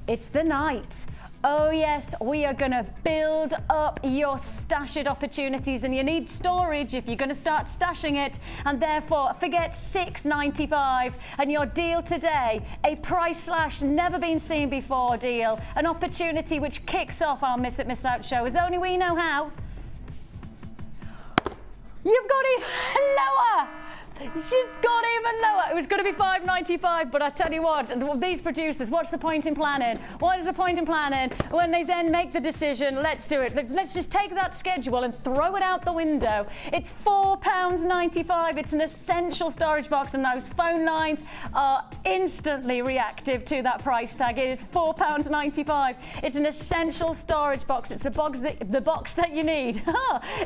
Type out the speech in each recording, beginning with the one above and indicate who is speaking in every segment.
Speaker 1: It's the night. Oh yes, we are going to build up your stash it opportunities, and you need storage if you're going to start stashing it, and therefore forget $6.95 and your deal today, a price slash never been seen before deal, an opportunity which kicks off our Miss It Miss Out show as only we know how. You've got even lower. She's got even lower. It was going to be $5.95, but I tell you what, these producers, what's the point in planning? What is the point in planning when they then make the decision? Let's do it. Let's just take that schedule and throw it out the window. It's £4.95. It's an essential storage box, and those phone lines are instantly reactive to that price tag. It is £4.95. It's an essential storage box. It's the box that you need.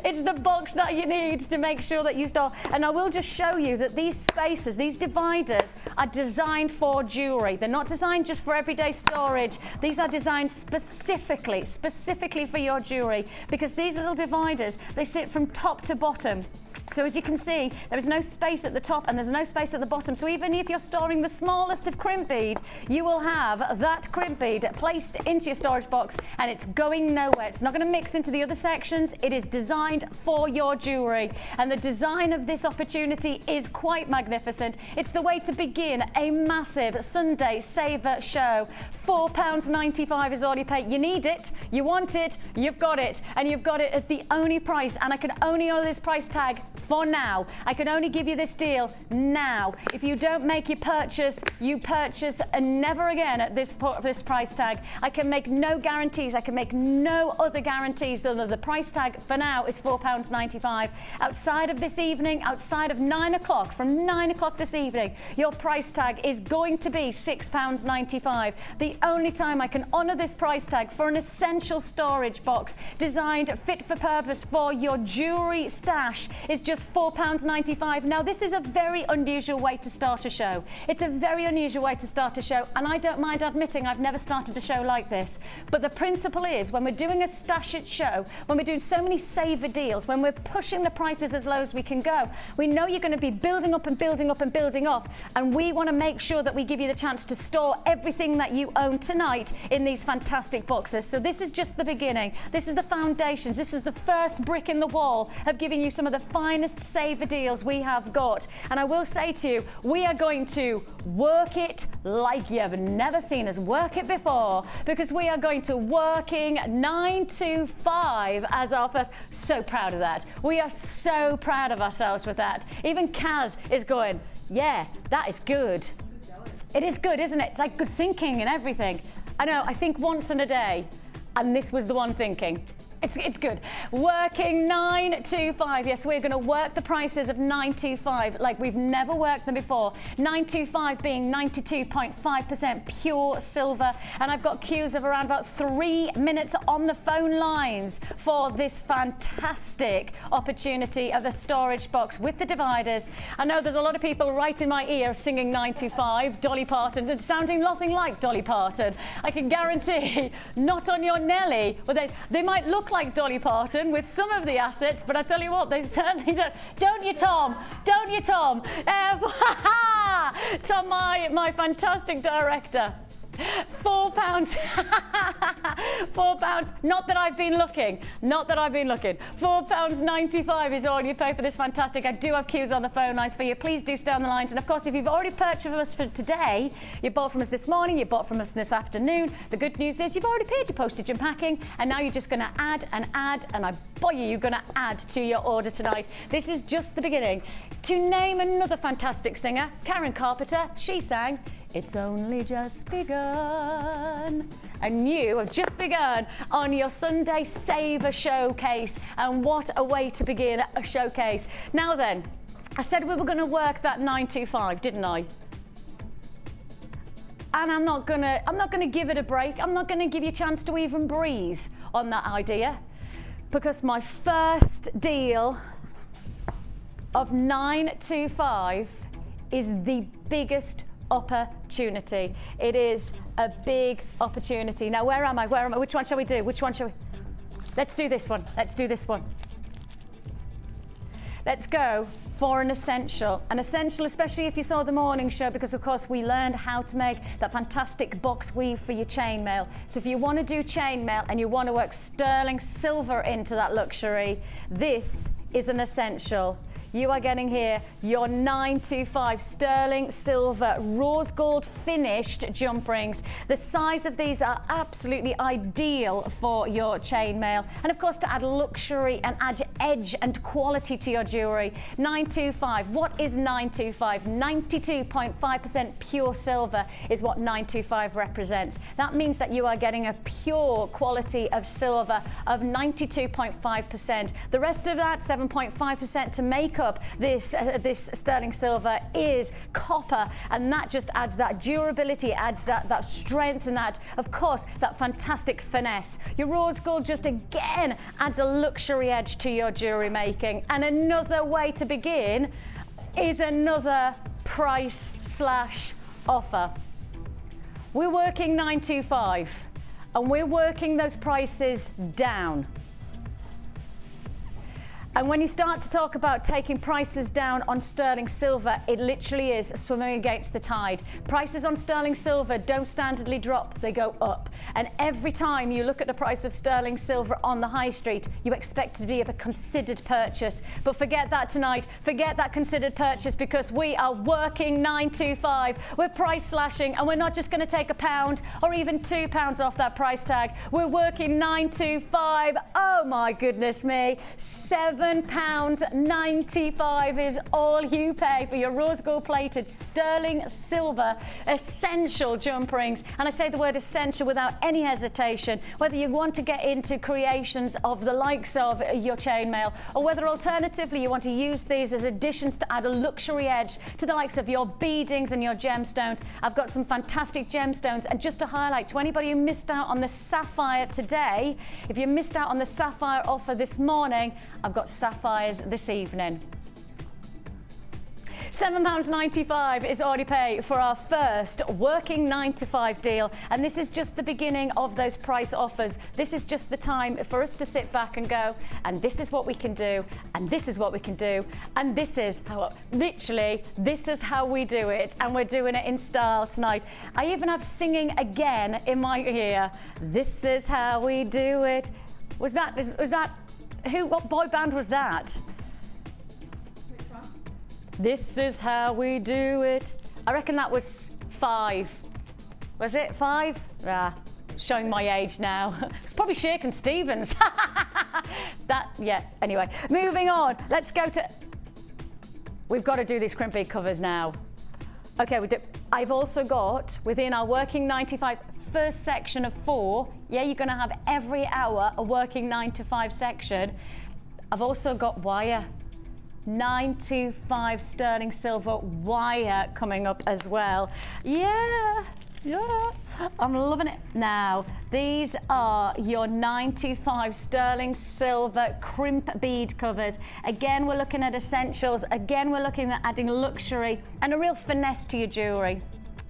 Speaker 1: It's the box that you need to make sure that you store. And I will just show you that these spaces, these dividers, are designed for jewelry. They're not designed just for everyday storage. These are designed specifically for your jewelry, because these little dividers, they sit from top to bottom. So as you can see, there is no space at the top and there's no space at the bottom. So even if you're storing the smallest of crimp bead, you will have that crimp bead placed into your storage box, and it's going nowhere. It's not going to mix into the other sections. It is designed for your jewelry. And the design of this opportunity is quite magnificent. It's the way to begin a massive Sunday saver show. £4.95 is all you pay. You need it, you want it, you've got it, and you've got it at the only price. And I can only honor this price tag for now. I can only give you this deal now. If you don't make your purchase, you purchase and never again at this price tag. I can make no guarantees. I can make no other guarantees than the price tag for now is £4.95. Outside of this evening, outside of 9 o'clock, from 9 o'clock this evening, your price tag is going to be £6.95. The only time I can honour this price tag for an essential storage box designed fit for purpose for your jewellery stash is just £4.95. Now, this is a very unusual way to start a show. It's a very unusual way to start a show, and I don't mind admitting I've never started a show like this. But the principle is, when we're doing a stash it show, when we're doing so many saver deals, when we're pushing the prices as low as we can go, we know you're going to be building up and building up and building off, and we want to make sure that we give you the chance to store everything that you own tonight in these fantastic boxes. So this is just the beginning. This is the foundations. This is the first brick in the wall of giving you some of the finest saver deals we have got. And I will say to you, we are going to work it like you've never seen us work it before, because we are going to working 9 to 5 as our first. So proud of that. We are so proud of ourselves with that. Even Kaz is going, yeah, that is good. It is good, isn't it? It's like good thinking and everything. I know, I think once in a day, and this was the one thinking. It's good. Working 9 to 5. Yes, we're going to work the prices of 925 like we've never worked them before. 925 being 92.5% pure silver. And I've got queues of around about 3 minutes on the phone lines for this fantastic opportunity of a storage box with the dividers. I know there's a lot of people right in my ear singing 925, Dolly Parton, and sounding nothing like Dolly Parton. I can guarantee, not on your Nelly. Well, they might look like Dolly Parton with some of the assets, but I tell you what, they certainly don't. Don't you, Tom? Don't you, Tom? Tom, my fantastic director. £4. £4. Not that I've been looking. Not that I've been looking. £4.95 is all you pay for this fantastic. I do have queues on the phone lines for you. Please do stay on the lines. And of course, if you've already purchased from us for today, you bought from us this morning, you bought from us this afternoon, the good news is you've already paid your postage and packing, and now you're just going to add and add, and I boy, you're going to add to your order tonight. This is just the beginning. To name another fantastic singer, Karen Carpenter, she sang, "It's only just begun." And you have just begun on your Sunday Saver Showcase. And what a way to begin a showcase. Now then, I said we were going to work that 925, didn't I? And I'm not gonna give it a break. I'm not gonna give you a chance to even breathe on that idea, because my first deal of 925 is the biggest opportunity. It is a big opportunity. Now, where am I? Where am I? Which one shall we do? Which one shall we? Let's do this one. Let's do this one. let's go for an essential. An essential, especially if you saw the morning show, because of course we learned how to make that fantastic box weave for your chainmail. So if you want to do chainmail and you want to work sterling silver into that luxury, this is an essential. You are getting here your 925 sterling silver rose gold finished jump rings. The size of these are absolutely ideal for your chainmail, and of course to add luxury and add edge and quality to your jewelry. 925. What is 925? 92.5% pure silver is what 925 represents. That means that you are getting a pure quality of silver of 92.5%. The rest of that 7.5% to make up this sterling silver is copper, and that just adds that durability, adds that strength, and that, of course, that fantastic finesse. Your rose gold just again adds a luxury edge to your jewelry making. And another way to begin is another price slash offer. We're working 925 and we're working those prices down. And when you start to talk about taking prices down on sterling silver, it literally is swimming against the tide. Prices on sterling silver don't standardly drop, they go up. And every time you look at the price of sterling silver on the high street, you expect it to be a considered purchase. But forget that tonight, forget that considered purchase, because we are working 925. We're price slashing, and we're not just going to take £1 or even £2 off that price tag. We're working 925. Oh my goodness me. £7.95 is all you pay for your rose gold plated sterling silver essential jump rings. And I say the word essential without any hesitation. Whether you want to get into creations of the likes of your chainmail, or whether alternatively you want to use these as additions to add a luxury edge to the likes of your beadings and your gemstones. I've got some fantastic gemstones, and just to highlight to anybody who missed out on the sapphire today, if you missed out on the sapphire offer this morning, I've got sapphires this evening. £7.95 is already paid for our first working 9 to 5 deal, and this is just the beginning of those price offers. This is just the time for us to sit back and go, and this is what we can do, and this is what we can do, and this is how, literally, this is how we do it, and we're doing it in style tonight. I even have singing again in my ear. This is how we do it. Was that what boy band was that? This is how we do it. I reckon that was 5. Was it 5? Ah, showing my age now. It's probably Shakin' Stevens. Yeah, anyway. Moving on, let's go to... We've got to do these crimp bead covers now. Okay, I've also got, within our working 95, first section of 4, yeah, you're going to have every hour a working 9 to 5 section. I've also got wire. 925 sterling silver wire coming up as well. Yeah, I'm loving it. Now, these are your 925 sterling silver crimp bead covers. Again, we're looking at essentials. Again, we're looking at adding luxury and a real finesse to your jewelry.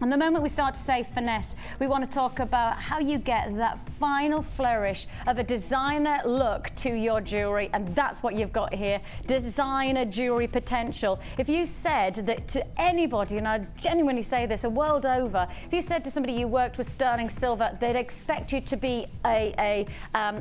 Speaker 1: And the moment we start to say finesse, we want to talk about how you get that final flourish of a designer look to your jewelry, and that's what you've got here, designer jewelry potential. If you said that to anybody, and I genuinely say this, a world over, if you said to somebody you worked with sterling silver, they'd expect you to be a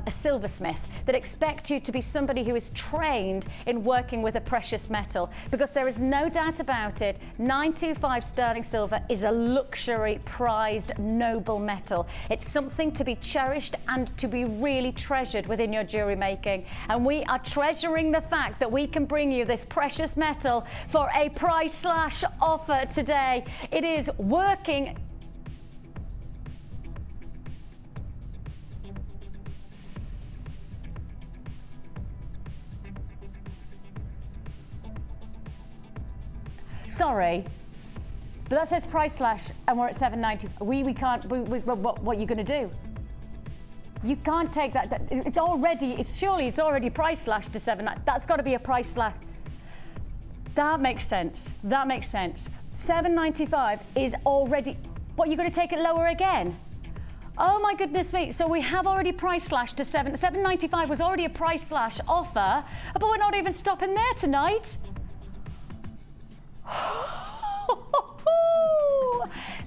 Speaker 1: silversmith. They'd expect you to be somebody who is trained in working with a precious metal, because there is no doubt about it, 925 sterling silver is a luxury, prized, noble metal. It's something to be cherished and to be really treasured within your jewelry making. And we are treasuring the fact that we can bring you this precious metal for a price slash offer today. It is working. Sorry. But that says price slash, and we're at $7.90. We can't. What are you going to do? You can't take that. It's already price slash to $7.90. That's got to be a price slash. That makes sense. That makes sense. $7.95 is already. What, you're going to take it lower again? Oh my goodness me. So we have already price slashed to $7.95 was already a price slash offer, but we're not even stopping there tonight.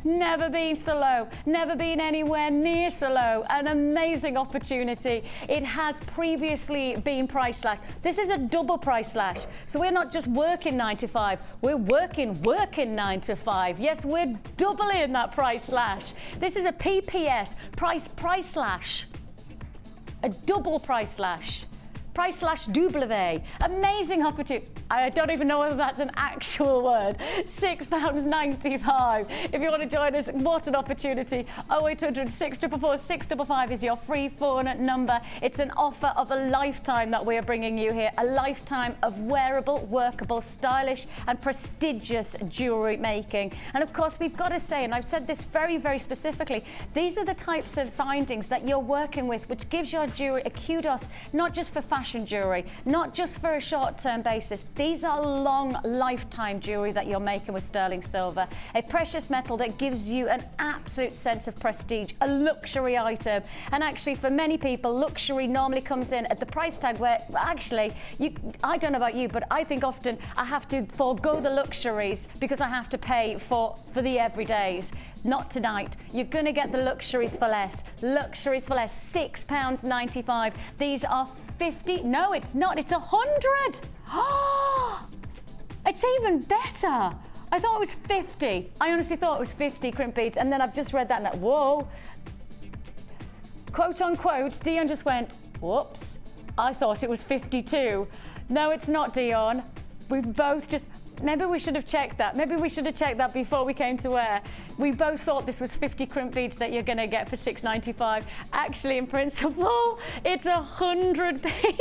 Speaker 1: Never been so low, never been anywhere near so low. An amazing opportunity. It has previously been price slash. This is a double price slash. So we're not just working 9 to 5, we're working 9 to 5. Yes, we're doubling that price slash. This is a PPS, price slash. A double price slash. Price slash double. Amazing opportunity. I don't even know whether that's an actual word. £6.95. If you want to join us, what an opportunity. 0800 644 655 is your free phone number. It's an offer of a lifetime that we are bringing you here. A lifetime of wearable, workable, stylish and prestigious jewellery making. And of course, we've got to say, and I've said this very, very specifically, these are the types of findings that you're working with, which gives your jewellery a kudos, not just for fashion jewellery, not just for a short-term basis. These are long lifetime jewellery that you're making with sterling silver, a precious metal that gives you an absolute sense of prestige, a luxury item. And actually for many people, luxury normally comes in at the price tag where actually, I don't know about you, but I think often I have to forego the luxuries because I have to pay for the everydays. Not tonight. You're going to get the luxuries for less. Luxuries for less. £6.95. These are 50. No, it's not. It's 100. Oh, it's even better. I thought it was 50. I honestly thought it was 50 crimp beads, and then I've just read that and whoa. Quote unquote, Dion just went, whoops. I thought it was 52. No, it's not, Dion. We've both just. Maybe we should have checked that. Maybe we should have checked that before we came to air. We both thought this was 50 crimp beads that you're going to get for £6.95. Actually, in principle, it's 100 beads.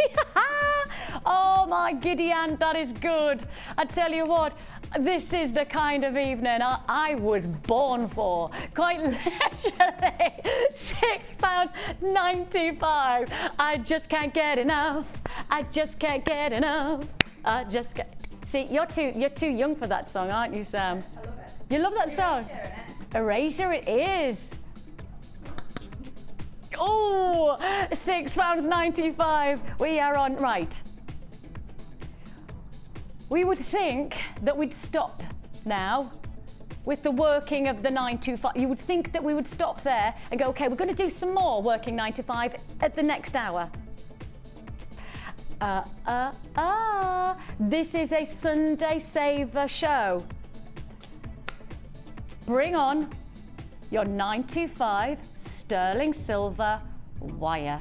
Speaker 1: Oh my giddy aunt, that is good. I tell you what, this is the kind of evening I was born for. Quite literally, £6.95. I just can't get enough. I just can't get enough. I just can't. See, you're too young for that song, aren't you, Sam?
Speaker 2: I love it.
Speaker 1: You love that song?
Speaker 2: Erasure,
Speaker 1: Erasure it is. Oh, £6.95. We are on, right. We would think that we'd stop now with the working of the 9 to 5. You would think that we would stop there and go, okay, we're going to do some more working 9 to 5 at the next hour. This is a Sunday Saver show. Bring on your 925 sterling silver wire.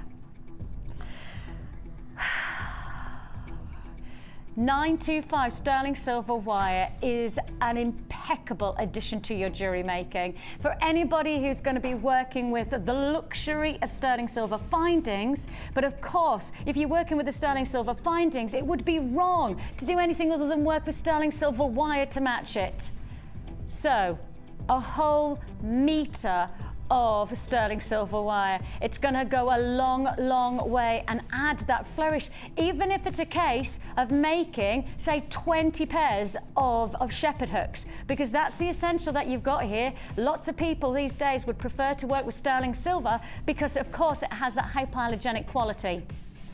Speaker 1: 925 sterling silver wire is an impeccable addition to your jewelry making. For anybody who's going to be working with the luxury of sterling silver findings, but of course, if you're working with the sterling silver findings, it would be wrong to do anything other than work with sterling silver wire to match it. So, a whole meter of sterling silver wire. It's going to go a long, long way and add that flourish, even if it's a case of making, say, 20 pairs of shepherd hooks, because that's the essential that you've got here. Lots of people these days would prefer to work with sterling silver because, of course, it has that hypoallergenic quality.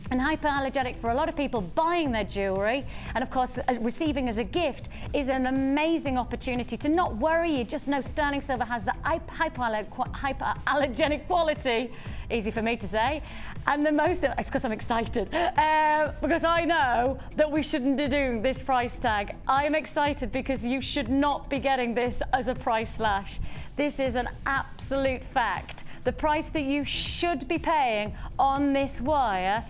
Speaker 1: And hypoallergenic for a lot of people buying their jewellery, and of course receiving as a gift, is an amazing opportunity to not worry. You just know sterling silver has the hypoallergenic quality. Easy for me to say. And the most, it's because I'm excited, because I know that we shouldn't do this price tag. I am excited because you should not be getting this as a price slash. This is an absolute fact. The price that you should be paying on this wire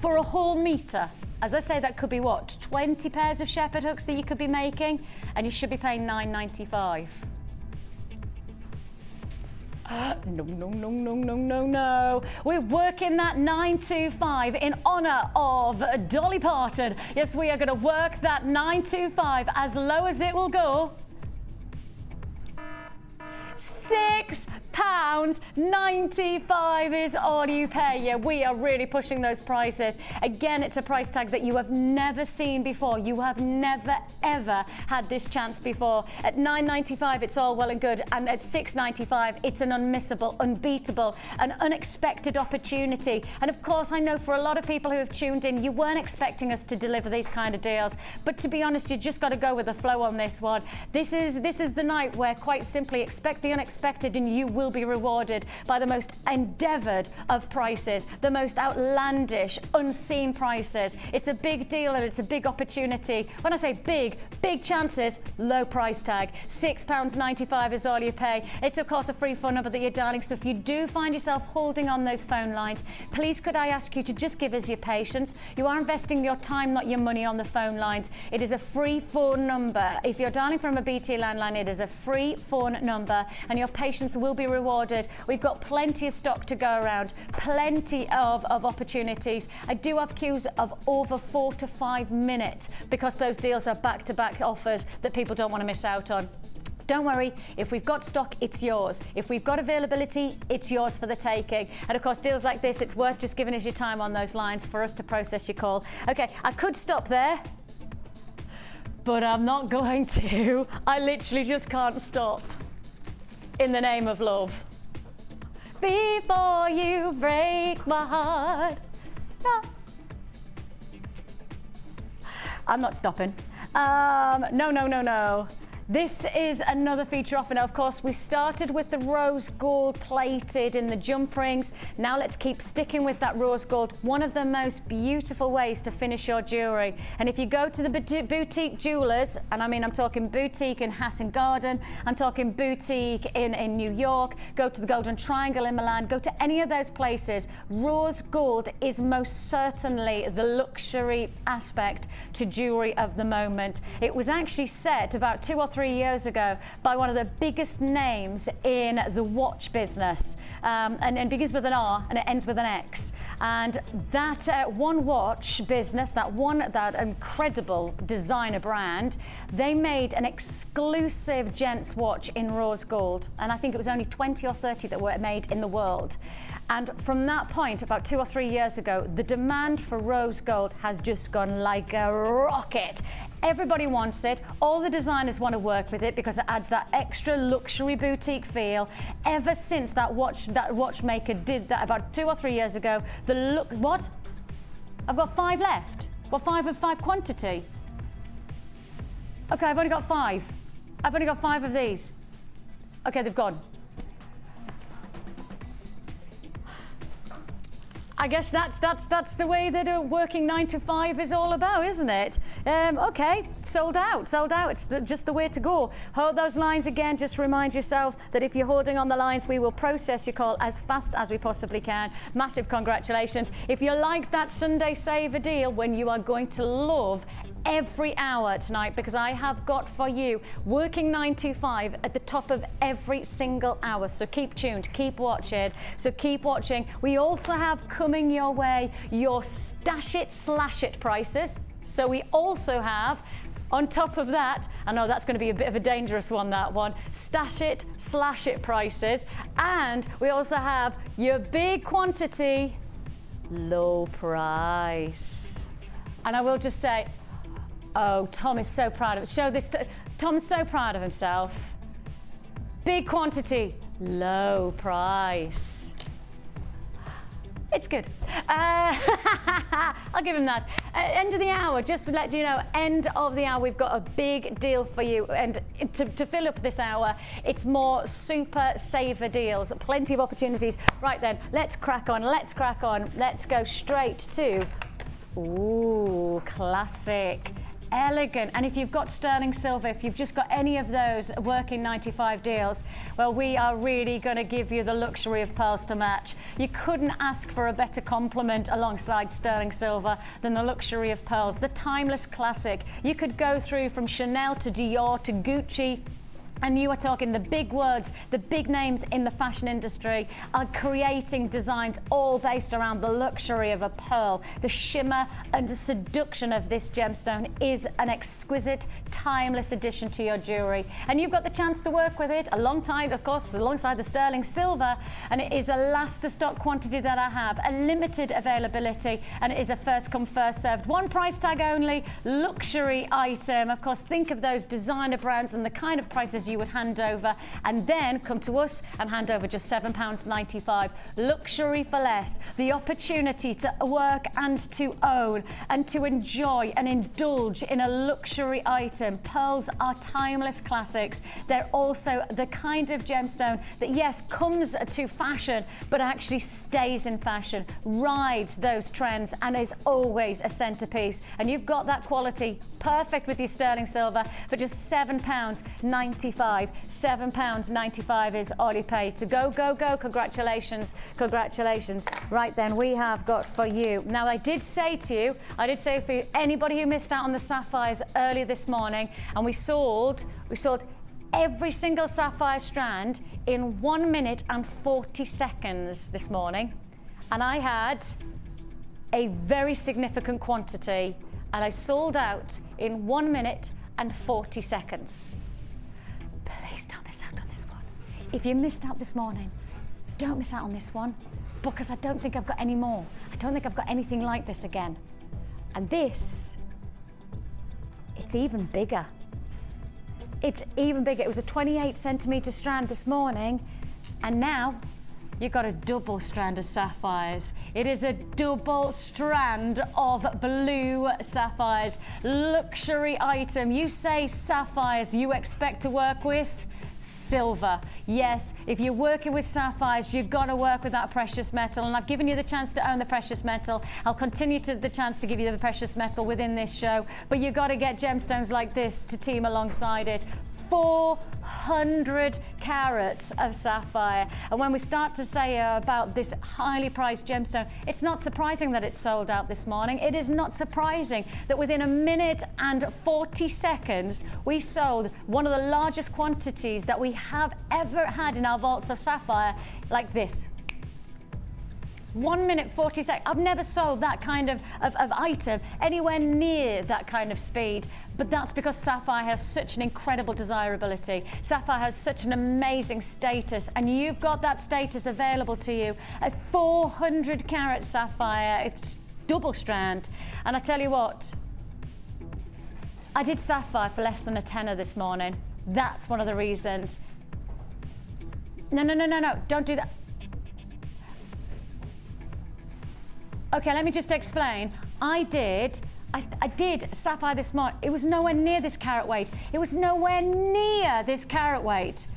Speaker 1: for a whole meter, as I say, that could be what, 20 pairs of shepherd hooks that you could be making, and you should be paying £9.95. No, no, no, no, no, no, no. We're working that 925 in honour of Dolly Parton. Yes, we are going to work that 925 as low as it will go. £6.95. £6.95 is all you pay. Yeah, we are really pushing those prices. Again, it's a price tag that you have never seen before. You have never, ever had this chance before. At £9.95, it's all well and good. And at £6.95, it's an unmissable, unbeatable, an unexpected opportunity. And of course, I know for a lot of people who have tuned in, you weren't expecting us to deliver these kind of deals. But to be honest, you just got to go with the flow on this one. This is the night where, quite simply, expect the unexpected and you will be rewarded by the most endeavoured of prices, the most outlandish, unseen prices. It's a big deal and it's a big opportunity. When I say big, big chances, low price tag. £6.95 is all you pay. It's of course a free phone number that you're dialing, so if you do find yourself holding on those phone lines, please could I ask you to just give us your patience. You are investing your time, not your money, on the phone lines. It is a free phone number. If you're dialing from a BT landline, it is a free phone number and your patience will be rewarded. We've got plenty of stock to go around, plenty of opportunities. I do have queues of over 4 to 5 minutes because those deals are back-to-back offers that people don't want to miss out on. Don't worry, if we've got stock, it's yours. If we've got availability, it's yours for the taking. And of course, deals like this, it's worth just giving us your time on those lines for us to process your call. Okay, I could stop there, but I'm not going to. I literally just can't stop. In the name of love. Before you break my heart. No. I'm not stopping. No. This is another feature offer. Now, of course, we started with the rose gold plated in the jump rings. Now let's keep sticking with that rose gold. One of the most beautiful ways to finish your jewellery. And if you go to the boutique jewellers, and I mean, I'm talking boutique in Hatton Garden, I'm talking boutique in New York, go to the Golden Triangle in Milan, go to any of those places, rose gold is most certainly the luxury aspect to jewellery of the moment. It was actually set about 2 or 3 years ago by one of the biggest names in the watch business, and begins with an R and it ends with an X. And that one watch business, that incredible designer brand, they made an exclusive gents watch in rose gold, and I think it was only 20 or 30 that were made in the world. And from that point, about 2 or 3 years ago, the demand for rose gold has just gone like a rocket. Everybody wants it. All the designers want to work with it because it adds that extra luxury boutique feel. Ever since that watchmaker did that about 2 or 3 years ago, the look, what? I've got 5 left. What, 5 of 5 quantity? Okay, I've only got 5. I've only got 5 of these. Okay, they've gone. I guess that's the way that a working 9 to 5 is all about, isn't it? Okay, sold out. It's just the way to go. Hold those lines again. Just remind yourself that if you're holding on the lines, we will process your call as fast as we possibly can. Massive congratulations. If you like that Sunday Saver deal, when you are going to love every hour tonight, because I have got for you working 9 to 5 at the top of every single hour. So keep tuned, keep watching. So keep watching. We also have coming your way your stash it, slash it prices. So we also have, on top of that, I know that's going to be a bit of a dangerous one, that one, stash it, slash it prices. And we also have your big quantity, low price. And I will just say, oh, Tom is so proud of it. Show this to Tom's so proud of himself. Big quantity, low price. It's good. I'll give him that. End of the hour, just to let you know, end of the hour, we've got a big deal for you. And to fill up this hour, it's more super saver deals. Plenty of opportunities. Right then, let's crack on. Let's go straight to, ooh, classic. Elegant. And if you've got sterling silver, if you've just got any of those working 95 deals, well, we are really going to give you the luxury of pearls to match. You couldn't ask for a better compliment alongside sterling silver than the luxury of pearls, the timeless classic. You could go through from Chanel to Dior to Gucci, And you are talking the big words, the big names in the fashion industry are creating designs all based around the luxury of a pearl. The shimmer and the seduction of this gemstone is an exquisite, timeless addition to your jewelry. And you've got the chance to work with it alongside, of course, alongside the sterling silver. And it is a last to stock quantity that I have, a limited availability, and it is a first come, first served. One price tag only, luxury item. Of course, think of those designer brands and the kind of prices you would hand over, and then come to us and hand over just £7.95. Luxury for less. The opportunity to work and to own and to enjoy and indulge in a luxury item. Pearls are timeless classics. They're also the kind of gemstone that, yes, comes to fashion, but actually stays in fashion, rides those trends, and is always a centerpiece. And you've got that quality perfect with your sterling silver for just £7.95. £7.95 is all you pay. To go, go, go. Congratulations, congratulations. Right then, we have got for you. Now, I did say for you, anybody who missed out on the sapphires earlier this morning, and we sold every single sapphire strand in 1 minute and 40 seconds this morning. And I had a very significant quantity, and I sold out in 1 minute and 40 seconds. Please don't miss out on this one. If you missed out this morning, don't miss out on this one, because I don't think I've got any more. I don't think I've got anything like this again. And this, it's even bigger. It's even bigger. It was a 28 centimeter strand this morning, and now you've got a double strand of sapphires. It is a double strand of blue sapphires. Luxury item. You say sapphires, you expect to work with silver. Yes, if you're working with sapphires, you've got to work with that precious metal, and I've given you the chance to own the precious metal. I'll continue to the chance to give you the precious metal within this show, but you've got to get gemstones like this to team alongside it. 400 carats of sapphire. And when we start to say about this highly priced gemstone, it's not surprising that it sold out this morning. It is not surprising that within 1 minute and 40 seconds, we sold one of the largest quantities that we have ever had in our vaults of sapphire like this. 1 minute 40 seconds. I've never sold that kind of item anywhere near that kind of speed, but that's because sapphire has such an incredible desirability. Sapphire has such an amazing status, and you've got that status available to you. A 400 carat sapphire, it's double strand. And I tell you what, I did sapphire for less than a tenner this morning. That's one of the reasons. No, don't do that. Okay, let me just explain. I did sapphire this morning. It was nowhere near this carat weight. It was nowhere near this carat weight.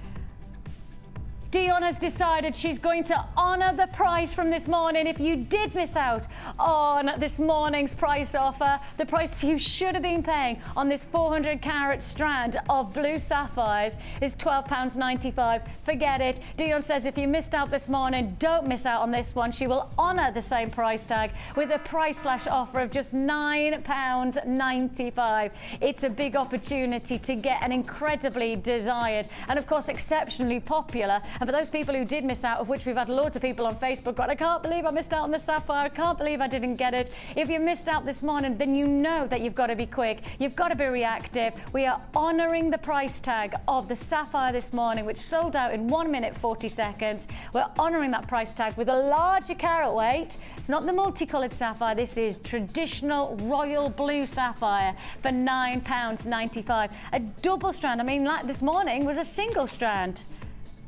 Speaker 1: Dion has decided she's going to honour the price from this morning. If you did miss out on this morning's price offer, the price you should have been paying on this 400 carat strand of blue sapphires is £12.95. Forget it. Dion says if you missed out this morning, don't miss out on this one. She will honour the same price tag with a price slash offer of just £9.95. It's a big opportunity to get an incredibly desired and of course exceptionally popular. And for those people who did miss out, of which we've had loads of people on Facebook, going, I can't believe I missed out on the sapphire, I can't believe I didn't get it. If you missed out this morning, then you know that you've got to be quick, you've got to be reactive. We are honouring the price tag of the sapphire this morning, which sold out in 1 minute 40 seconds. We're honouring that price tag with a larger carat weight. It's not the multicoloured sapphire, this is traditional royal blue sapphire for £9.95. A double strand, I mean, like this morning was a single strand.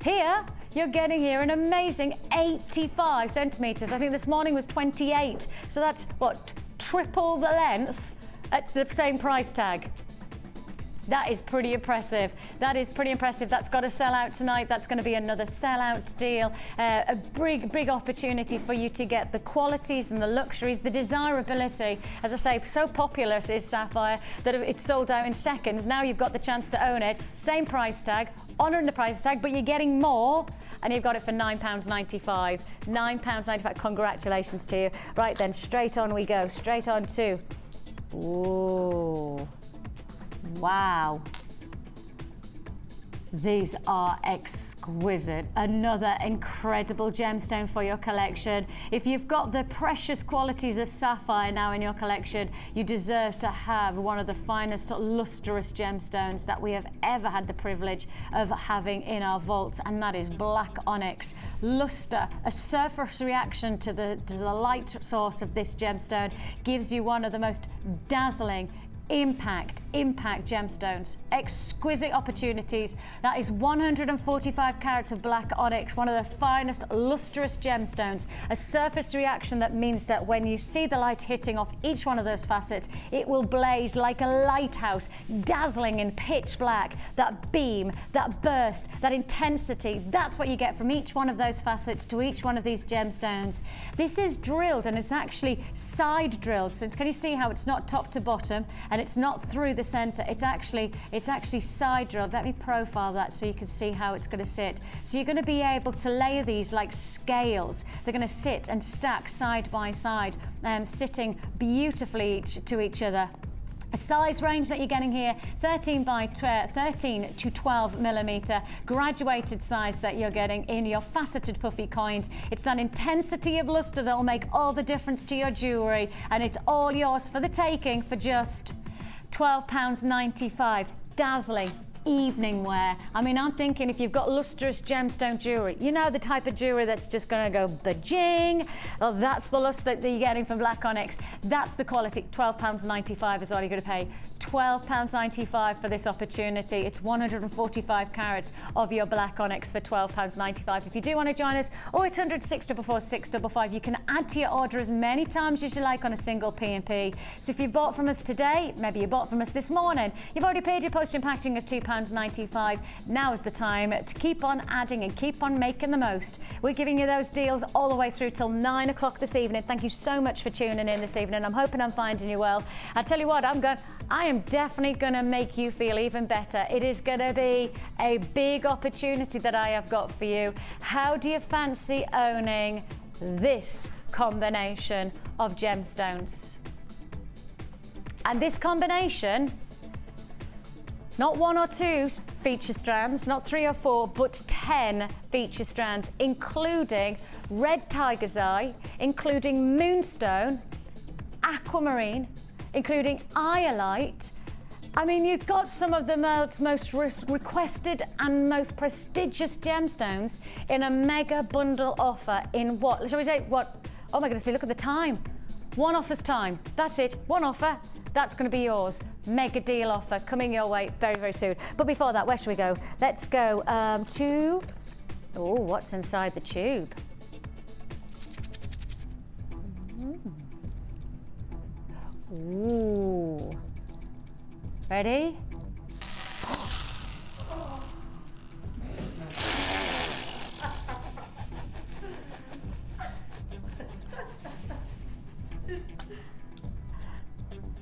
Speaker 1: Here, you're getting here an amazing 85 centimetres. I think this morning was 28. So that's, what, triple the length at the same price tag. That is pretty impressive. That is pretty impressive. That's got to sell out tonight. That's going to be another sellout deal. A big opportunity for you to get the qualities and the luxuries, the desirability. As I say, so popular is sapphire that it's sold out in seconds. Now you've got the chance to own it. Same price tag, honouring the price tag, but you're getting more. And you've got it for £9.95. £9.95. Congratulations to you. Right then, straight on we go. Straight on to... Ooh. Wow. These are exquisite. Another incredible gemstone for your collection. If you've got the precious qualities of sapphire now in your collection, you deserve to have one of the finest lustrous gemstones that we have ever had the privilege of having in our vaults, and that is black onyx. Luster, a surface reaction to the light source of this gemstone, gives you one of the most dazzling impact gemstones. Exquisite opportunities. That is 145 carats of black onyx, one of the finest lustrous gemstones. A surface reaction that means that when you see the light hitting off each one of those facets, it will blaze like a lighthouse, dazzling in pitch black. That beam, that burst, that intensity, that's what you get from each one of those facets to each one of these gemstones. This is drilled, and it's actually side drilled. So can you see how it's not top to bottom and it's not through the center? It's actually side drilled. Let me profile that so you can see how it's going to sit. So you're going to be able to layer these like scales. They're going to sit and stack side by side, sitting beautifully to each other. A size range that you're getting here, 13 to 12 millimeter, graduated size that you're getting in your faceted puffy coins. It's that intensity of luster that will make all the difference to your jewelry, and it's all yours for the taking for just £12.95. Dazzling evening wear. I mean, I'm thinking if you've got lustrous gemstone jewelry, you know, the type of jewelry that's just going to go ba-jing. Well, that's the luster that you're getting from black onyx. That's the quality. £12.95 is all you're going to pay. £12.95 for this opportunity. It's 145 carats of your black onyx for £12.95. If you do want to join us, 0800 644 655, you can add to your order as many times as you like on a single P&P. So if you bought from us today, maybe you bought from us this morning, you've already paid your postage and packaging of £2.95. Now is the time to keep on adding and keep on making the most. We're giving you those deals all the way through till 9 o'clock this evening. Thank you so much for tuning in this evening. I'm hoping I'm finding you well. I tell you what, I am definitely going to make you feel even better. It is going to be a big opportunity that I have got for you. How do you fancy owning this combination of gemstones? And this combination, not 1 or 2 feature strands, not 3 or 4, but 10 feature strands, including red tiger's eye, including moonstone, aquamarine, including iolite. I mean, you've got some of the most requested and most prestigious gemstones in a mega bundle offer in what? Shall we say what? Oh my goodness me, look at the time. One offer's time. That's it. One offer. That's going to be yours. Mega deal offer coming your way very, very soon. But before that, where should we go? Let's go to... Oh, what's inside the tube? Ooh. Ready?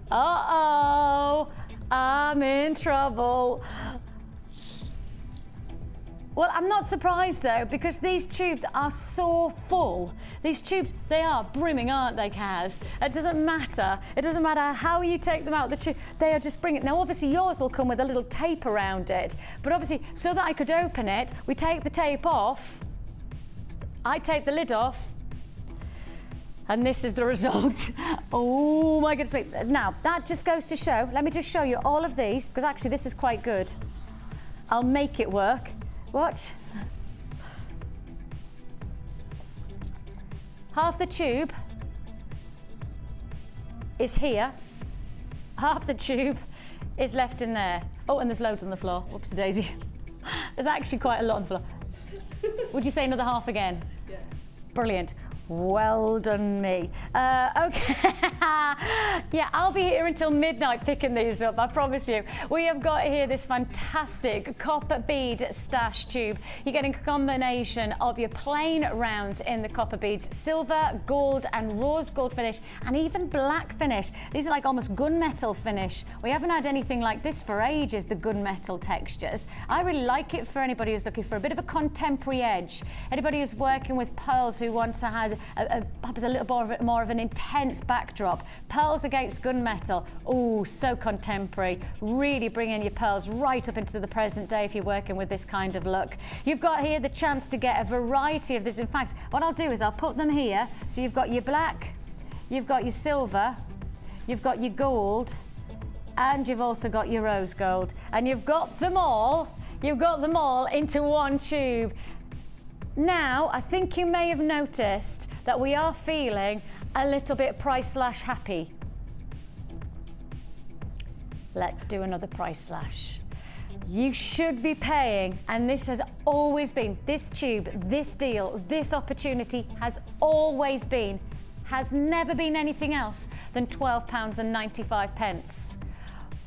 Speaker 1: Uh-oh, I'm in trouble. Well, I'm not surprised though, because these tubes are so full. These tubes, they are brimming, aren't they, Kaz? It doesn't matter. It doesn't matter how you take them out the tube. They are just bringing. Now, obviously, yours will come with a little tape around it. But obviously, so that I could open it, we take the tape off. I take the lid off. And this is the result. Oh my goodness me. Now, that just goes to show, let me just show you all of these, because actually this is quite good. I'll make it work. Watch. Half the tube is here. Half the tube is left in there. Oh, and there's loads on the floor. Whoops, daisy. There's actually quite a lot on the floor. Would you say another half again? Yeah. Brilliant. Well done me. Okay. Yeah, I'll be here until midnight picking these up, I promise you. We have got here this fantastic copper bead stash tube. You're getting a combination of your plain rounds in the copper beads, silver, gold and rose gold finish, and even black finish. These are like almost gunmetal finish. We haven't had anything like this for ages, the gunmetal textures. I really like it for anybody who's looking for a bit of a contemporary edge. Anybody who's working with pearls who wants to have perhaps a little more of an intense backdrop. Pearls against gunmetal. Oh, so contemporary. Really bringing your pearls right up into the present day if you're working with this kind of look. You've got here the chance to get a variety of this. In fact, what I'll do is I'll put them here. So you've got your black, you've got your silver, you've got your gold, and you've also got your rose gold. And you've got them all into one tube. Now, I think you may have noticed that we are feeling a little bit price slash happy. Let's do another price slash. You should be paying, and this has always been, this tube, this deal, this opportunity has always been, has never been anything else than £12.95.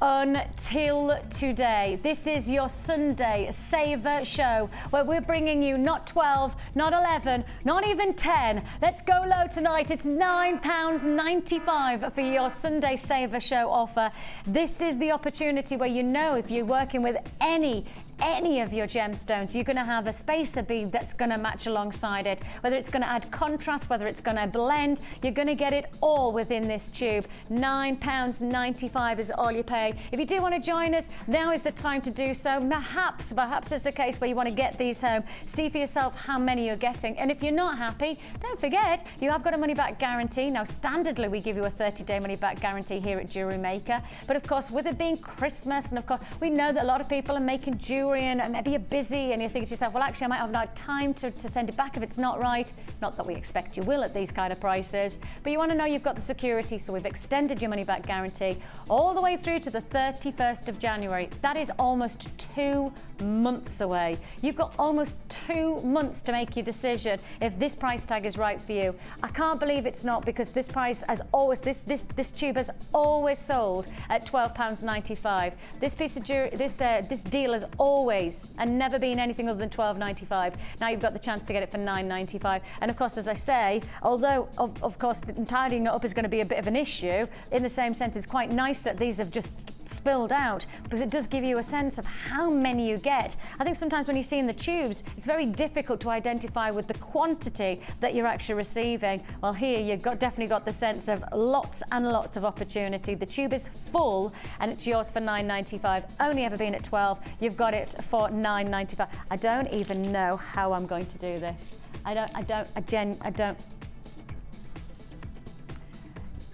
Speaker 1: Until today. This is your Sunday Saver Show, where we're bringing you not 12, not 11, not even 10. Let's go low tonight. It's £9.95 for your Sunday Saver Show offer. This is the opportunity where you know if you're working with any of your gemstones, you're going to have a spacer bead that's going to match alongside it. Whether it's going to add contrast, whether it's going to blend, you're going to get it all within this tube. £9.95 is all you pay. If you do want to join us, now is the time to do so. Perhaps it's a case where you want to get these home, see for yourself how many you're getting. And if you're not happy, don't forget, you have got a money-back guarantee. Now, standardly, we give you a 30-day money-back guarantee here at JewelleryMaker. But of course, with it being Christmas, and of course, we know that a lot of people are making jewelry and maybe you're busy and you're thinking to yourself, well, actually, I might have no time to send it back if it's not right. Not that we expect you will at these kind of prices, but you want to know you've got the security, so we've extended your money-back guarantee all the way through to the 31st of January. That is almost 2 months away. You've got almost 2 months to make your decision if this price tag is right for you. I can't believe it's not, because this price has always, this tube has always sold at £12.95. This piece of jewelry, this deal has always and never been anything other than £12.95. Now you've got the chance to get it for £9.95. And of course, as I say, although of course tidying it up is going to be a bit of an issue, in the same sense, it's quite nice that these have just spilled out, because it does give you a sense of how many you get. I think sometimes when you see in the tubes, it's very difficult to identify with the quantity that you're actually receiving. Well, here you've definitely got the sense of lots and lots of opportunity. The tube is full and it's yours for £9.95. Only ever been at 12. You've got it for £9.95. I don't even know how I'm going to do this. I don't.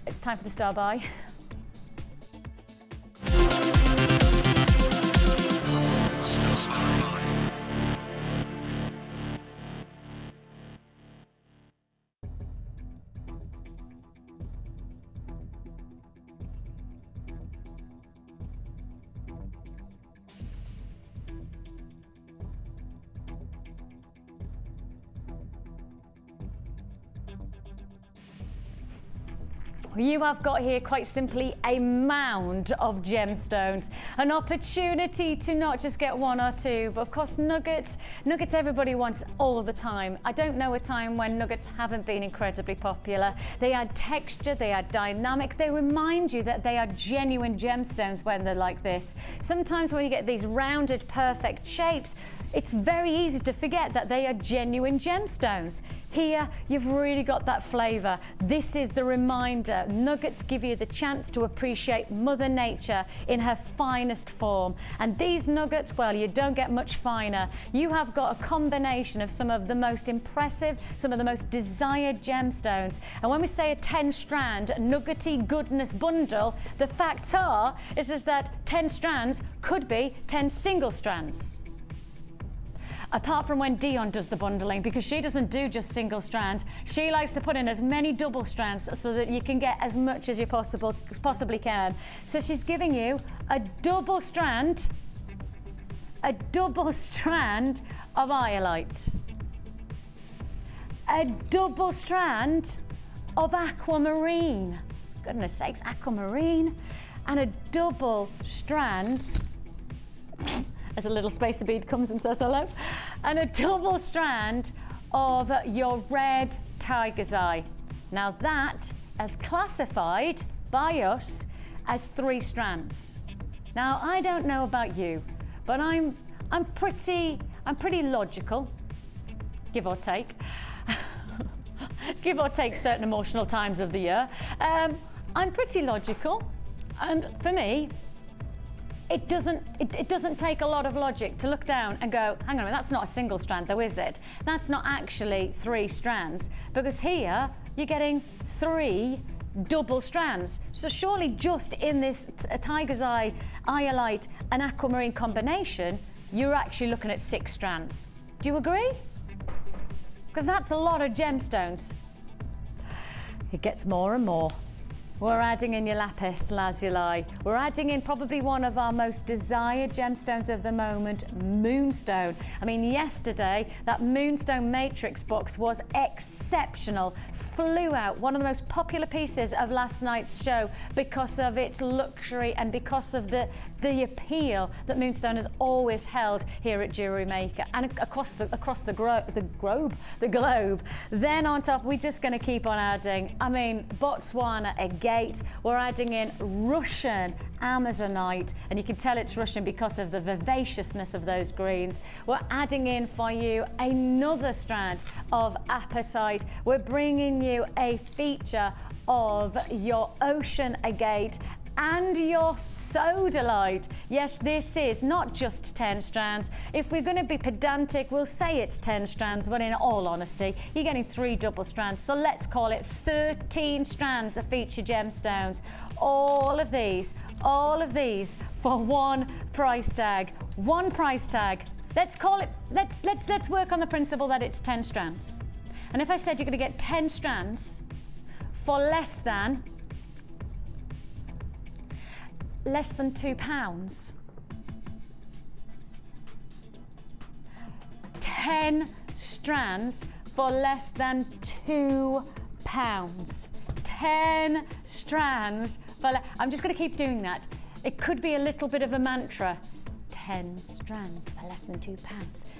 Speaker 1: It's time for the star buy. Star buy. You have got here quite simply a mound of gemstones, an opportunity to not just get one or two, but of course nuggets everybody wants all the time. I don't know a time when nuggets haven't been incredibly popular. They add texture, they add dynamic, they remind you that they are genuine gemstones when they're like this. Sometimes when you get these rounded, perfect shapes, it's very easy to forget that they are genuine gemstones. Here, you've really got that flavor. This is the reminder. Nuggets give you the chance to appreciate Mother Nature in her finest form. And these nuggets, well, you don't get much finer. You have got a combination of some of the most impressive, some of the most desired gemstones. And when we say a 10-strand nuggety goodness bundle, the facts is that 10 strands could be 10 single strands. Apart from when Dion does the bundling, because she doesn't do just single strands. She likes to put in as many double strands so that you can get as much as you possibly can. So she's giving you a double strand of iolite, a double strand of aquamarine, goodness sakes, aquamarine, and a double strand, as a little spacer bead comes and says hello, and a double strand of your red tiger's eye. Now that is classified by us as 3 strands. Now I don't know about you, but I'm pretty logical, give or take. give or take certain emotional times of the year. I'm pretty logical, and for me, it doesn't take a lot of logic to look down and go, hang on a minute, that's not a single strand though, is it? That's not actually 3 strands, because here you're getting 3 double strands. So surely just in this tiger's eye, iolite and aquamarine combination, you're actually looking at 6 strands. Do you agree? Because that's a lot of gemstones. It gets more and more. We're adding in your lapis lazuli. We're adding in probably one of our most desired gemstones of the moment, moonstone. I mean, yesterday, that moonstone matrix box was exceptional. Flew out, one of the most popular pieces of last night's show because of its luxury and because of the appeal that moonstone has always held here at JewelleryMaker and across the globe. Then on top, we're just going to keep on adding. I mean, Botswana agate. We're adding in Russian Amazonite, and you can tell it's Russian because of the vivaciousness of those greens. We're adding in for you another strand of apatite. We're bringing you a feature of your ocean agate and your sodalite. Yes, this is not just 10 strands. If we're going to be pedantic, we'll say it's 10 strands, but in all honesty, you're getting 3 double strands. So let's call it 13 strands of feature gemstones. All of these for one price tag. One price tag. Let's call it, let's work on the principle that it's 10 strands. And if I said you're going to get 10 strands for less than £2. 10 strands for less than £2. 10 strands for I'm just going to keep doing that. It could be a little bit of a mantra. 10 strands for less than £2.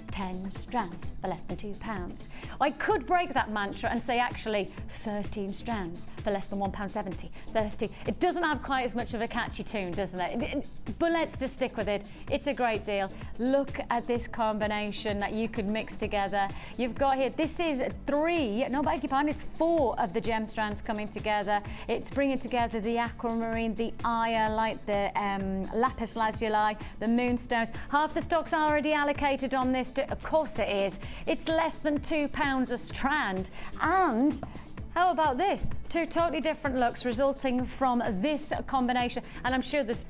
Speaker 1: 10 strands for less than £2. I could break that mantra and say actually 13 strands for less than £1.70. 30. It doesn't have quite as much of a catchy tune, doesn't it? But let's just stick with it. It's a great deal. Look at this combination that you could mix together. You've got here, this is 3, no, beg your pardon, it's 4 of the gem strands coming together. It's bringing together the aquamarine, the iolite, the lapis lazuli, the moonstones. Half the stock's already allocated on this. Of course it is. It's less than £2 a strand. And how about this? 2 totally different looks resulting from this combination. And I'm sure this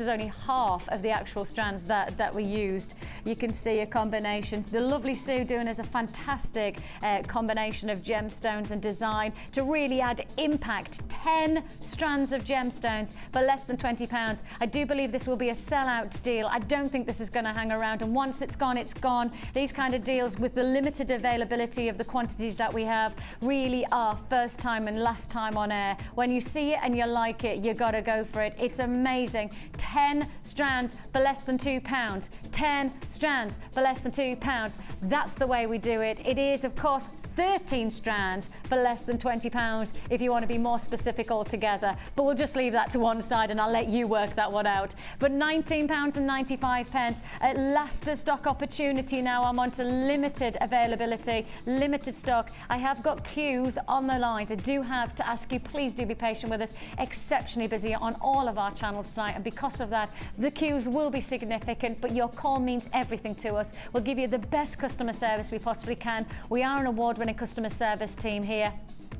Speaker 1: is only half of the actual strands that we used. You can see a combination. The lovely Sue doing is a fantastic combination of gemstones and design to really add impact. 10 strands of gemstones for less than £20. I do believe this will be a sellout deal. I don't think this is going to hang around. And once it's gone, it's gone. These kind of deals with the limited availability of the quantities that we have really are first time and last time on air. When you see it and you like it, you gotta go for it. It's amazing. 10 strands for less than £2. 10 strands for less than £2. That's the way we do it. It is, of course, 13 strands for less than £20 if you want to be more specific altogether. But we'll just leave that to one side and I'll let you work that one out. But £19.95 at last a stock opportunity now. I'm on to limited availability, limited stock. I have got queues on the lines. I do have to ask you, please do be patient with us. Exceptionally busy on all of our channels tonight, and because of that, the queues will be significant, but your call means everything to us. We'll give you the best customer service we possibly can. We are an award-winning customer service team here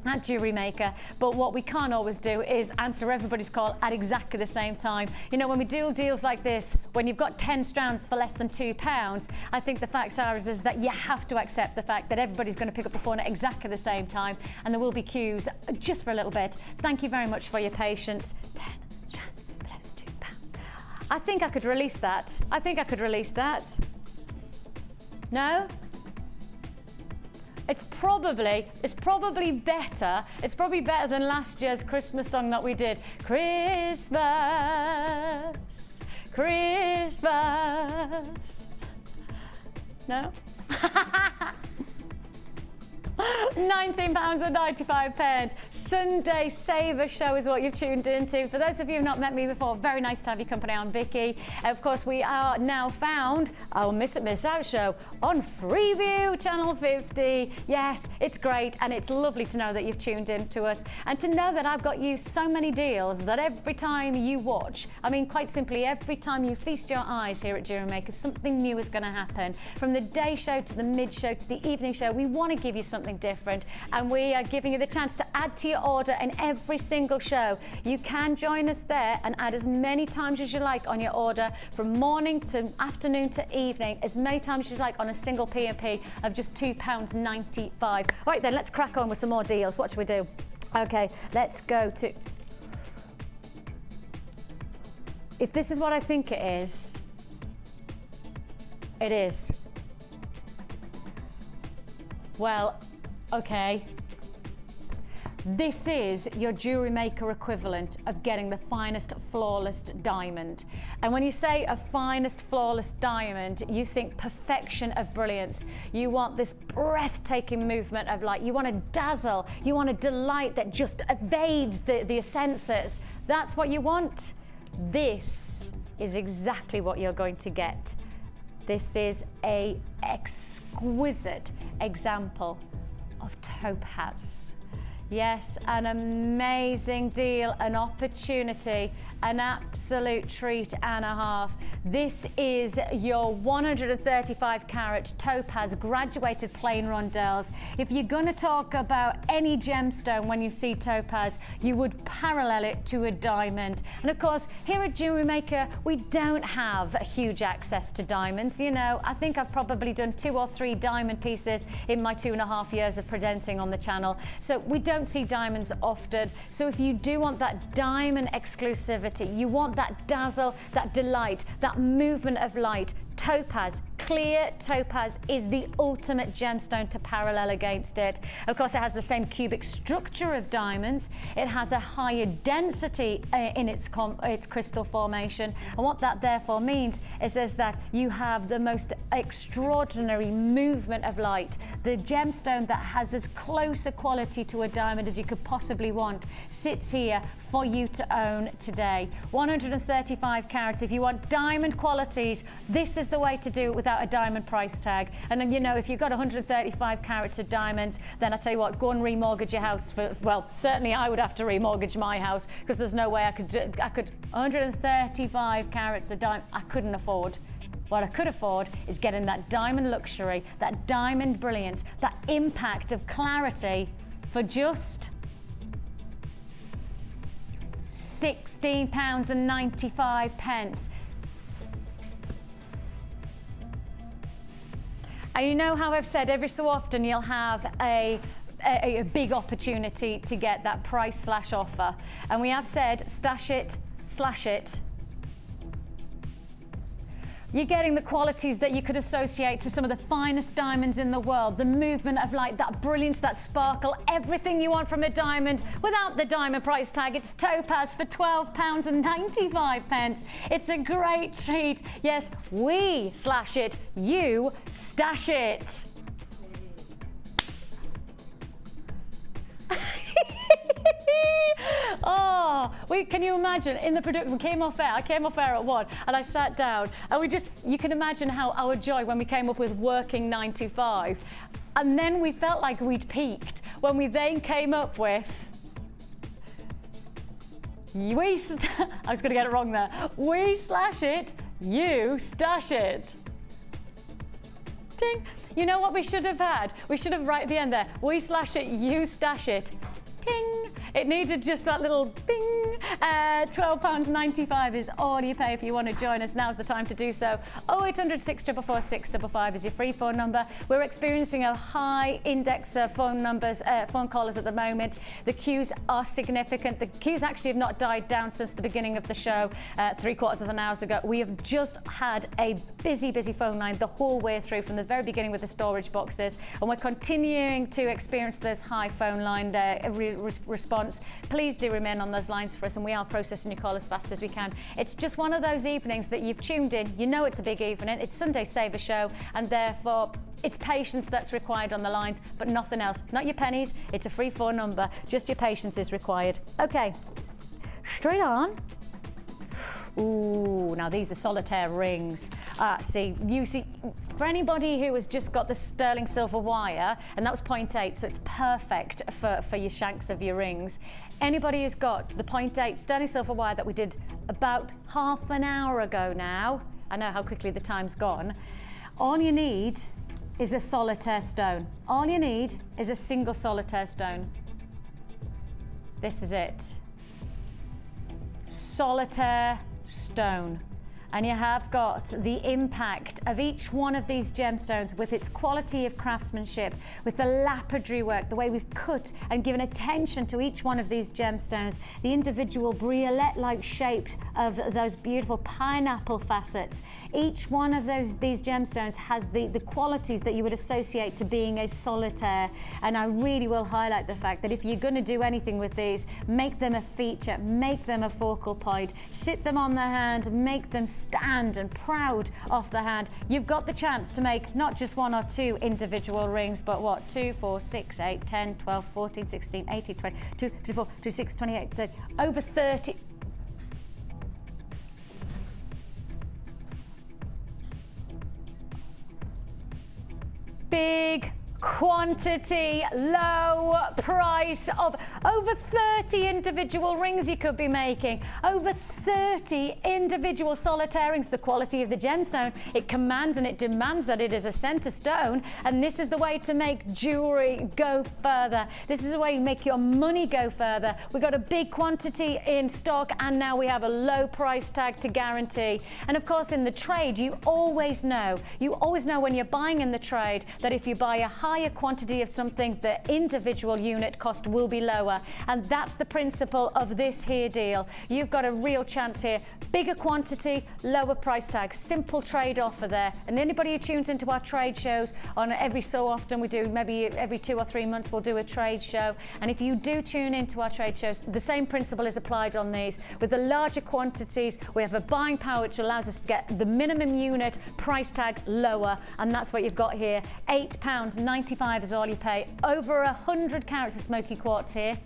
Speaker 1: at JewelleryMaker, but what we can't always do is answer everybody's call at exactly the same time. You know, when we do deals like this, when you've got 10 strands for less than £2, I think the facts are is that you have to accept the fact that everybody's going to pick up the phone at exactly the same time, and there will be queues just for a little bit. Thank you very much for your patience. 10 strands for less than £2. I think I could release that. I think I could release that. No? It's probably better. It's probably better than last year's Christmas song that we did. Christmas, Christmas. No? £19.95. Sunday Saver Show is what you've tuned into. For those of you who've not met me before, very nice to have your company. I'm Vicky. Of course, we are now found, our Miss Out show on Freeview, Channel 50. Yes, it's great, and it's lovely to know that you've tuned in to us, and to know that I've got you so many deals that every time you watch, I mean, quite simply, every time you feast your eyes here at JewelleryMaker, something new is going to happen. From the day show to the mid show to the evening show, we want to give you something different, and we are giving you the chance to add to your order in every single show. You can join us there and add as many times as you like on your order, from morning to afternoon to evening, as many times as you like on a single P&P of just £2.95. All right then, let's crack on with some more deals. What should we do? Okay, let's go to... If this is what I think it is, it is. Well, okay. This is your JewelleryMaker equivalent of getting the finest flawless diamond. And when you say a finest flawless diamond, you think perfection of brilliance. You want this breathtaking movement of light. You want to dazzle. You want a delight that just evades the senses. That's what you want. This is exactly what you're going to get. This is an exquisite example of topaz. Yes, an amazing deal, an opportunity, an absolute treat and a half. This is your 135 carat topaz graduated plain rondelles. If you're going to talk about any gemstone when you see topaz, you would parallel it to a diamond. And of course, here at JewelleryMaker, we don't have huge access to diamonds. You know, I think I've probably done 2 or 3 diamond pieces in my 2.5 years of presenting on the channel. So we don't see diamonds often. So if you do want that diamond exclusivity, you want that dazzle, that delight, that movement of light, topaz, clear topaz is the ultimate gemstone to parallel against it. Of course, it has the same cubic structure of diamonds. It has a higher density in its crystal formation. And what that therefore means is that you have the most extraordinary movement of light. The gemstone that has as close a quality to a diamond as you could possibly want sits here for you to own today. 135 carats. If you want diamond qualities, this is the way to do it without a diamond price tag. And then, you know, if you've got 135 carats of diamonds, then I tell you what, go and remortgage your house for, well, certainly I would have to remortgage my house, because there's no way I could 135 carats of diamond, I couldn't afford. What I could afford is getting that diamond luxury, that diamond brilliance, that impact of clarity for just £16.95. And you know how I've said every so often you'll have a big opportunity to get that price slash offer. And we have said stash it, slash it. You're getting the qualities that you could associate to some of the finest diamonds in the world. The movement of light, that brilliance, that sparkle, everything you want from a diamond without the diamond price tag. It's topaz for £12.95. It's a great treat. Yes, we slash it, you stash it. Oh, can you imagine in the production, we came off air, I came off air at 1 and I sat down and you can imagine how our joy when we came up with working 9 to 5. And then we felt like we'd peaked when we then came up with, I was going to get it wrong there, we slash it, you stash it. Ding. You know what we should have had? We should have right at the end there, we slash it, you stash it. Ping. It needed just that little bing. £12.95 is all you pay if you want to join us. Now's the time to do so. 0800 644 655 is your free phone number. We're experiencing a high index of phone callers at the moment. The queues are significant. The queues actually have not died down since the beginning of the show, 3/4 of an hour ago. We have just had a busy phone line the whole way through from the very beginning with the storage boxes, and we're continuing to experience this high phone line response response, please do remain on those lines for us, and we are processing your call as fast as we can. It's just one of those evenings that you've tuned in, you know it's a big evening, it's Sunday Saver Show, and therefore it's patience that's required on the lines, but nothing else. Not your pennies, it's a free phone number, just your patience is required. Okay, straight on. Ooh, now these are solitaire rings. You see, for anybody who has just got the sterling silver wire, and that was 0.8, so it's perfect for your shanks of your rings. Anybody who's got the 0.8 sterling silver wire that we did about half an hour ago now, I know how quickly the time's gone, all you need is a solitaire stone. All you need is a single solitaire stone. This is it. Solitaire stone. And you have got the impact of each one of these gemstones with its quality of craftsmanship, with the lapidary work, the way we've cut and given attention to each one of these gemstones, the individual briolette-like shape of those beautiful pineapple facets. Each one of these gemstones has the qualities that you would associate to being a solitaire. And I really will highlight the fact that if you're going to do anything with these, make them a feature, make them a focal point, sit them on the hand, make them stand and proud off the hand. You've got the chance to make not just 1 or 2 individual rings, but what, 2, 4, 6, 8, 10, 12, 14, 16, 18, 20, 2, 24, 26, 28, 30, over 30. Big quantity, low price of over 30 individual rings you could be making. Over 30 individual solitaire rings. The quality of the gemstone, it commands and it demands that it is a center stone, and this is the way to make jewelry go further. This is the way you make your money go further. We've got a big quantity in stock, and now we have a low price tag to guarantee. And of course in the trade, you always know when you're buying in the trade that if you buy a higher quantity of something, the individual unit cost will be lower. And that's the principle of this here deal. You've got a real chance here. Bigger quantity, lower price tag. Simple trade offer there. And anybody who tunes into our trade shows, on every so often we do, maybe every 2 or 3 months we'll do a trade show. And if you do tune into our trade shows, the same principle is applied on these. With the larger quantities, we have a buying power which allows us to get the minimum unit price tag lower. And that's what you've got here. £8.95 is all you pay. Over 100 carats of smoky quartz here.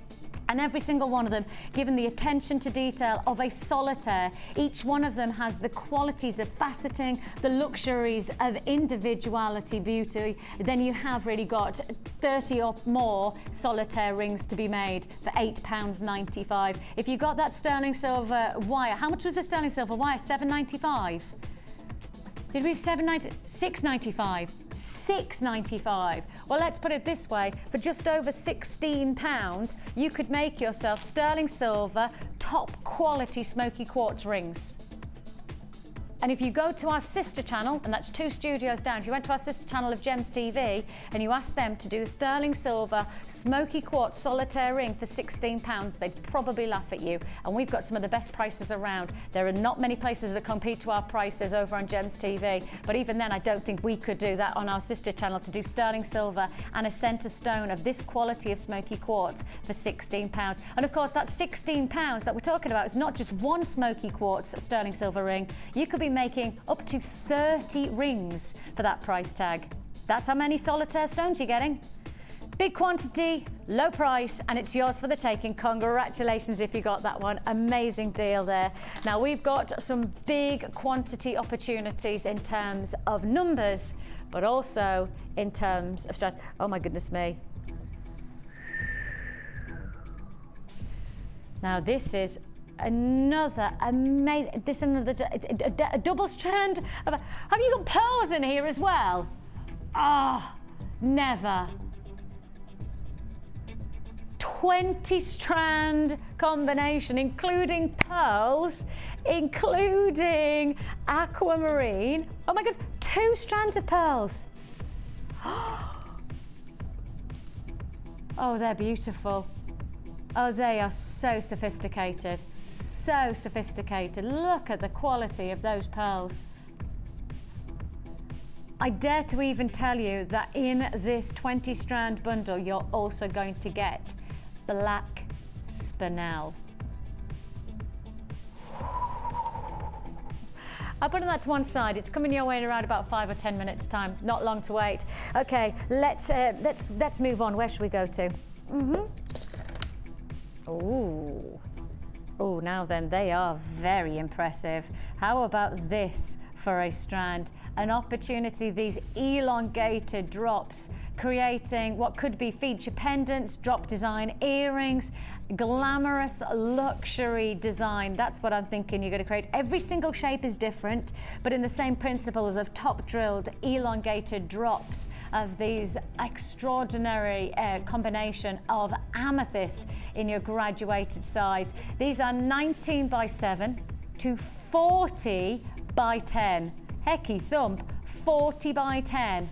Speaker 1: And every single one of them given the attention to detail of a solitaire. Each one of them has the qualities of faceting, the luxuries of individuality, beauty. Then you have really got 30 or more solitaire rings to be made for £8.95. If you got that sterling silver wire, how much was the sterling silver wire? £7.95? Did we $7.90? $6.95. $6.95. Well, let's put it this way. For just over £16, you could make yourself sterling silver, top quality smoky quartz rings. And if you go to our sister channel, and that's 2 studios down, if you went to our sister channel of Gems TV and you asked them to do a sterling silver smoky quartz solitaire ring for £16, they'd probably laugh at you. And we've got some of the best prices around. There are not many places that compete to our prices over on Gems TV, but even then I don't think we could do that on our sister channel, to do sterling silver and a centre stone of this quality of smoky quartz for £16. And of course that £16 that we're talking about is not just one smoky quartz sterling silver ring. You could be making up to 30 rings for that price tag. That's how many solitaire stones you're getting. Big quantity, low price, and it's yours for the taking. Congratulations if you got that one. Amazing deal there. Now we've got some big quantity opportunities in terms of numbers, but also in terms of strategy. Oh my goodness me. Now this is another amazing, a double strand of, have you got pearls in here as well? Ah, never. 20 strand combination, including pearls, including aquamarine. Oh my goodness, 2 strands of pearls. Oh, they're beautiful. Oh, they are so sophisticated. So sophisticated. Look at the quality of those pearls. I dare to even tell you that in this 20 strand bundle, you're also going to get black spinel. I'll put that to one side. It's coming your way in around about 5 or 10 minutes time. Not long to wait. Okay, let's move on. Where should we go to? Oh, now then, they are very impressive. How about this for a strand? An opportunity, these elongated drops, creating what could be feature pendants, drop design earrings, glamorous luxury design. That's what I'm thinking you're going to create. Every single shape is different, but in the same principles of top drilled elongated drops of these extraordinary combination of amethyst in your graduated size. These are 19 by 7 to 40 by 10. Hecky thump, 40 by 10.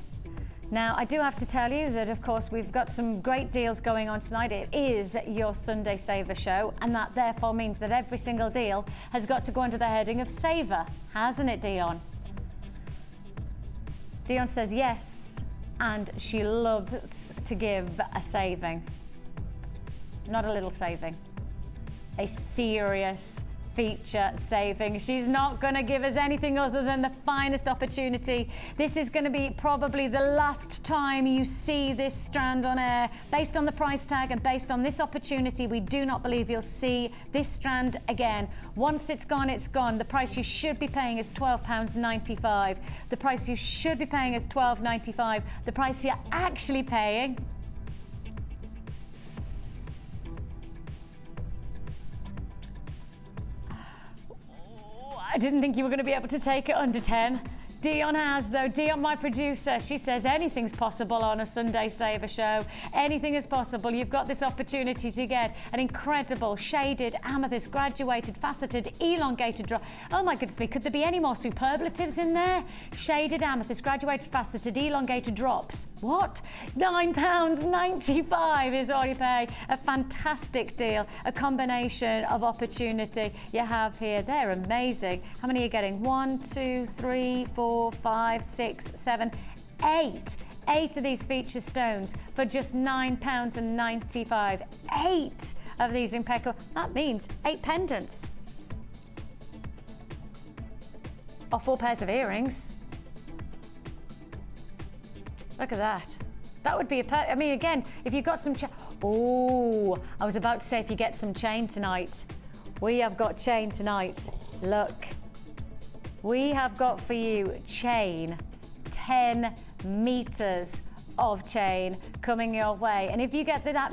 Speaker 1: Now, I do have to tell you that, of course, we've got some great deals going on tonight. It is your Sunday Saver show, and that therefore means that every single deal has got to go under the heading of Saver, hasn't it, Dion? Dion says yes, and she loves to give a saving. Not a little saving, a serious feature saving. She's not going to give us anything other than the finest opportunity. This is going to be probably the last time you see this strand on air. Based on the price tag and based on this opportunity, we do not believe you'll see this strand again. Once it's gone, it's gone. The price you should be paying is £12.95. The price you should be paying is £12.95. The price you're actually paying, I didn't think you were going to be able to take it under 10. Dion has, though. Dion, my producer, she says anything's possible on a Sunday Saver show. Anything is possible. You've got this opportunity to get an incredible shaded amethyst, graduated, faceted, elongated drop. Oh my goodness me, could there be any more superlatives in there? Shaded amethyst, graduated, faceted, elongated drops. What? £9.95 is all you pay. A fantastic deal. A combination of opportunity you have here. They're amazing. How many are you getting? 1, 2, 3, 4, 5, 6, 7, 8. 8 of these feature stones for just £9.95. 8 of these impeccable. That means 8 pendants. Or 4 pairs of earrings. Look at that. That would be a I mean, again, if you've got some oh, I was about to say if you get some chain tonight. We have got chain tonight. Look. We have got for you chain, 10 meters of chain coming your way. And if you get that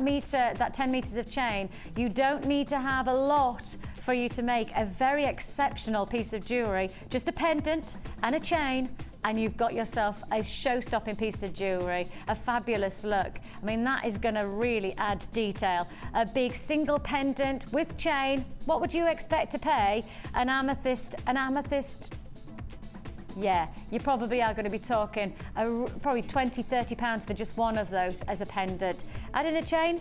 Speaker 1: 10 meters of chain, you don't need to have a lot for you to make a very exceptional piece of jewelry. Just a pendant and a chain, and you've got yourself a show-stopping piece of jewelry, a fabulous look. I mean, that is going to really add detail. A big single pendant with chain. What would you expect to pay an amethyst? Yeah, you probably are going to be talking probably £20, £30 for just one of those as a pendant. Add in a chain,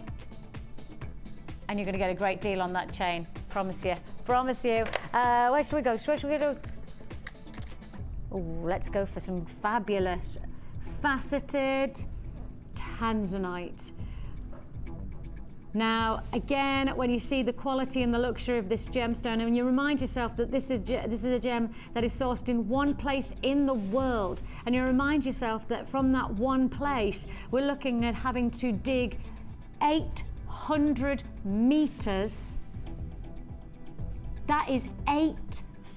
Speaker 1: and you're going to get a great deal on that chain. Promise you. Promise you. Where should we go? Where should we go? Oh, let's go for some fabulous faceted tanzanite. Now, again, when you see the quality and the luxury of this gemstone, and you remind yourself that this is a gem that is sourced in one place in the world, and you remind yourself that from that one place, we're looking at having to dig 800 meters. That is 8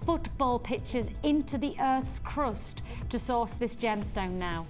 Speaker 1: football pitches into the Earth's crust to source this gemstone now.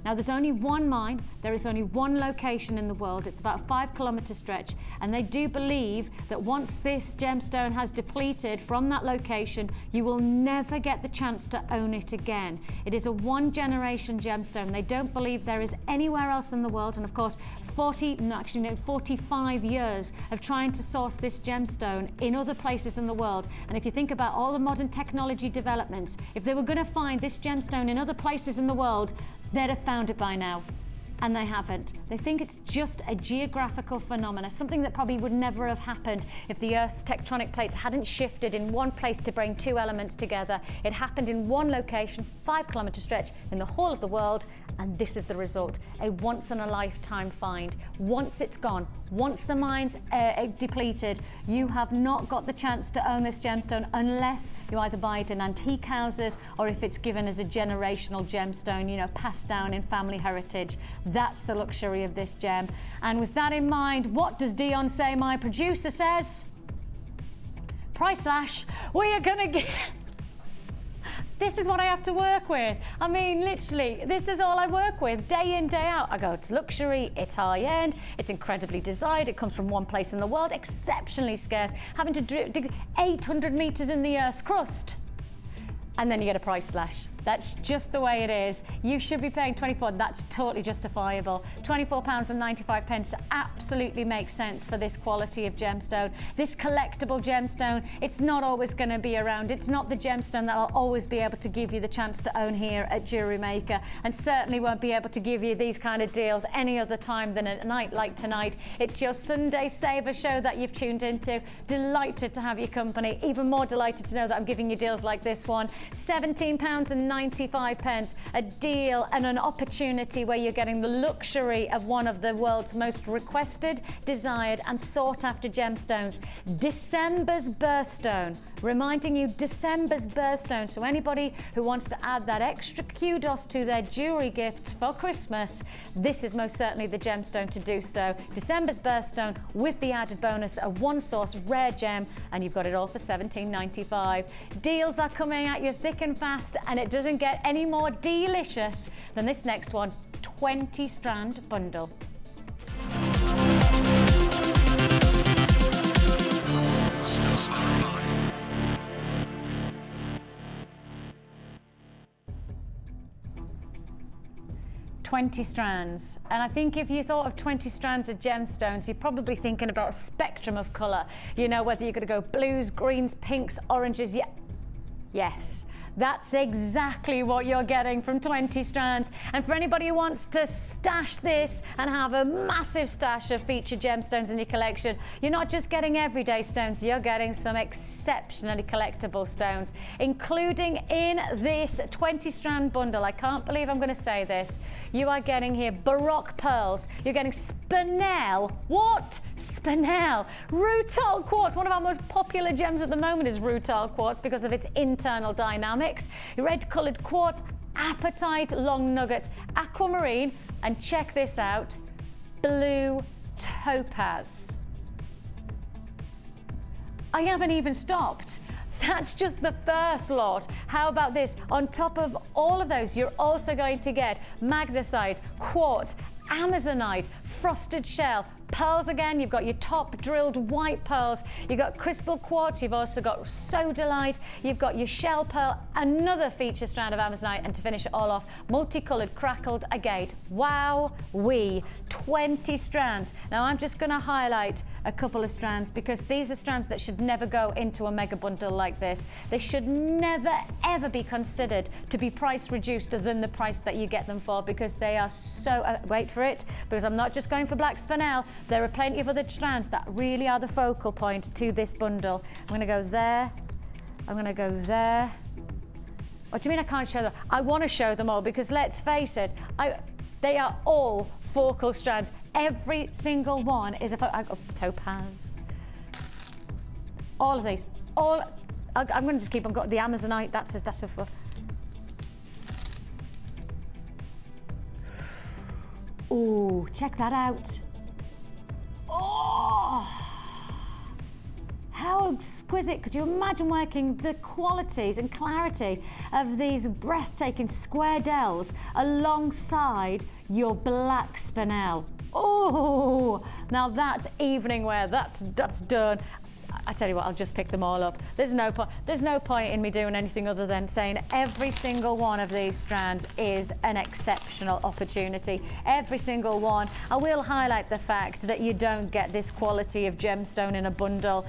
Speaker 1: Now, there's only one mine, there is only one location in the world. It's about a 5-kilometer stretch, and they do believe that once this gemstone has depleted from that location, you will never get the chance to own it again. It is a one-generation gemstone. They don't believe there is anywhere else in the world, and of course, 45 years of trying to source this gemstone in other places in the world. And if you think about all the modern technology developments, if they were going to find this gemstone in other places in the world, they'd have found it by now. and they haven't. They think it's just a geographical phenomena, something that probably would never have happened if the Earth's tectonic plates hadn't shifted in one place to bring two elements together. It happened in one location, 5-kilometer stretch in the whole of the world, and this is the result, a once-in-a-lifetime find. Once it's gone, once the mine's depleted, you have not got the chance to own this gemstone unless you either buy it in antique houses or if it's given as a generational gemstone, you know, passed down in family heritage. That's the luxury of this gem. And with that in mind, what does Dion say? My producer says, price slash. We are gonna get... This is what I have to work with. I mean, literally, this is all I work with day in, day out. I go, it's luxury, it's high end, it's incredibly desired, it comes from one place in the world, exceptionally scarce, having to dig 800 meters in the Earth's crust. And then you get a price slash. That's just the way it is. You should be paying 24, that's totally justifiable. £24.95 absolutely makes sense for this quality of gemstone. This collectible gemstone, it's not always going to be around. It's not the gemstone that I'll always be able to give you the chance to own here at JewelleryMaker, and certainly won't be able to give you these kind of deals any other time than a night like tonight. It's your Sunday Saver show that you've tuned into. Delighted to have your company. Even more delighted to know that I'm giving you deals like this one. £17.95, a deal and an opportunity where you're getting the luxury of one of the world's most requested, desired and sought after gemstones. December's birthstone, reminding you December's birthstone. So anybody who wants to add that extra kudos to their jewelry gifts for Christmas, this is most certainly the gemstone to do so. December's birthstone with the added bonus, a one source rare gem, and you've got it all for £17.95. Deals are coming at you thick and fast, and it doesn't get any more delicious than this next one, 20 strand bundle. $20 strands, and I think if you thought of 20 strands of gemstones, you're probably thinking about a spectrum of colour. You know, whether you're going to go blues, greens, pinks, oranges. Yes. That's exactly what you're getting from 20 strands. And for anybody who wants to stash this and have a massive stash of featured gemstones in your collection, you're not just getting everyday stones, you're getting some exceptionally collectible stones, including in this 20 strand bundle. I can't believe I'm going to say this. You are getting here Baroque pearls. You're getting spinel. What? Spinel. Rutile quartz. One of our most popular gems at the moment is rutile quartz because of its internal dynamics. Red coloured quartz, apatite long nuggets, aquamarine, and check this out, blue topaz. I haven't even stopped. That's just the first lot. How about this? On top of all of those, you're also going to get magnesite, quartz, amazonite, frosted shell, pearls again. You've got your top drilled white pearls, you've got crystal quartz, you've also got sodalite, you've got your shell pearl, another feature strand of amazonite, and to finish it all off, multicolored crackled agate. Wow, 20 strands. Now I'm just going to highlight a couple of strands because these are strands that should never go into a mega bundle like this. They should never ever be considered to be price reduced than the price that you get them for, because they are so wait for it, because I'm not just going for black spinel. There are plenty of other strands that really are the focal point to this bundle. I'm going to go there. I'm going to go there. What do you mean I can't show them? I want to show them all because let's face it, they are all focal strands. Every single one is a topaz. All of these. All. I'm going to just keep on going. The amazonite. That's a. Ooh, check that out. Oh, how exquisite. Could you imagine working the qualities and clarity of these breathtaking square dells alongside your black spinel? Oh, now that's evening wear. That's done. I tell you what, I'll just pick them all up. There's no point in me doing anything other than saying every single one of these strands is an exceptional opportunity. Every single one. I will highlight the fact that you don't get this quality of gemstone in a bundle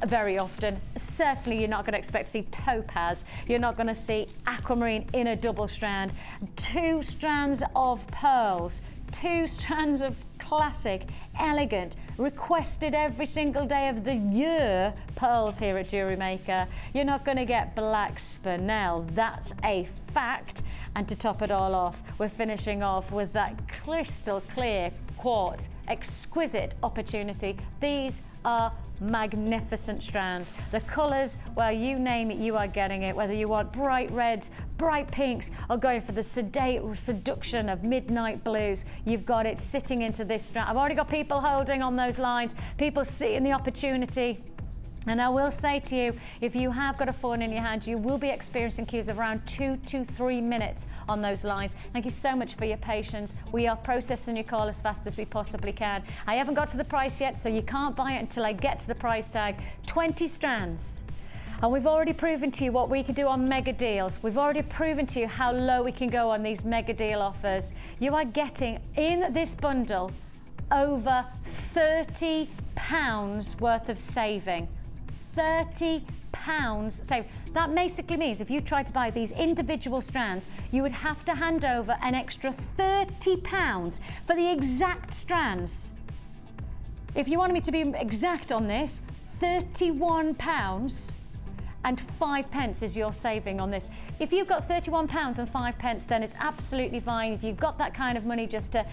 Speaker 1: very often. Certainly you're not going to expect to see topaz. You're not going to see aquamarine in a double strand. 2 strands of pearls. 2 strands of classic, elegant, requested every single day of the year pearls here at JewelleryMaker. You're not going to get black spinel. That's a fact. And to top it all off, we're finishing off with that crystal clear quartz, exquisite opportunity. These are magnificent strands. The colors, well, you name it, you are getting it. Whether you want bright reds, bright pinks, or going for the sedate seduction of midnight blues, you've got it sitting into this strand. I've already got people holding on those lines, people seeing the opportunity. And I will say to you, if you have got a phone in your hand, you will be experiencing queues of around 2 to 3 minutes on those lines. Thank you so much for your patience. We are processing your call as fast as we possibly can. I haven't got to the price yet, so you can't buy it until I get to the price tag. 20 strands. And we've already proven to you what we can do on mega deals. We've already proven to you how low we can go on these mega deal offers. You are getting in this bundle over £30 worth of saving. £30 save. That basically means if you try to buy these individual strands, you would have to hand over an extra £30 for the exact strands. If you wanted me to be exact on this, £31 and 5 pence is your saving on this. If you've got £31 and 5 pence, then it's absolutely fine. If you've got that kind of money just to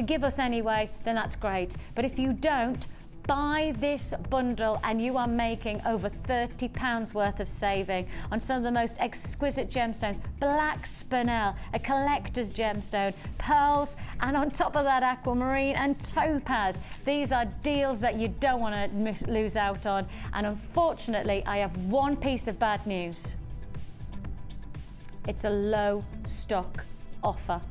Speaker 1: give us anyway, then that's great. But if you don't, buy this bundle and you are making over £30 worth of saving on some of the most exquisite gemstones. Black spinel, a collector's gemstone, pearls, and on top of that aquamarine and topaz. These are deals that you don't want to lose out on. And unfortunately, I have one piece of bad news. It's a low stock offer.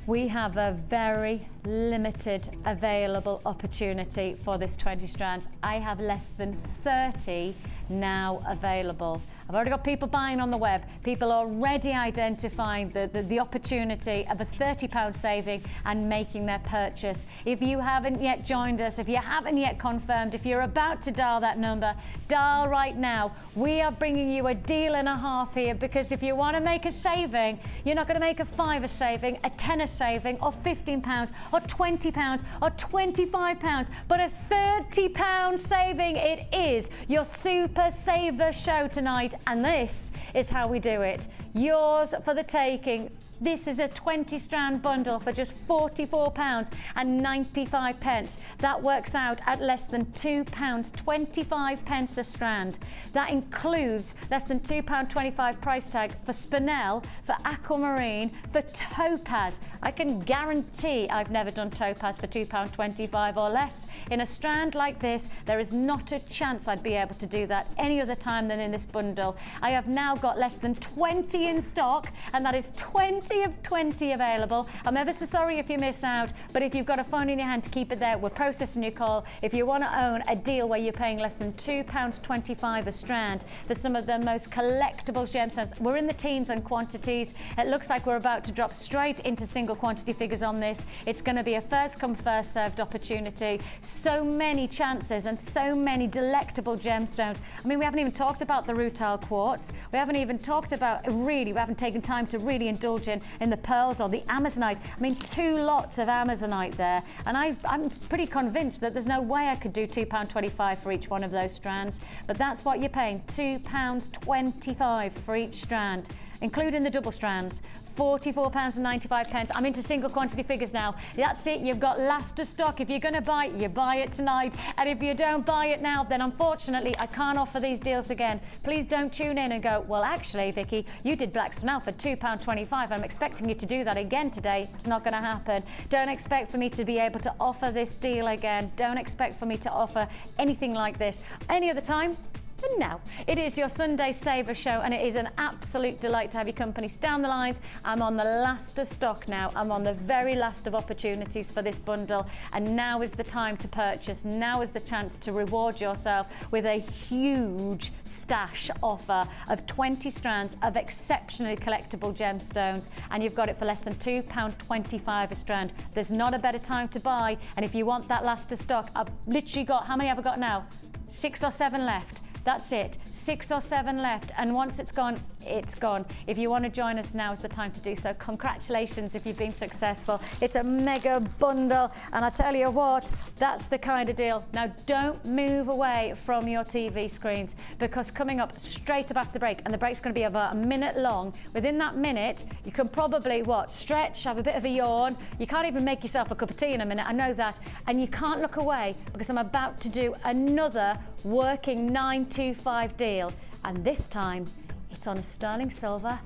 Speaker 1: We have a very limited available opportunity for this 20 strands. I have less than 30 now available. I've already got people buying on the web, people already identifying the opportunity of a £30 saving and making their purchase. If you haven't yet joined us, if you haven't yet confirmed, if you're about to dial that number, dial right now. We are bringing you a deal and a half here, because if you want to make a saving, you're not going to make a £5 saving, a £10 saving, or £15, or £20, or £25, but a £30 saving. It is your Super Saver show tonight. And this is how we do it. Yours for the taking. This is a 20 strand bundle for just £44 and 95 pence. That works out at less than £2.25 a strand. That includes less than £2.25 price tag for spinel, for aquamarine, for topaz. I can guarantee I've never done topaz for £2.25 or less. In a strand like this, there is not a chance I'd be able to do that any other time than in this bundle. I have now got less than 20 in stock, and that is 20 of 20 available. I'm ever so sorry if you miss out, but if you've got a phone in your hand, to keep it there. We're processing your call. If you want to own a deal where you're paying less than £2.25 a strand for some of the most collectible gemstones, we're in the teens and quantities. It looks like we're about to drop straight into single quantity figures on this. It's going to be a first come first served opportunity. So many chances and so many delectable gemstones. I mean, we haven't even talked about the rutile quartz. We haven't even talked about, we haven't taken time to really indulge in the pearls or the amazonite. I mean, 2 lots of amazonite there, and I'm pretty convinced that there's no way I could do £2.25 for each one of those strands, but that's what you're paying, £2.25 for each strand, including the double strands. £44 and 95 pence. I'm into single quantity figures now. That's it. You've got last of stock. If you're going to buy it, you buy it tonight. And if you don't buy it now, then unfortunately, I can't offer these deals again. Please don't tune in and go, well, actually, Vicky, you did black spinel for £2.25. I'm expecting you to do that again today. It's not going to happen. Don't expect for me to be able to offer this deal again. Don't expect for me to offer anything like this any other time. And now, it is your Sunday Saver show, and it is an absolute delight to have your company. Down the lines, I'm on the last of stock now. I'm on the very last of opportunities for this bundle, and now is the time to purchase. Now is the chance to reward yourself with a huge stash offer of 20 strands of exceptionally collectible gemstones, and you've got it for less than £2.25 a strand. There's not a better time to buy, and if you want that last of stock, I've literally got, how many have I got now? 6 or 7 left. That's it, 6 or 7 left, and once it's gone, it's gone. If you want to join us, now is the time to do so. Congratulations if you've been successful. It's a mega bundle, and I tell you what, that's the kind of deal. Now don't move away from your TV screens, because coming up straight up after the break, and the break's going to be about a minute long, within that minute you can probably stretch, have a bit of a yawn. You can't even make yourself a cup of tea in a minute, I know that, and you can't look away because I'm about to do another working 925 deal, and this time it's on a sterling silver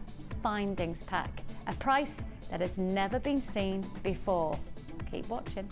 Speaker 1: findings pack, a price that has never been seen before. Keep watching.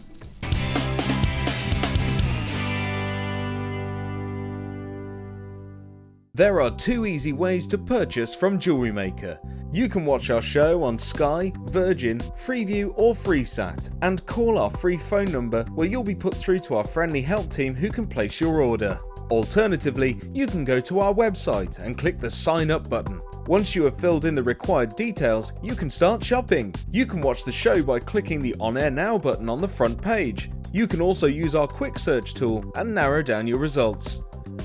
Speaker 2: There are 2 easy ways to purchase from JewelleryMaker. You can watch our show on Sky, Virgin, Freeview or FreeSat, and call our free phone number where you'll be put through to our friendly help team who can place your order. Alternatively, you can go to our website and click the sign up button. Once you have filled in the required details, you can start shopping. You can watch the show by clicking the On Air Now button on the front page. You can also use our quick search tool and narrow down your results.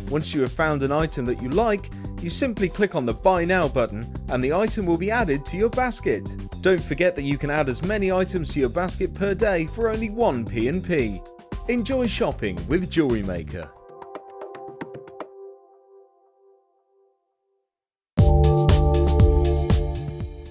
Speaker 2: Once you have found an item that you like, you simply click on the Buy Now button and the item will be added to your basket. Don't forget that you can add as many items to your basket per day for only 1 P&P. Enjoy shopping with JewelleryMaker.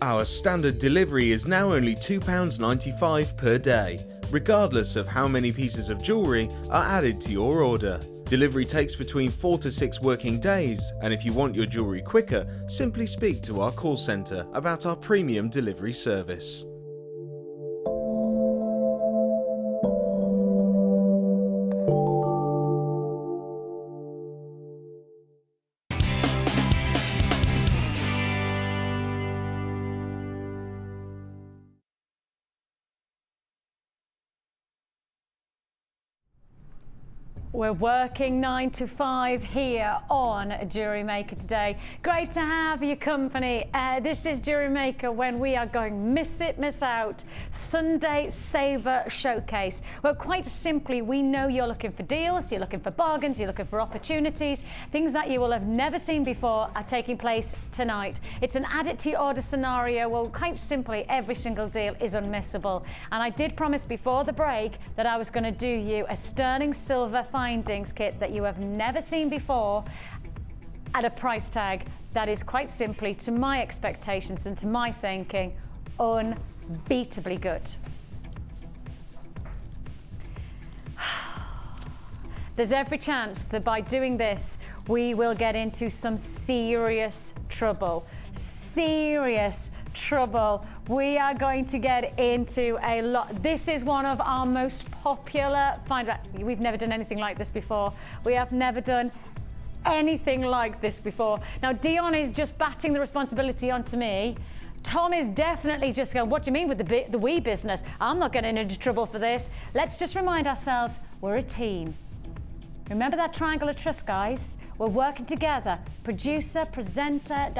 Speaker 2: Our standard delivery is now only £2.95 per day, regardless of how many pieces of jewellery are added to your order. Delivery takes between 4 to 6 working days, and if you want your jewellery quicker, simply speak to our call centre about our premium delivery service.
Speaker 1: We're working 9 to 5 here on JewelleryMaker today. Great to have your company. This is JewelleryMaker when we are going Miss It, Miss Out Sunday Saver Showcase. Well, quite simply, we know you're looking for deals, you're looking for bargains, you're looking for opportunities. Things that you will have never seen before are taking place tonight. It's an add it to your order scenario. Well, quite simply, every single deal is unmissable. And I did promise before the break that I was going to do you a sterling silver findings kit that you have never seen before at a price tag that is quite simply, to my expectations and to my thinking, unbeatably good. There's every chance that by doing this, we will get into some serious trouble. Serious trouble. We are going to get into a lot. This is one of our most popular we've never done anything like this before. We have never done anything like this before. Now, Dion is just batting the responsibility onto me. Tom is definitely just going, what do you mean with the wee business? I'm not getting into trouble for this. Let's just remind ourselves, we're a team. Remember that triangle of trust, guys? We're working together. Producer, presenter,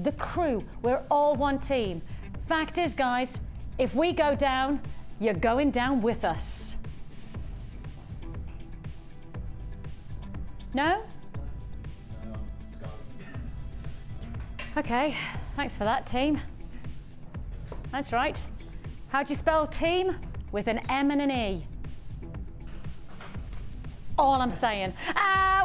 Speaker 1: the crew, we're all one team. Fact is, guys, if we go down, you're going down with us. No? Okay, thanks for that, team. That's right. How do you spell team? With an M and an E. All I'm saying.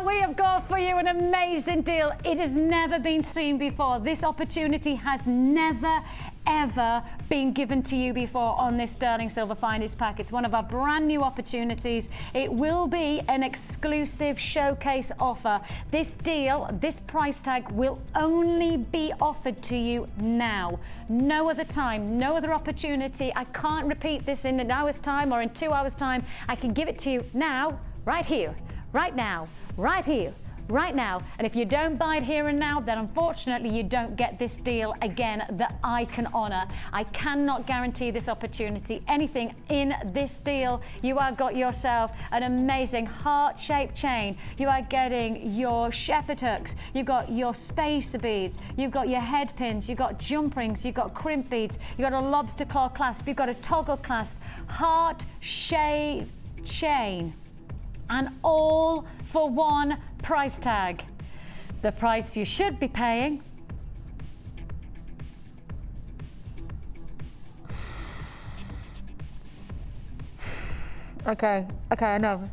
Speaker 1: We have got for you an amazing deal. It has never been seen before. This opportunity has never, ever been given to you before on this sterling silver findings pack. It's one of our brand new opportunities. It will be an exclusive showcase offer. This deal, this price tag will only be offered to you now. No other time, no other opportunity. I can't repeat this in an hour's time or in 2 hours' time. I can give it to you now, right here, right now, right here, right now. And if you don't buy it here and now, then unfortunately you don't get this deal again that I can honor. I cannot guarantee this opportunity. Anything in this deal, you are got yourself an amazing heart-shaped chain. You are getting your shepherd hooks. You've got your spacer beads. You've got your head pins. You've got jump rings. You've got crimp beads. You've got a lobster claw clasp. You've got a toggle clasp. Heart-shaped chain. And all for one price tag. The price you should be paying Okay, I know.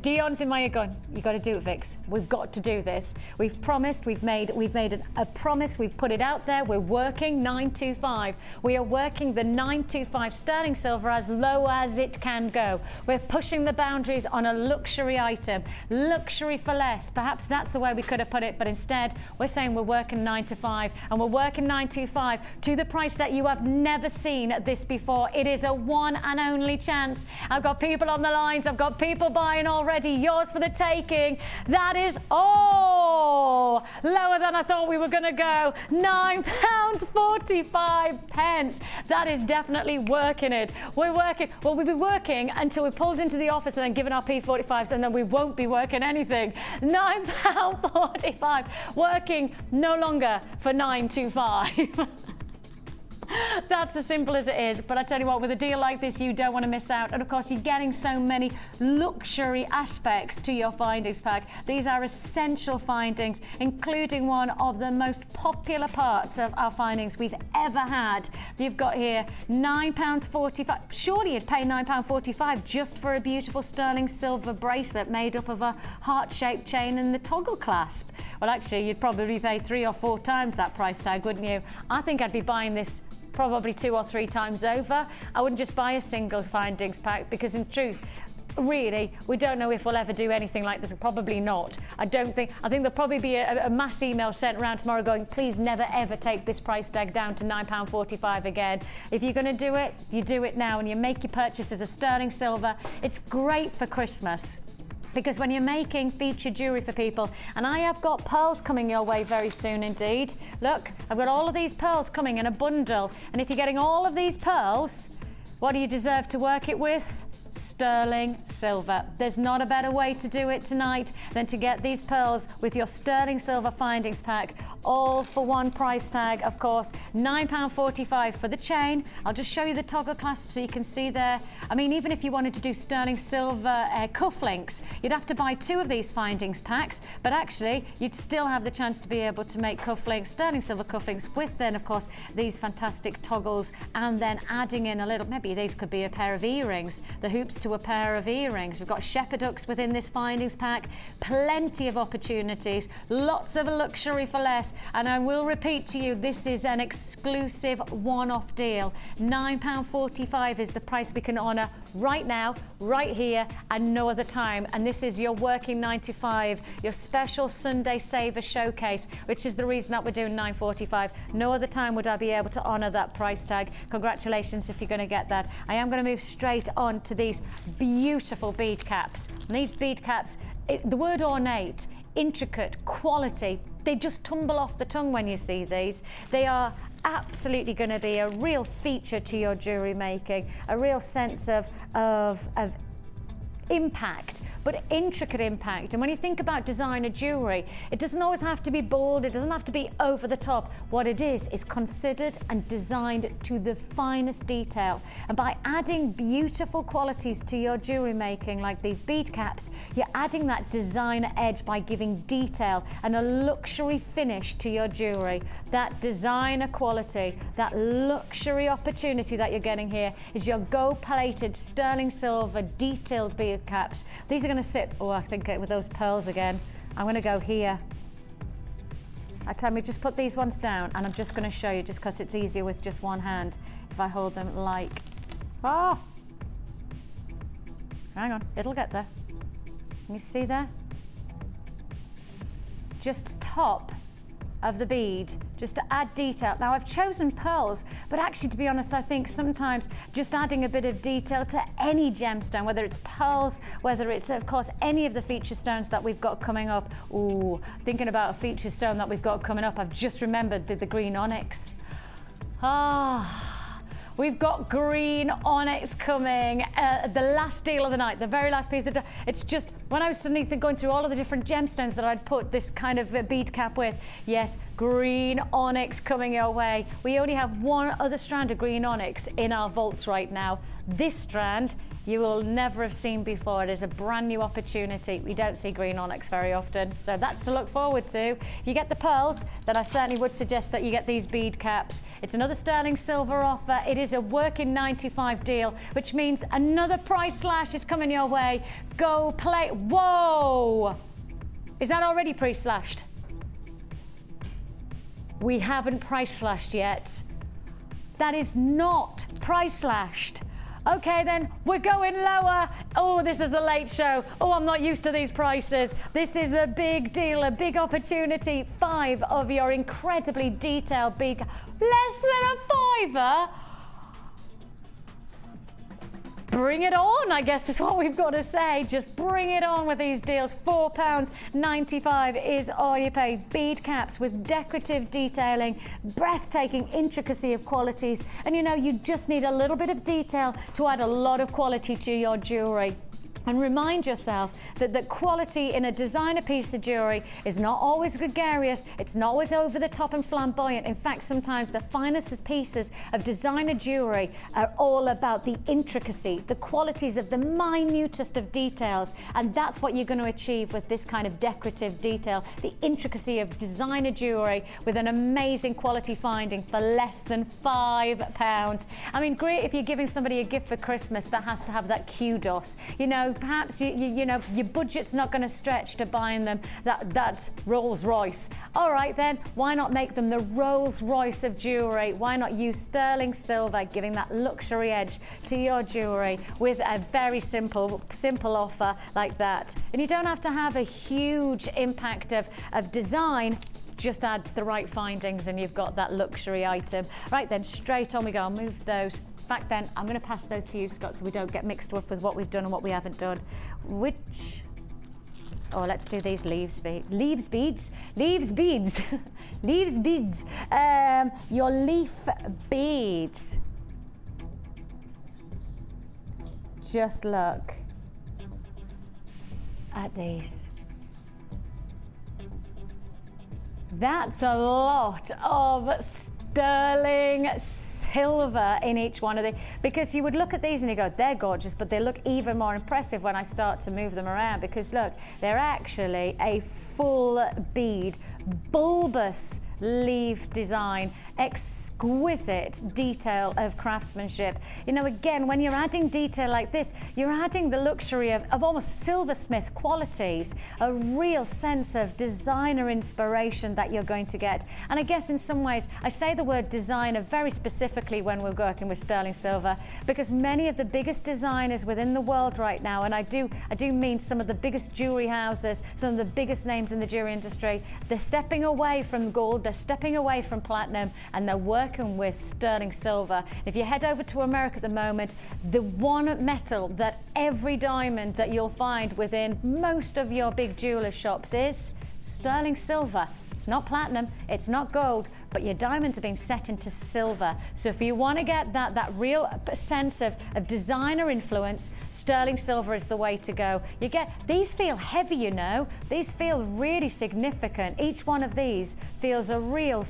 Speaker 1: Dion's in my ear going, you got to do it, Vix. We've got to do this. We've promised, we've made a promise, we've put it out there. We're working 925. We are working the 925 sterling silver as low as it can go. We're pushing the boundaries on a luxury item, luxury for less. Perhaps that's the way we could have put it, but instead we're saying we're working 9 to 5, and we're working 925 to the price that you have never seen this before. It is a one and only chance. I've got people on the lines, I've got people buying already. Yours for the taking. That is lower than I thought we were going to go. £9.45. That is definitely working it. We're working. Well, we'll be working until we're pulled into the office and then given our P45s, and then we won't be working anything. £9.45. Working no longer for 925. That's as simple as it is. But I tell you what, with a deal like this, you don't want to miss out. And of course, you're getting so many luxury aspects to your findings pack. These are essential findings, including one of the most popular parts of our findings we've ever had. You've got here £9.45. Surely you'd pay £9.45 just for a beautiful sterling silver bracelet made up of a heart-shaped chain and the toggle clasp. Well, actually, you'd probably pay 3 or 4 times that price tag, wouldn't you? I think I'd be buying this probably 2 or 3 times over. I wouldn't just buy a single findings pack, because in truth, really, we don't know if we'll ever do anything like this. Probably not. I think there'll probably be a mass email sent around tomorrow going, please never ever take this price tag down to £9.45 again. If you're going to do it, you do it now, and you make your purchase as a sterling silver. It's great for Christmas, because when you're making featured jewellery for people, and I have got pearls coming your way very soon indeed. Look, I've got all of these pearls coming in a bundle, and if you're getting all of these pearls, what do you deserve to work it with? Sterling silver. There's not a better way to do it tonight than to get these pearls with your sterling silver findings pack, all for one price tag, of course. £9.45 for the chain. I'll just show you the toggle clasp so you can see there. I mean, even if you wanted to do sterling silver cufflinks, you'd have to buy 2 of these findings packs, but actually you'd still have the chance to be able to make cufflinks, sterling silver cufflinks, with then of course these fantastic toggles, and then adding in a little, maybe these could be a pair of earrings, the hoops to a pair of earrings. We've got shepherd hooks within this findings pack, plenty of opportunities, lots of luxury for less. And I will repeat to you, this is an exclusive one-off deal. £9.45 is the price we can honour right now, right here, and no other time. And this is your working 9 to 5, your special Sunday Saver Showcase, which is the reason that we're doing £9.45. No other time would I be able to honour that price tag. Congratulations if you're going to get that. I am going to move straight on to these beautiful bead caps. And these bead caps, the word ornate, intricate, quality, they just tumble off the tongue when you see these. They are absolutely going to be a real feature to your jewellery making, a real sense of impact, but intricate impact. And when you think about designer jewellery, it doesn't always have to be bold, it doesn't have to be over the top. What it is considered and designed to the finest detail. And by adding beautiful qualities to your jewellery making, like these bead caps, you're adding that designer edge by giving detail and a luxury finish to your jewellery. That designer quality, that luxury opportunity that you're getting here is your gold-plated sterling silver detailed bead caps. These are going to sit, I think with those pearls again. I'm going to go here. I tell me, just put these ones down, and I'm just going to show you, just because it's easier with just one hand. If I hold them like, hang on, it'll get there. Can you see there? Just top of the bead, just to add detail. Now I've chosen pearls, but actually, to be honest, I think sometimes just adding a bit of detail to any gemstone, whether it's pearls, whether it's of course any of the feature stones that we've got coming up. Ooh, thinking about a feature stone that we've got coming up, I've just remembered the green onyx. We've got green onyx coming, the last deal of the night, the very last piece of the, it's just, when I was suddenly going through all of the different gemstones that I'd put this kind of bead cap with, yes, green onyx coming your way. We only have one other strand of green onyx in our vaults right now. This strand you will never have seen before. It is a brand new opportunity. We don't see green onyx very often, so that's to look forward to. You get the pearls, then I certainly would suggest that you get these bead caps. It's another sterling silver offer. It is a working 95 deal, which means another price slash is coming your way. Go play. Whoa! Is that already pre-slashed? We haven't price slashed yet. That is not price slashed. Okay then, we're going lower. Oh, this is a late show. Oh, I'm not used to these prices. This is a big deal, a big opportunity. 5 of your incredibly detailed big, less than a £5. Bring it on, I guess is what we've got to say. Just bring it on with these deals. £4.95 is all you pay. Bead caps with decorative detailing, breathtaking intricacy of qualities. And you know, you just need a little bit of detail to add a lot of quality to your jewellery. And remind yourself that the quality in a designer piece of jewellery is not always gregarious, it's not always over the top and flamboyant. In fact, sometimes the finest pieces of designer jewellery are all about the intricacy, the qualities of the minutest of details. And that's what you're going to achieve with this kind of decorative detail, the intricacy of designer jewellery with an amazing quality finding for less than £5. I mean, great if you're giving somebody a gift for Christmas that has to have that kudos. You know, perhaps you know your budget's not going to stretch to buying them that Rolls Royce. All right then, why not make them the Rolls Royce of jewellery? Why not use sterling silver, giving that luxury edge to your jewellery with a very simple offer like that? And you don't have to have a huge impact of design. Just add the right findings and you've got that luxury item. Right then, straight on we go. I'll move those back then. I'm going to pass those to you, Scott, so we don't get mixed up with what we've done and what we haven't done. Which, oh, let's do these leaves beads. Leaves beads. Your leaf beads. Just look at these. That's a lot of sterling silver in each one of these, because you would look at these and you go, they're gorgeous, but they look even more impressive when I start to move them around, because look, they're actually a full bead, bulbous leaf design, exquisite detail of craftsmanship. You know, again, when you're adding detail like this, you're adding the luxury of almost silversmith qualities, a real sense of designer inspiration that you're going to get. And I guess in some ways, I say the word designer very specifically when we're working with sterling silver, because many of the biggest designers within the world right now, and I do mean some of the biggest jewelry houses, some of the biggest names in the jewelry industry, they're stepping away from gold, they're stepping away from platinum, and they're working with sterling silver. If you head over to America at the moment, the one metal that every diamond that you'll find within most of your big jeweler shops is sterling silver. It's not platinum, it's not gold, but your diamonds are being set into silver. So if you want to get that real sense of designer influence, sterling silver is the way to go. You get, these feel heavy, you know, these feel really significant. Each one of these feels a real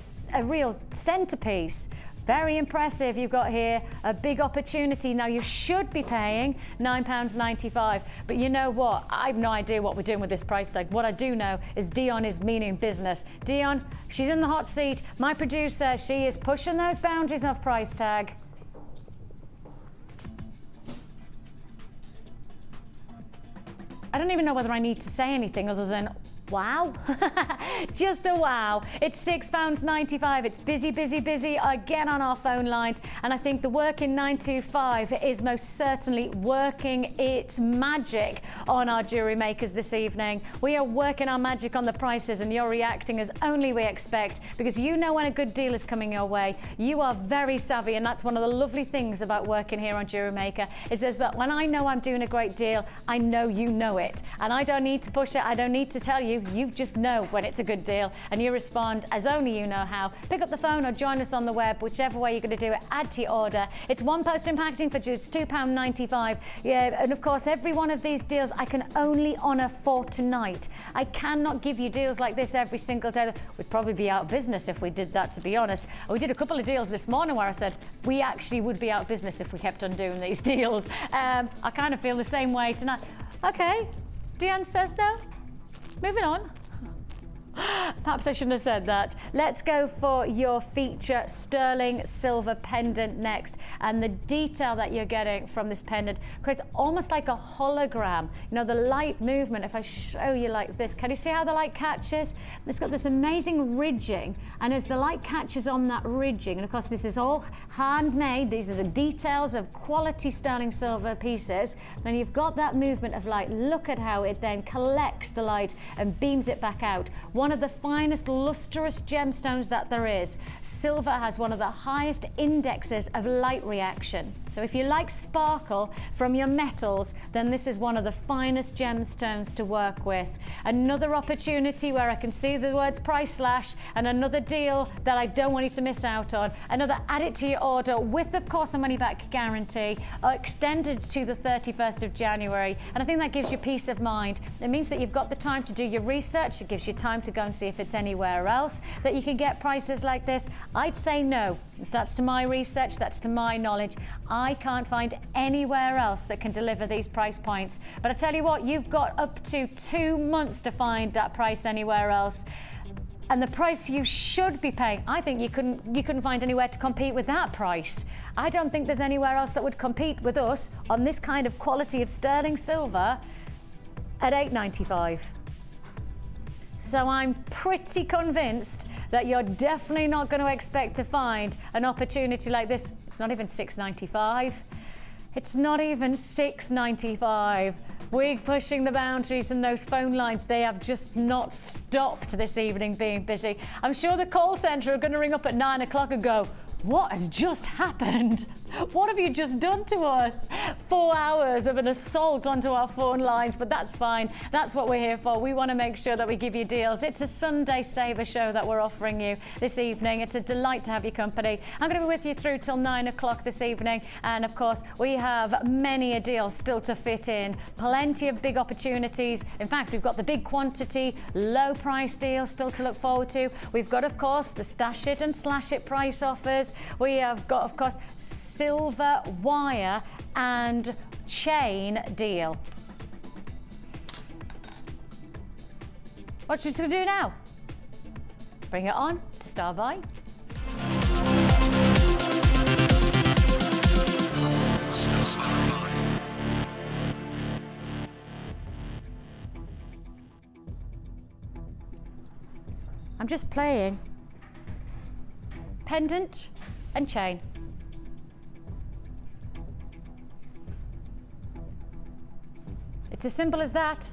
Speaker 1: centerpiece. Very impressive. You've got here a big opportunity. Now you should be paying £9.95, but you know what? I have no idea what we're doing with this price tag. What I do know is Dion is meaning business. Dion, she's in the hot seat. My producer, she is pushing those boundaries of price tag. I don't even know whether I need to say anything other than wow. Just a wow. It's £6.95. It's busy, busy, busy again on our phone lines. And I think the working 925 is most certainly working its magic on our jewellery makers this evening. We are working our magic on the prices, and you're reacting as only we expect, because you know when a good deal is coming your way. You are very savvy, and that's one of the lovely things about working here on Jewellery Maker, is that when I know I'm doing a great deal, I know you know it. And I don't need to push it. I don't need to tell you. you. You just know when it's a good deal and you respond as only you know how. Pick up the phone or join us on the web, whichever way you're going to do it. Add to your order. It's £1 in packaging for just £2.95. Yeah, and of course, every one of these deals I can only honour for tonight. I cannot give you deals like this every single day. We'd probably be out of business if we did that, to be honest. We did a couple of deals this morning where I said we actually would be out of business if we kept on doing these deals. I kind of feel the same way tonight. Okay, Deanne says no. Moving on. Perhaps I shouldn't have said that. Let's go for your feature sterling silver pendant next. And the detail that you're getting from this pendant creates almost like a hologram. You know, the light movement, if I show you like this, can you see how the light catches? It's got this amazing ridging. And as the light catches on that ridging, and of course this is all handmade, these are the details of quality sterling silver pieces, then you've got that movement of light. Look at how it then collects the light and beams it back out. One of the finest lustrous gemstones that there is. Silver has one of the highest indexes of light reaction. So if you like sparkle from your metals, then this is one of the finest gemstones to work with. Another opportunity where I can see the words price slash, and another deal that I don't want you to miss out on. Another add it to your order with, of course, a money back guarantee, extended to the 31st of January. And I think that gives you peace of mind. It means that you've got the time to do your research. It gives you time to go and see if it's anywhere else that you can get prices like this. I'd say no. That's to my research, that's to my knowledge. I can't find anywhere else that can deliver these price points. But I tell you what, you've got up to 2 months to find that price anywhere else. And the price you should be paying, I think you couldn't find anywhere to compete with that price. I don't think there's anywhere else that would compete with us on this kind of quality of sterling silver at £8.95. So I'm pretty convinced that you're definitely not going to expect to find an opportunity like this. It's not even £6.95. It's not even £6.95. We're pushing the boundaries, and those phone lines, they have just not stopped this evening being busy. I'm sure the call centre are going to ring up at 9 o'clock and go, what has just happened? What have you just done to us? 4 hours of an assault onto our phone lines, but that's fine. That's what we're here for. We want to make sure that we give you deals. It's a Sunday Saver show that we're offering you this evening. It's a delight to have your company. I'm going to be with you through till 9 o'clock this evening. And of course, we have many a deal still to fit in. Plenty of big opportunities. In fact, we've got the big quantity, low price deal still to look forward to. We've got, of course, the stash it and slash it price offers. We have got, of course, silver wire and chain deal. What you going to do now? Bring it on to Star Buy. I'm just playing pendant and chain. It's as simple as that.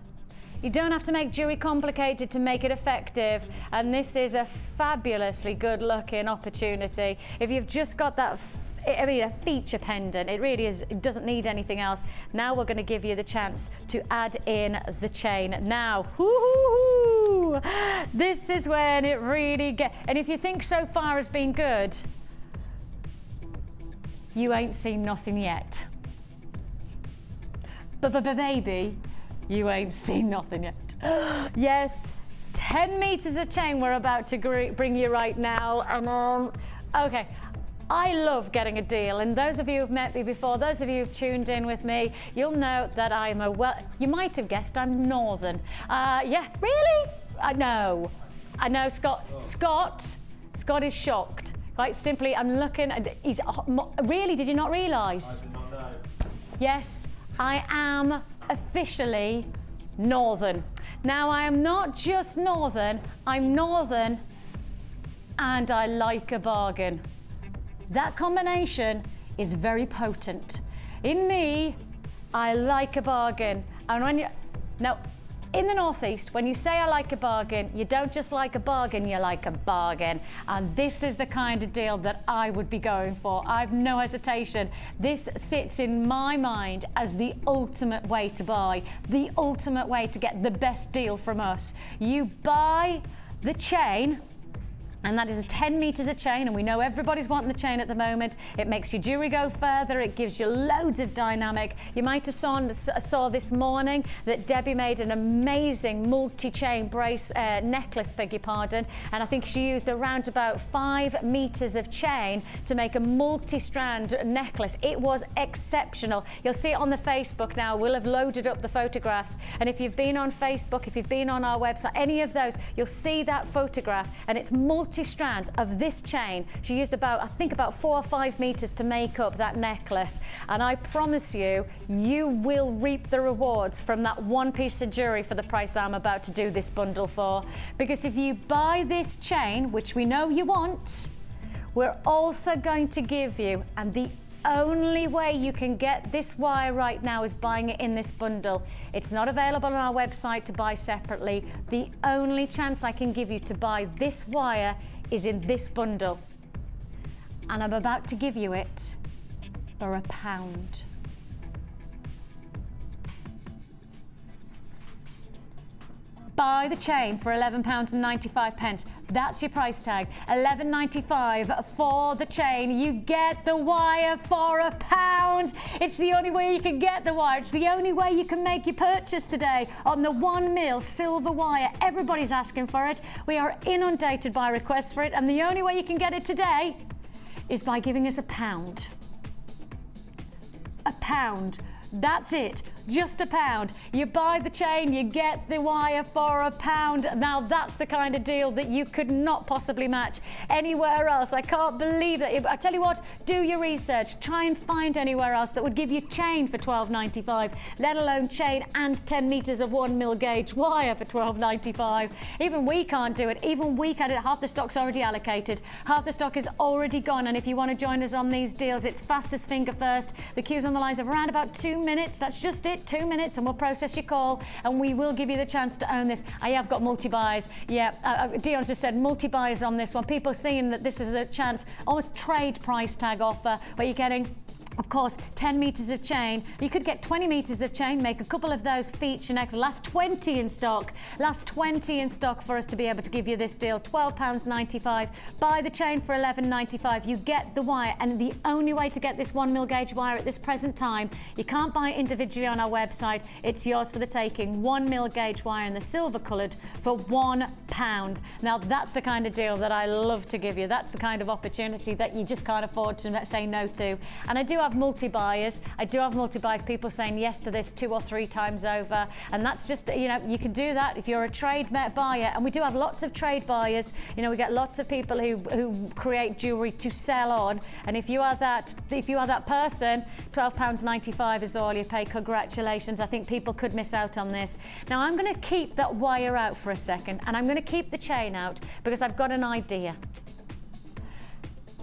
Speaker 1: You don't have to make jewelry complicated to make it effective, and this is a fabulously good looking opportunity. If you've just got that a feature pendant, it really is, it doesn't need anything else. Now we're going to give you the chance to add in the chain. Now, woo-hoo-hoo, this is when it really gets, and if you think so far has been good, you ain't seen nothing yet. Baby, you ain't seen nothing yet. Yes, 10 meters of chain we're about to bring you right now. And okay, I love getting a deal. And those of you who've met me before, those of you who've tuned in with me, you'll know that I'm you might have guessed I'm Northern. Yeah, really? I know, Scott is shocked. Quite simply, I'm looking at, really, did you not realise?
Speaker 3: I did not know.
Speaker 1: Yes, I am officially Northern. Now, I am not just Northern, I'm Northern and I like a bargain. That combination is very potent. In me, I like a bargain. And when you, now, In the Northeast, when you say I like a bargain, you don't just like a bargain, you like a bargain. And this is the kind of deal that I would be going for. I've no hesitation. This sits in my mind as the ultimate way to buy, the ultimate way to get the best deal from us. You buy the chain, and that is 10 meters of chain, and we know everybody's wanting the chain at the moment. It makes your jewelry go further. It gives you loads of dynamic. You might have saw this morning that Debbie made an amazing multi-chain brace necklace, beg your pardon, and I think she used around about 5 meters of chain to make a multi-strand necklace. It was exceptional. You'll see it on the Facebook now. We'll have loaded up the photographs, and if you've been on Facebook, if you've been on our website, any of those, you'll see that photograph, and it's multi-strands of this chain. She used I think about 4 or 5 meters to make up that necklace, and I promise you, you will reap the rewards from that one piece of jewelry for the price I'm about to do this bundle for. Because if you buy this chain, which we know you want, we're also going to give you, and the only way you can get this wire right now is buying it in this bundle. It's not available on our website to buy separately. The only chance I can give you to buy this wire is in this bundle. And I'm about to give you it for £1. Buy the chain for £11.95. That's your price tag. £11.95 for the chain. You get the wire for £1. It's the only way you can get the wire. It's the only way you can make your purchase today on the 1mm silver wire. Everybody's asking for it. We are inundated by requests for it, and the only way you can get it today is by giving us £1. £1. That's it. Just £1. You buy the chain, you get the wire for £1. Now that's the kind of deal that you could not possibly match anywhere else. I can't believe that. I tell you what, do your research. Try and find anywhere else that would give you chain for £12.95, let alone chain and 10 meters of 1mm gauge wire for £12.95. Even we can't do it. Even we can't do it. Half the stock's already allocated. Half the stock is already gone. And if you want to join us on these deals, it's fastest finger first. The queues on the lines of around about 2 minutes. That's just it. 2 minutes and we'll process your call, and we will give you the chance to own this. I have got multi-buys. Yeah, Dion's just said multi-buys on this one. People seeing that this is a chance, almost trade price tag offer, where you're getting, of course, 10 meters of chain. You could get 20 meters of chain, make a couple of those feature necklaces. Last 20 in stock. Last 20 in stock for us to be able to give you this deal. £12.95. Buy the chain for £11.95. You get the wire, and the only way to get this 1mm gauge wire at this present time, you can't buy it individually on our website. It's yours for the taking. 1mm gauge wire in the silver coloured for £1. Now that's the kind of deal that I love to give you. That's the kind of opportunity that you just can't afford to say no to. And I do have multi-buyers. I do have multi-buyers, people saying yes to this 2 or 3 times over, and that's just, you know, you can do that if you're a trade buyer, and we do have lots of trade buyers. You know, we get lots of people who create jewelry to sell on, and if you are that person, £12.95 is all you pay. Congratulations. I think people could miss out on this. Now I'm going to keep that wire out for a second, and I'm going to keep the chain out because I've got an idea.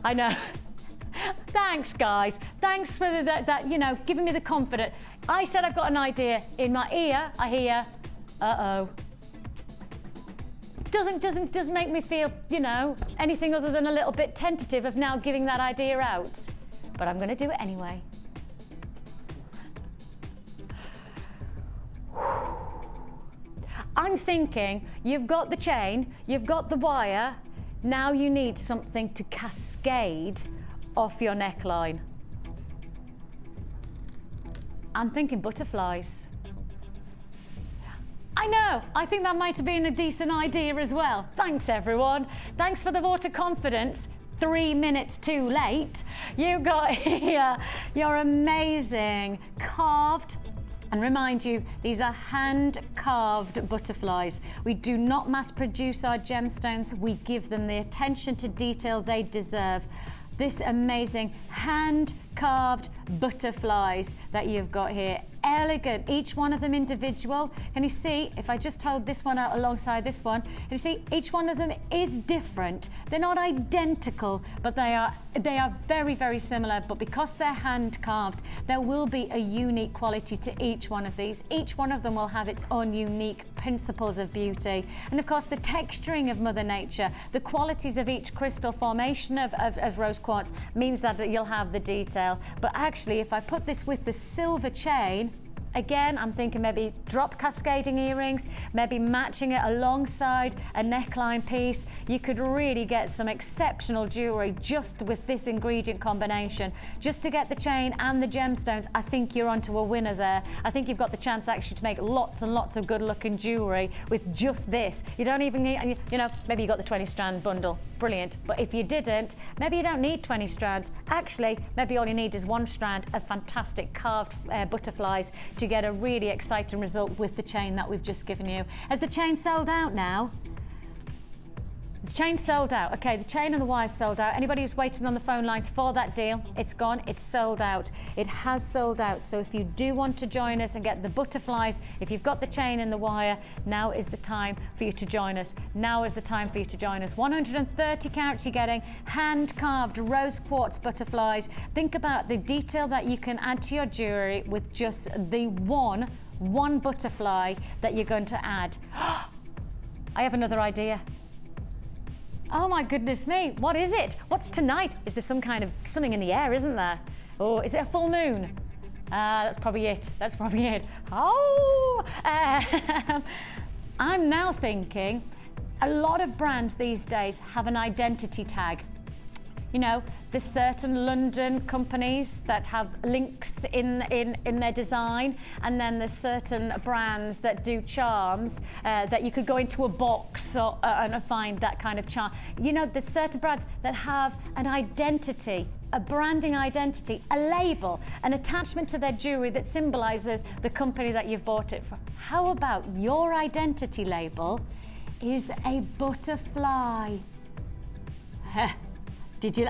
Speaker 1: I know. Thanks, guys. Thanks for that, you know, giving me the confidence. I said I've got an idea. In my ear, I hear, uh-oh. Doesn't make me feel, you know, anything other than a little bit tentative of now giving that idea out. But I'm going to do it anyway. I'm thinking, you've got the chain, you've got the wire, now you need something to cascade off your neckline. I'm thinking butterflies. I know, I think that might have been a decent idea as well. Thanks everyone. Thanks for the vote of confidence. 3 minutes too late. You got here your amazing carved, and remind you, these are hand-carved butterflies. We do not mass produce our gemstones. We give them the attention to detail they deserve. This amazing hand-carved butterflies that you've got here. elegant, each one of them individual. Can you see, if I just hold this one out alongside this one, can you see each one of them is different. They're not identical, but they are very, very similar, but because they're hand carved, there will be a unique quality to each one of these. Each one of them will have its own unique principles of beauty. And of course, the texturing of Mother Nature, the qualities of each crystal formation of rose quartz means that you'll have the detail. But actually, if I put this with the silver chain, again, I'm thinking maybe drop cascading earrings, maybe matching it alongside a neckline piece. You could really get some exceptional jewelry just with this ingredient combination. Just to get the chain and the gemstones, I think you're onto a winner there. I think you've got the chance actually to make lots and lots of good looking jewelry with just this. You don't even need, you know, maybe you got the 20 strand bundle, brilliant. But if you didn't, maybe you don't need 20 strands. Actually, maybe all you need is 1 strand of fantastic carved butterflies to get a really exciting result with the chain that we've just given you. Has the chain sold out now? The chain's sold out. Okay, the chain and the wire's sold out. Anybody who's waiting on the phone lines for that deal, it's gone, it's sold out. It has sold out. So if you do want to join us and get the butterflies, if you've got the chain and the wire, now is the time for you to join us. Now is the time for you to join us. 130 carats you're getting, hand-carved rose quartz butterflies. Think about the detail that you can add to your jewelry with just the one butterfly that you're going to add. I have another idea. Oh my goodness me, what is it? What's tonight? Is there something in the air, isn't there? Oh, is it a full moon? That's probably it. That's probably it. Oh! I'm now thinking a lot of brands these days have an identity tag. You know, there's certain London companies that have links in their design, and then there's certain brands that do charms that you could go into a box and find that kind of charm. You know, there's certain brands that have an identity, a branding identity, a label, an attachment to their jewelry that symbolizes the company that you've bought it from. How about your identity label is a butterfly? Did you?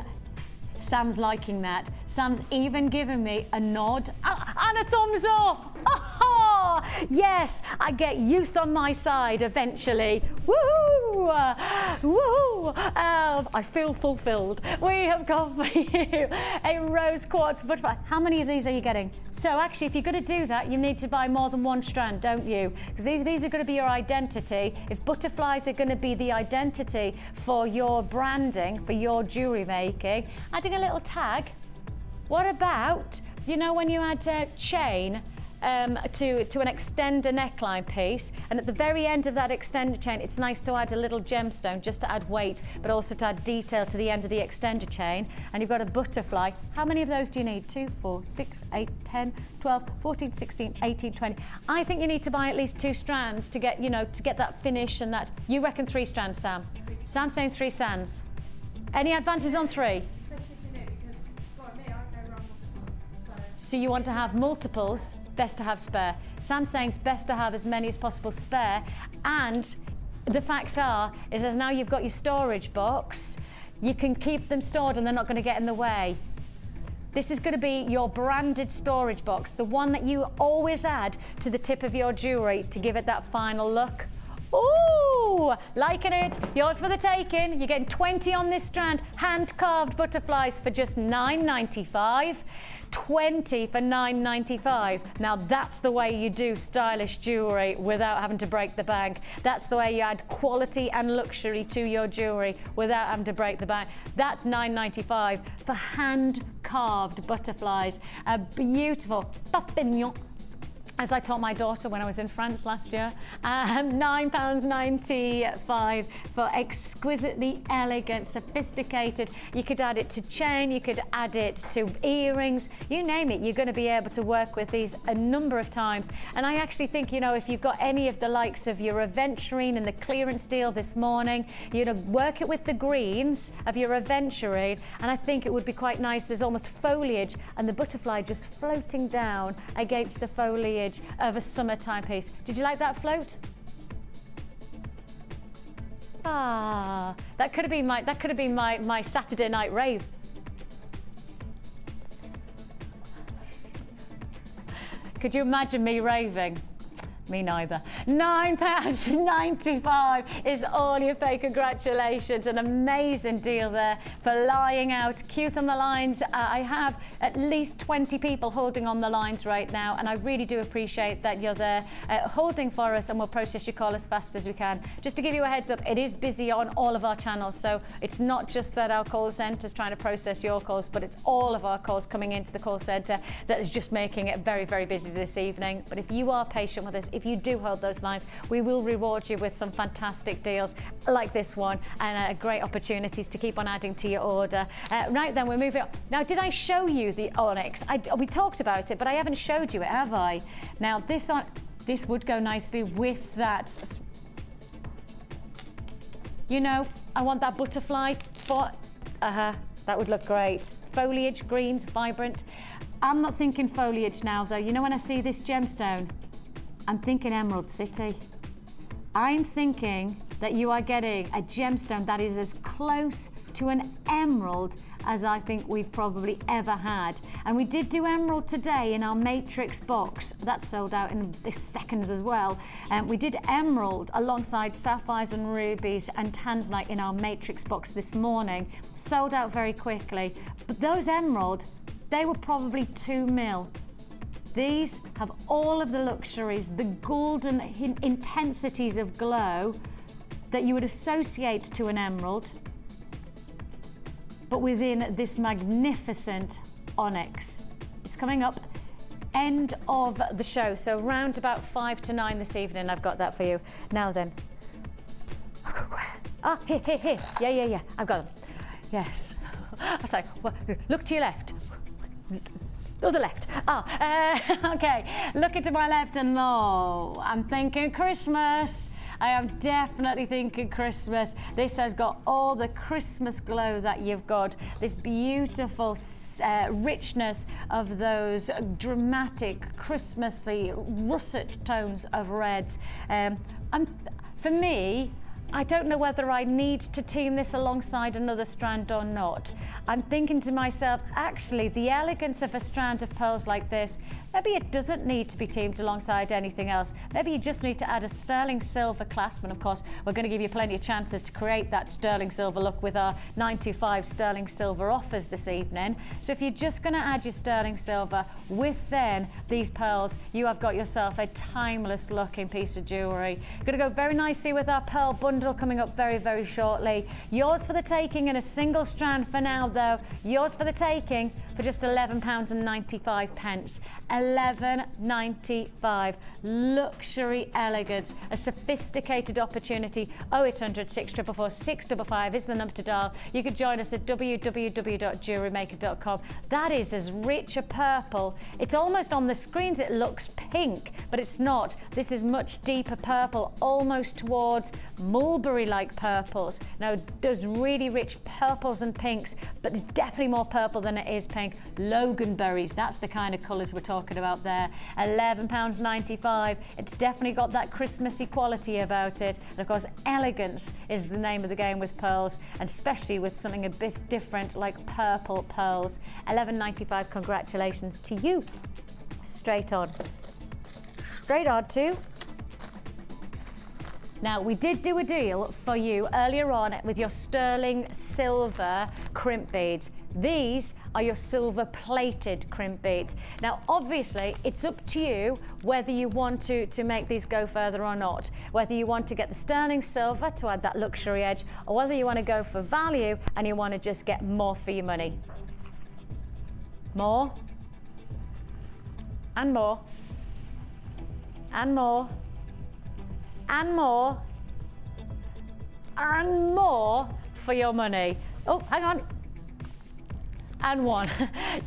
Speaker 1: Sam's liking that. Sam's even given me a nod and a thumbs up. Oh, yes, I get youth on my side eventually. Woohoo! Woohoo! I feel fulfilled. We have got for you a rose quartz butterfly. How many of these are you getting? So actually, if you're going to do that, you need to buy more than 1 strand, don't you? Because these are going to be your identity. If butterflies are going to be the identity for your branding, for your jewelry making, adding a little tag. What about, you know, when you add a chain to an extender neckline piece, and at the very end of that extender chain, it's nice to add a little gemstone just to add weight, but also to add detail to the end of the extender chain, and you've got a butterfly. How many of those do you need? 2, 4, 6, 8, 10, 12, 14, 16, 18, 20. I think you need to buy at least 2 strands to get, you know, to get that finish and that. You reckon 3 strands, Sam? Sam's saying 3 strands. Any advances on 3? So you want to have multiples, best to have spare. Sam's saying it's best to have as many as possible spare, and the facts are, is as now you've got your storage box, you can keep them stored and they're not going to get in the way. This is going to be your branded storage box, the one that you always add to the tip of your jewelry to give it that final look. Ooh, liking it. Yours for the taking. You're getting 20 on this strand. Hand-carved butterflies for just $9.95. 20 for $9.95. Now that's the way you do stylish jewelry without having to break the bank. That's the way you add quality and luxury to your jewelry without having to break the bank. That's $9.95 for hand-carved butterflies. A beautiful papillon, as I taught my daughter when I was in France last year. £9.95 for exquisitely elegant, sophisticated. You could add it to chain, you could add it to earrings, you name it. You're going to be able to work with these a number of times. And I actually think, you know, if you've got any of the likes of your aventurine and the clearance deal this morning, you know, work it with the greens of your aventurine, and I think it would be quite nice. There's almost foliage and the butterfly just floating down against the foliage of a summertime piece. Did you like that float? Ah, that could have been my Saturday night rave. Could you imagine me raving? Me neither. £9.95 is all you pay. Congratulations, an amazing deal there for lying out. Queues on the lines. I have at least 20 people holding on the lines right now, and I really do appreciate that you're there holding for us, and we'll process your call as fast as we can. Just to give you a heads up, it is busy on all of our channels, so it's not just that our call centre is trying to process your calls, but it's all of our calls coming into the call centre that is just making it very, very busy this evening. But if you are patient with us, if you do hold those lines, we will reward you with some fantastic deals like this one, and great opportunities to keep on adding to your order. Right then, we're moving on. Now, did I show you the onyx? We talked about it, but I haven't showed you it, have I? Now, this would go nicely with that. You know, I want that butterfly for, that would look great. Foliage, greens, vibrant. I'm not thinking foliage now though. You know, when I see this gemstone, I'm thinking Emerald City. I'm thinking that you are getting a gemstone that is as close to an emerald as I think we've probably ever had. And we did do emerald today in our matrix box. That sold out in seconds as well. We did emerald alongside sapphires and rubies and tanzanite in our matrix box this morning. Sold out very quickly. But those emerald, they were probably 2 mil. These have all of the luxuries, the golden intensities of glow that you would associate to an emerald, but within this magnificent onyx. It's coming up end of the show, so round about 5 to 9 this evening, I've got that for you. Now then. Ah, here. Yeah, I've got them. Yes. I was like, well, look to your left. Other left. Okay. Looking to my left and low. I'm thinking Christmas. I am definitely thinking Christmas. This has got all the Christmas glow that you've got. This beautiful richness of those dramatic, Christmassy, russet tones of reds. For me, I don't know whether I need to team this alongside another strand or not. I'm thinking to myself, actually, the elegance of a strand of pearls like this, maybe it doesn't need to be teamed alongside anything else. Maybe you just need to add a sterling silver clasp, and of course, we're going to give you plenty of chances to create that sterling silver look with our 925 sterling silver offers this evening. So if you're just going to add your sterling silver with then these pearls, you have got yourself a timeless looking piece of jewellery. Going to go very nicely with our pearl bundle coming up very, very shortly. Yours for the taking in a single strand for now though. Yours for the taking for just £11.95. £11.95. Luxury elegance, a sophisticated opportunity. 0800 644 655 is the number to dial. You could join us at www.JewelleryMaker.com. That is as rich a purple. It's almost on the screens, it looks pink, but it's not. This is much deeper purple, almost towards mulberry-like purples. Now, there's really rich purples and pinks, but it's definitely more purple than it is pink. Loganberries, that's the kind of colours we're talking about there. £11.95. It's definitely got that Christmassy quality about it. And of course, elegance is the name of the game with pearls, and especially with something a bit different like purple pearls. £11.95. Congratulations to you. Straight on to. Now, we did do a deal for you earlier on with your sterling silver crimp beads. These are your silver plated crimp beads. Now, obviously, it's up to you whether you want to make these go further or not. Whether you want to get the sterling silver to add that luxury edge, or whether you want to go for value and you want to just get more for your money. More. And more. And more. And more. And more for your money. Oh, hang on. And one.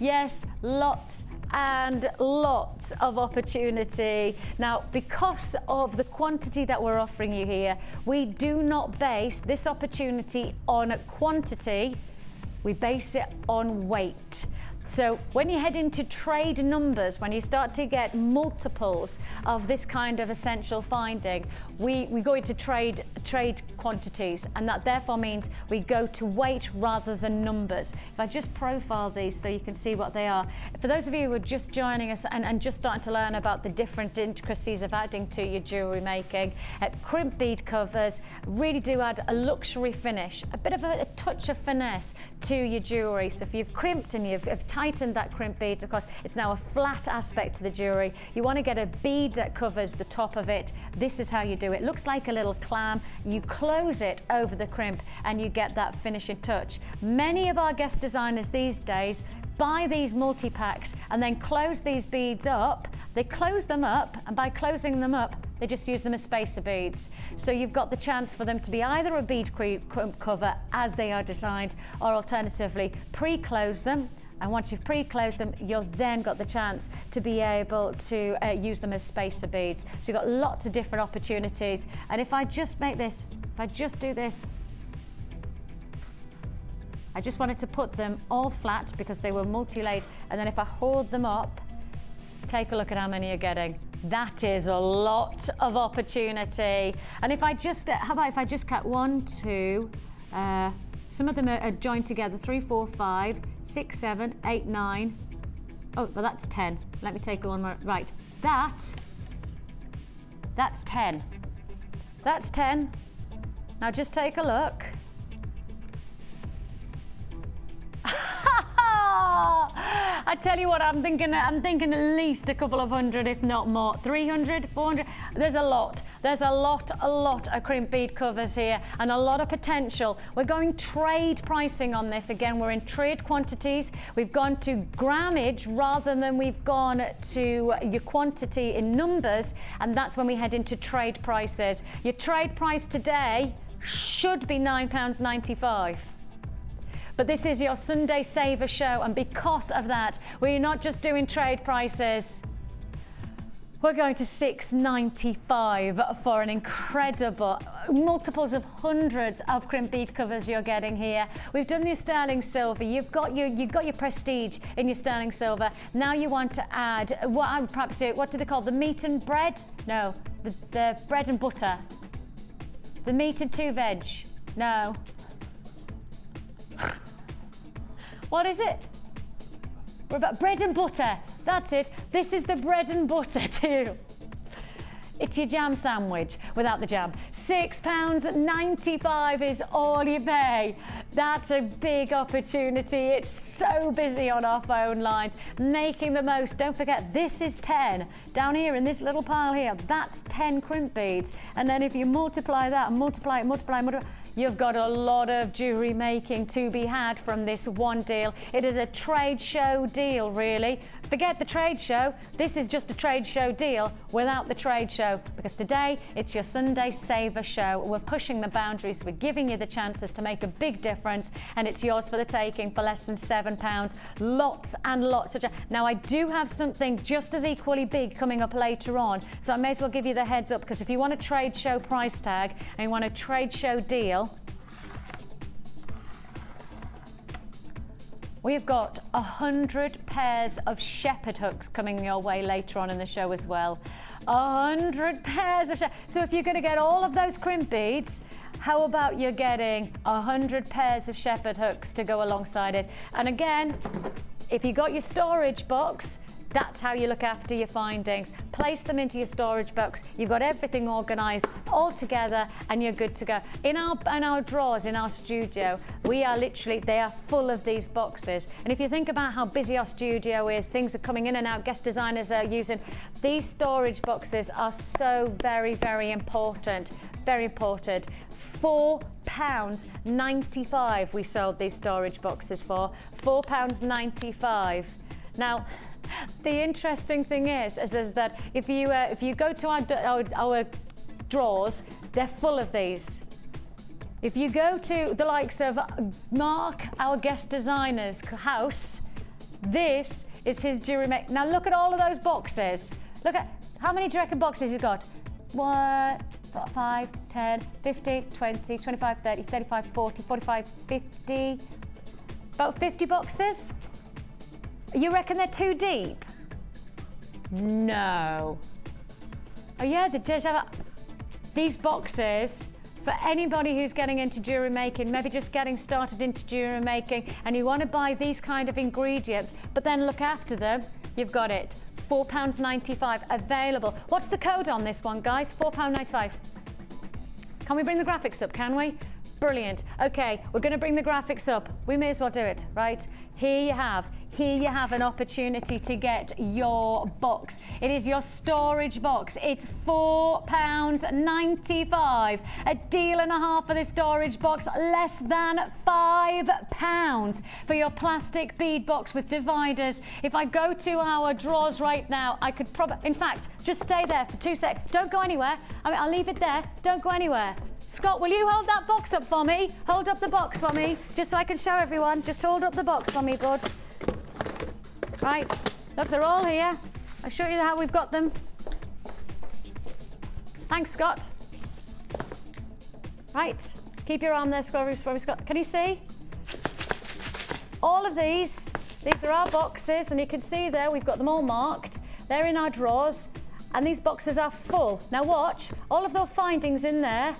Speaker 1: Yes, lots and lots of opportunity. Now, because of the quantity that we're offering you here, we do not base this opportunity on quantity, we base it on weight. So when you head into trade numbers, when you start to get multiples of this kind of essential finding, we go into trade quantities, and that therefore means we go to weight rather than numbers. If I just profile these so you can see what they are. For those of you who are just joining us and just starting to learn about the different intricacies of adding to your jewellery making, crimp bead covers really do add a luxury finish, a bit of a touch of finesse to your jewellery. So if you've crimped and you've tightened that crimp bead, of course it's now a flat aspect to the jewellery. You want to get a bead that covers the top of it. This is how you do it. It looks like a little clam. You close it over the crimp and you get that finishing touch. Many of our guest designers these days buy these multi-packs and then close these beads up. They close them up, and by closing them up, they just use them as spacer beads. So you've got the chance for them to be either a bead crimp cover as they are designed, or alternatively pre-close them. And once you've pre-closed them, you've then got the chance to be able to use them as spacer beads. So you've got lots of different opportunities. And if I just make this, if I just do this, I just wanted to put them all flat because they were multi-layered. And then if I hold them up, take a look at how many you're getting. That is a lot of opportunity. And if I just, how about if I just cut 1, 2, some of them are joined together, 3, 4, 5, 6, 7, 8, 9. Oh, well, that's 10. Let me take one more. Right, that's 10. That's 10. Now just take a look. I tell you what, I'm thinking at least a couple of hundred, if not more. 300, 400, there's a lot. There's a lot of crimp bead covers here and a lot of potential. We're going trade pricing on this. Again, we're in trade quantities. We've gone to grammage rather than we've gone to your quantity in numbers, and that's when we head into trade prices. Your trade price today should be £9.95. But this is your Sunday Saver show, and because of that, we're not just doing trade prices. We're going to £6.95 for an incredible multiples of hundreds of crimp bead covers you're getting here. We've done your sterling silver. You've got your prestige in your sterling silver. Now you want to add what I would perhaps do. What do they call the meat and bread? No, the bread and butter. The meat and 2 veg. No. What is it? We're about bread and butter. That's it. This is the bread and butter too. It's your jam sandwich without the jam. £6.95 is all you pay. That's a big opportunity. It's so busy on our phone lines. Making the most. Don't forget, this is 10. Down here in this little pile here, that's 10 crimp beads. And then if you multiply that and multiply it, you've got a lot of jewellery making to be had from this one deal. It is a trade show deal, really. Forget the trade show. This is just a trade show deal without the trade show, because today it's your Sunday Saver show. We're pushing the boundaries. We're giving you the chances to make a big difference, and it's yours for the taking for less than £7. Lots and lots of. Now, I do have something just as equally big coming up later on, so I may as well give you the heads up, because if you want a trade show price tag and you want a trade show deal, we've got 100 pairs of shepherd hooks coming your way later on in the show as well. 100 pairs of so if you're going to get all of those crimp beads, how about you're getting 100 pairs of shepherd hooks to go alongside it? And again, if you got your storage box, that's how you look after your findings. Place them into your storage box. You've got everything organised all together and you're good to go. In our drawers, in our studio, we are literally, they are full of these boxes. And if you think about how busy our studio is, things are coming in and out, guest designers are using, these storage boxes are so very, very important. Very important. £4.95 we sold these storage boxes for. £4.95. Now, the interesting thing is that if you go to our drawers, they're full of these. If you go to the likes of Mark, our guest designer's house, this is his jewellery maker. Now look at all of those boxes. Look at, how many do you reckon boxes he's got? 1, 5, 10, 15, 20, 25, 30, 35, 40, 45, 50, about 50 boxes? You reckon they're too deep? No. Oh yeah, the these boxes, for anybody who's getting into jewelry making, maybe just getting started into jewelry making, and you want to buy these kind of ingredients, but then look after them, you've got it. £4.95 available. What's the code on this one, guys? £4.95. Can we bring the graphics up, can we? Brilliant. Okay, we're going to bring the graphics up. We may as well do it, right? Here you have an opportunity to get your box. It is your storage box. It's £4.95. A deal and a half for this storage box, less than £5 for your plastic bead box with dividers. If I go to our drawers right now, I could probably, in fact, just stay there for 2 seconds. Don't go anywhere. I mean, I'll leave it there. Don't go anywhere. Scott, will you hold that box up for me? Hold up the box for me, just so I can show everyone. Just hold up the box for me, bud. Right, look, they're all here. I'll show you how we've got them. Thanks, Scott. Right, keep your arm there, Scott. Can you see? All of these are our boxes, and you can see there, we've got them all marked. They're in our drawers, and these boxes are full. Now watch, all of those findings in there.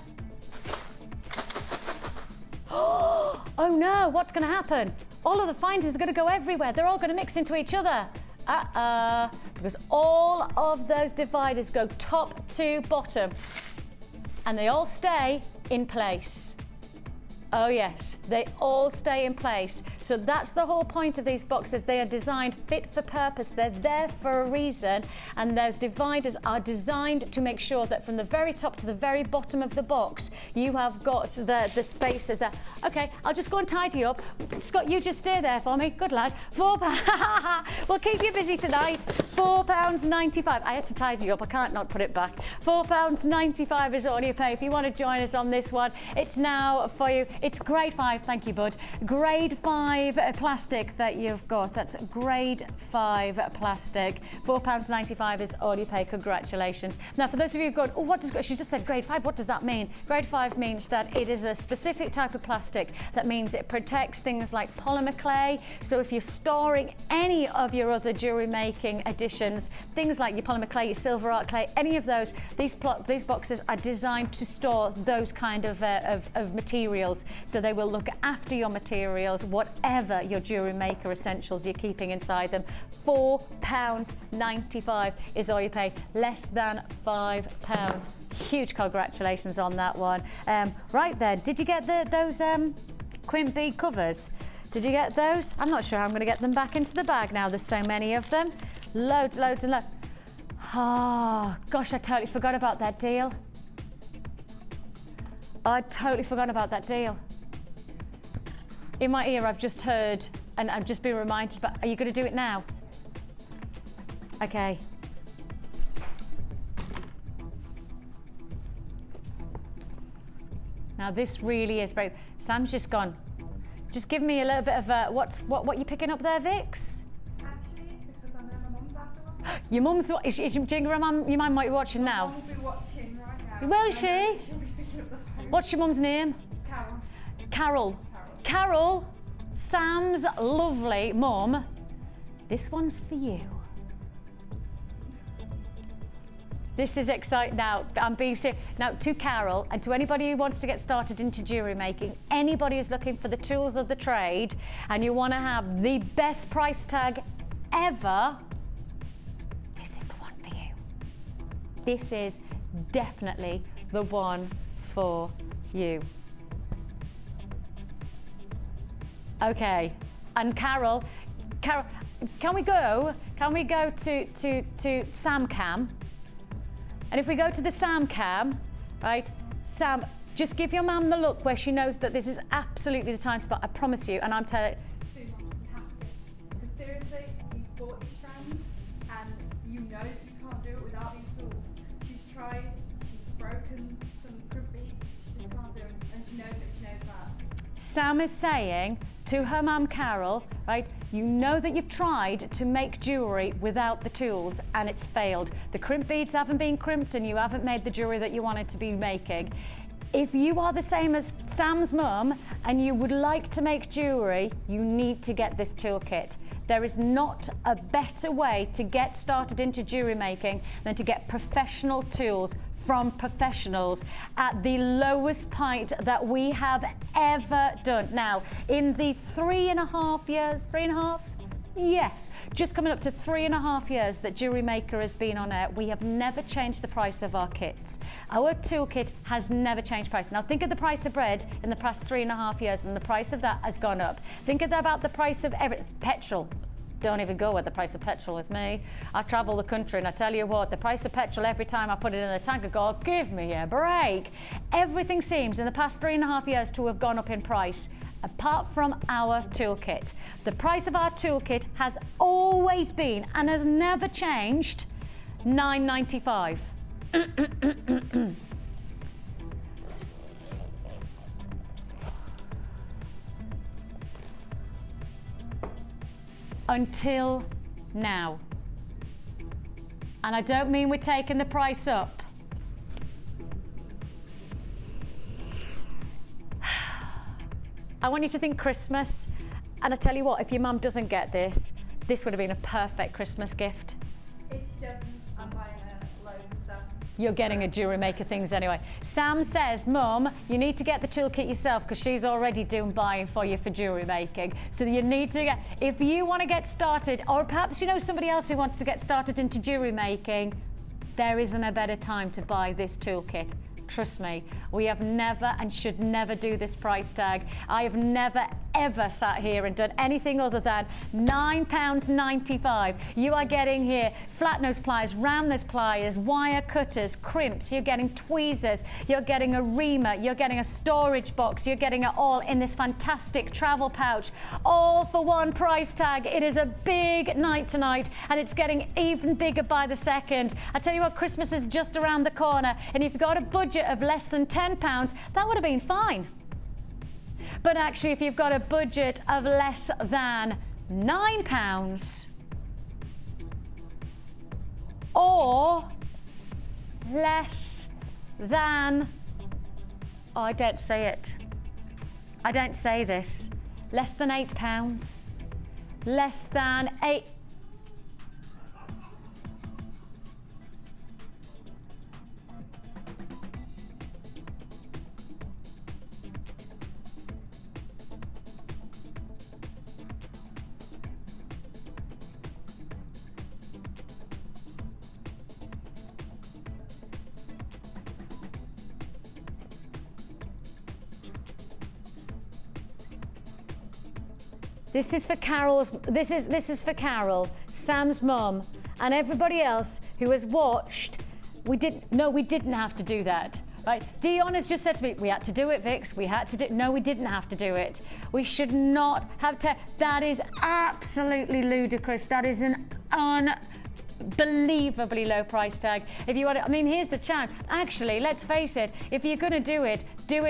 Speaker 1: Oh no, what's going to happen? All of the findings are going to go everywhere. They're all going to mix into each other. Because all of those dividers go top to bottom, and they all stay in place. Oh yes, they all stay in place. So that's the whole point of these boxes. They are designed fit for purpose. They're there for a reason, and those dividers are designed to make sure that from the very top to the very bottom of the box, you have got the spaces there. Okay, I'll just go and tidy up. Scott, you just stay there for me. Good lad. £4. We'll keep you busy tonight. £4.95. I had to tidy up. I can't not put it back. £4.95 is all you pay. If you want to join us on this one, it's now for you. It's grade 5, thank you, bud. Grade 5 plastic that you've got. That's grade 5 plastic. £4.95 is all you pay. Congratulations. Now, for those of you who've gone, oh, what does she just said grade 5? What does that mean? Grade 5 means that it is a specific type of plastic. That means it protects things like polymer clay. So if you're storing any of your other jewelry making additions, things like your polymer clay, your silver art clay, any of those, these boxes are designed to store those kind of materials. So they will look after your materials, whatever your jewelry maker essentials you're keeping inside them. £4.95 is all you pay, less than £5. Huge congratulations on that one. Right there, did you get those crimp bead covers? Did you get those? I'm not sure how I'm going to get them back into the bag now. There's so many of them. Loads and loads. Oh, gosh, I totally forgot about that deal. I totally forgot about that deal. In my ear, I've just heard, and I've just been reminded, but are you going to do it now? Okay. Now this really is very, Sam's just gone. Just give me a little bit of a, what you picking up there, Vix?
Speaker 3: Actually, it's because I know my mum's after one.
Speaker 1: Your mum's, is your mum might be watching now?
Speaker 3: My mum will be watching right now.
Speaker 1: Will she?
Speaker 3: She'll be picking up the phone.
Speaker 1: What's your mum's name?
Speaker 3: Carol.
Speaker 1: Carol, Sam's lovely mum. This one's for you. This is exciting. Now, I'm being serious. Now, to Carol and to anybody who wants to get started into jewellery making, anybody who's looking for the tools of the trade and you want to have the best price tag ever, this is the one for you. This is definitely the one for you. Okay, and Carol, can we go to Sam Cam? And if we go to the Sam Cam, right, Sam, just give your mum the look where she knows that this is absolutely the time to buy. I promise you, and I'm telling you.
Speaker 3: You have to. Because seriously, you've bought these strands, and you know that you can't do it without these tools. She's tried, she's broken some crimp beads, she just can't do it, and she knows that she knows that.
Speaker 1: Sam is saying to her mum Carol, right, you know that you've tried to make jewellery without the tools and it's failed. The crimp beads haven't been crimped and you haven't made the jewellery that you wanted to be making. If you are the same as Sam's mum and you would like to make jewellery, you need to get this toolkit. There is not a better way to get started into jewellery making than to get professional tools from professionals at the lowest point that we have ever done. Now, in the 3.5 years, 3.5? Yes, just coming up to 3.5 years that JewelleryMaker has been on air, we have never changed the price of our kits. Our toolkit has never changed price. Now think of the price of bread in the past 3.5 years, and the price of that has gone up. Think about the price of petrol. Don't even go with the price of petrol with me. I travel the country and I tell you what, the price of petrol every time I put it in the tank, I go, give me a break. Everything seems in the past 3.5 years to have gone up in price, apart from our toolkit. The price of our toolkit has always been and has never changed, $9.95. Until now. And I don't mean we're taking the price up. I want you to think Christmas, and I tell you what, if your mum doesn't get this, this would have been a perfect Christmas gift.
Speaker 3: If she doesn't, I'm buying her loads of stuff.
Speaker 1: You're getting a JewelleryMaker things anyway. Sam says, Mum, you need to get the toolkit yourself because she's already doing buying for you for jewellery making. So you need to get, if you want to get started, or perhaps you know somebody else who wants to get started into jewellery making, there isn't a better time to buy this toolkit. Trust me, we have never and should never do this price tag. I have never ever sat here and done anything other than £9.95. You are getting here flat nose pliers, round nose pliers, wire cutters, crimps, you're getting tweezers, you're getting a reamer, you're getting a storage box, you're getting it all in this fantastic travel pouch, all for one price tag. It is a big night tonight, and it's getting even bigger by the second. I tell you what, Christmas is just around the corner, and if you've got a budget of less than £10, that would have been fine. But actually, if you've got a budget of less than £9 or less than, oh, I don't say it. I don't say this. Less than £8, less than £8. This is for Carol's, this is for Carol, Sam's mum, and everybody else who has watched. We didn't have to do that. Right? Dion has just said to me, we had to do it, Vix. We had to do. No, we didn't have to do it. We should not have to. That is absolutely ludicrous. That is an unbelievably low price tag. If you want to, I mean, here's the chance. Actually, let's face it. If you're going to do it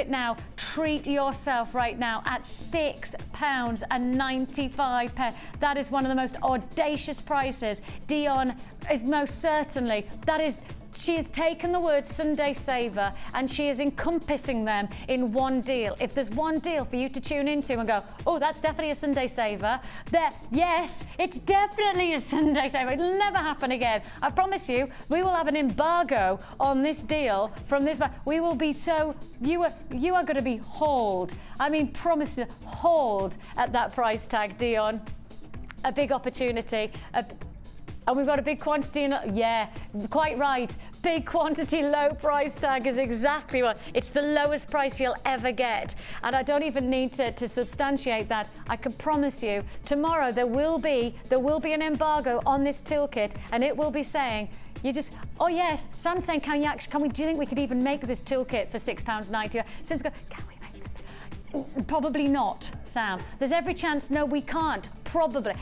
Speaker 1: now. Treat yourself right now at £6.95. That is one of the most audacious prices. Dion is most certainly, that is, she has taken the word Sunday Saver and she is encompassing them in one deal. If there's one deal for you to tune into and go, oh, that's definitely a Sunday Saver, there, yes, it's definitely a Sunday Saver. It'll never happen again. I promise you, we will have an embargo on this deal from this. We will be so, you are going to be hauled. I mean, promise you, hauled at that price tag, Dion. A big opportunity. And we've got a big quantity, yeah, quite right. Big quantity, low price tag is exactly what, it's the lowest price you'll ever get. And I don't even need to substantiate that. I can promise you, tomorrow there will be an embargo on this toolkit, and it will be saying, you just, oh yes, Sam's saying, do you think we could even make this toolkit for £6.90? Sam's going, can we make this? Probably not, Sam. There's every chance, no, we can't, probably.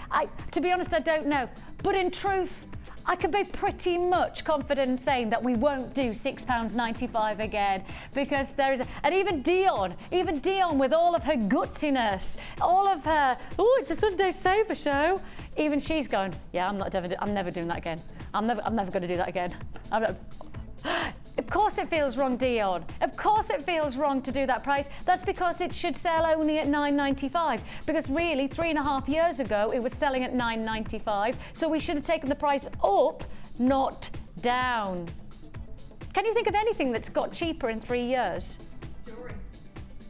Speaker 1: To be honest, I don't know. But in truth, I can be pretty much confident in saying that we won't do £6.95 again, because there is, and even Dion with all of her gutsiness, all of her, oh, it's a Sunday Saver show, even she's going, yeah, I'm never doing that again. I'm never going to do that again. Of course it feels wrong, Dion. Of course it feels wrong to do that price. That's because it should sell only at $9.95. Because really, 3.5 years ago, it was selling at $9.95. So we should have taken the price up, not down. Can you think of anything that's got cheaper in 3 years?
Speaker 3: Jewellery.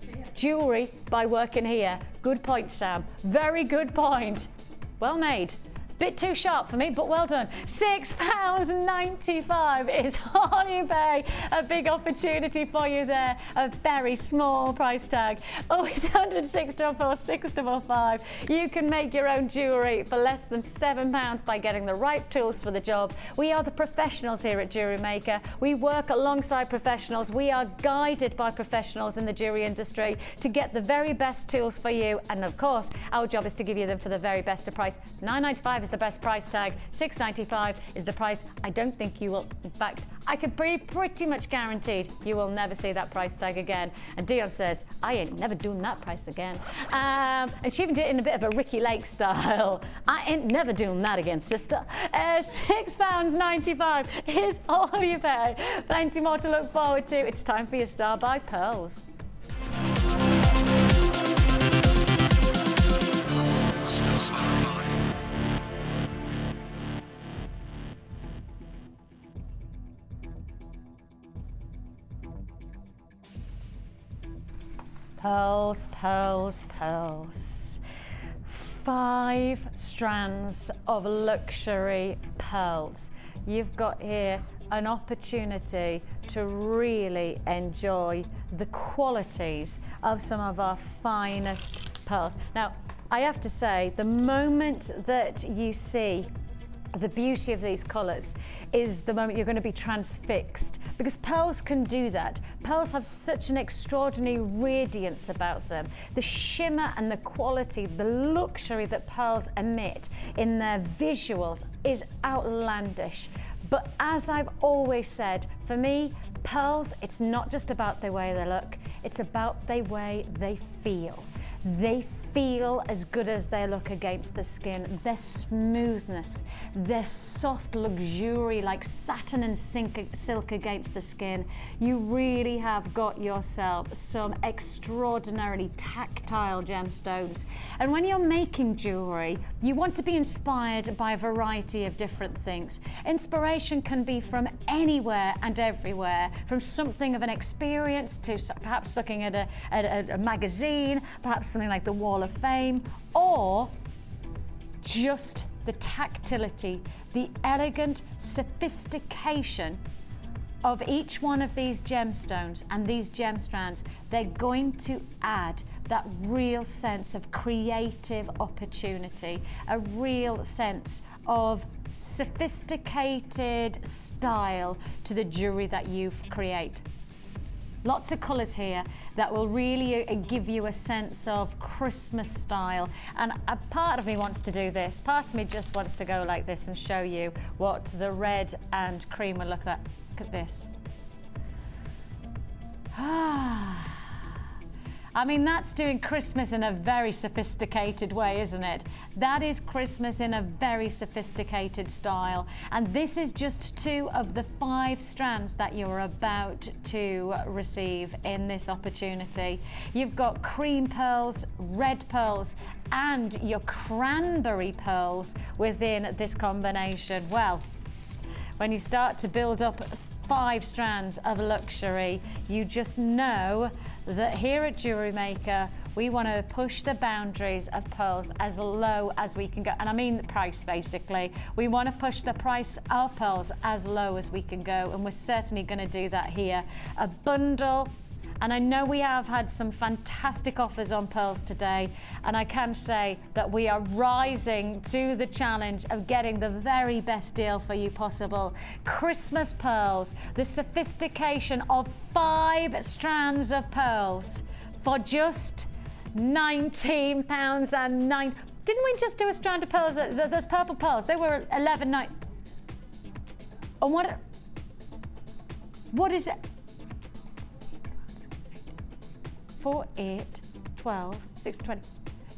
Speaker 3: Yeah.
Speaker 1: Jewellery by working here. Good point, Sam. Very good point. Well made. Bit too sharp for me, but well done. £6.95 is all you pay. A big opportunity for you there. A very small price tag. 0800 644 655. You can make your own jewellery for less than £7 by getting the right tools for the job. We are the professionals here at Jewellery Maker. We work alongside professionals. We are guided by professionals in the jewellery industry to get the very best tools for you. And of course, our job is to give you them for the very best of price. £9.95 is the best price tag. $6.95 is the price. I don't think you will, in fact, I could be pretty much guaranteed you will never see that price tag again. And Dion says, I ain't never doing that price again. And she even did it in a bit of a Ricky Lake style. I ain't never doing that again, sister. £6.95 is all you pay. Plenty more to look forward to. It's time for your Star by Pearls. Pearls, pearls, pearls. 5 strands of luxury pearls. You've got here an opportunity to really enjoy the qualities of some of our finest pearls. Now, I have to say, the moment that you see the beauty of these colours is the moment you're going to be transfixed, because pearls can do that. Pearls have such an extraordinary radiance about them. The shimmer and the quality, the luxury that pearls emit in their visuals is outlandish. But as I've always said, for me, pearls, it's not just about the way they look, it's about the way they feel. They feel as good as they look against the skin. Their smoothness, their soft luxury like satin and silk against the skin. You really have got yourself some extraordinarily tactile gemstones. And when you're making jewelry, you want to be inspired by a variety of different things. Inspiration can be from anywhere and everywhere, from something of an experience to perhaps looking at a magazine, perhaps something like the Wall of Fame, or just the tactility, the elegant sophistication of each one of these gemstones and these gem strands. They're going to add that real sense of creative opportunity, a real sense of sophisticated style to the jewelry that you create. Lots of colours here that will really give you a sense of Christmas style. And a part of me wants to do this. Part of me just wants to go like this and show you what the red and cream will look like. Look at this. I mean, that's doing Christmas in a very sophisticated way, isn't it? That is Christmas in a very sophisticated style. And this is just 2 of the 5 strands that you're about to receive in this opportunity. You've got cream pearls, red pearls, and your cranberry pearls within this combination. Well, when you start to build up 5 strands of luxury, you just know that here at Jewellery Maker, we want to push the boundaries of pearls as low as we can go. And I mean the price, basically. We want to push the price of pearls as low as we can go, and we're certainly going to do that here. A bundle, and I know we have had some fantastic offers on pearls today, and I can say that we are rising to the challenge of getting the very best deal for you possible. Christmas pearls, the sophistication of 5 strands of pearls for just £19.09. Didn't we just do a strand of pearls, those purple pearls? They were $11.9. And what is it? 4, 8, 12, 6, 20.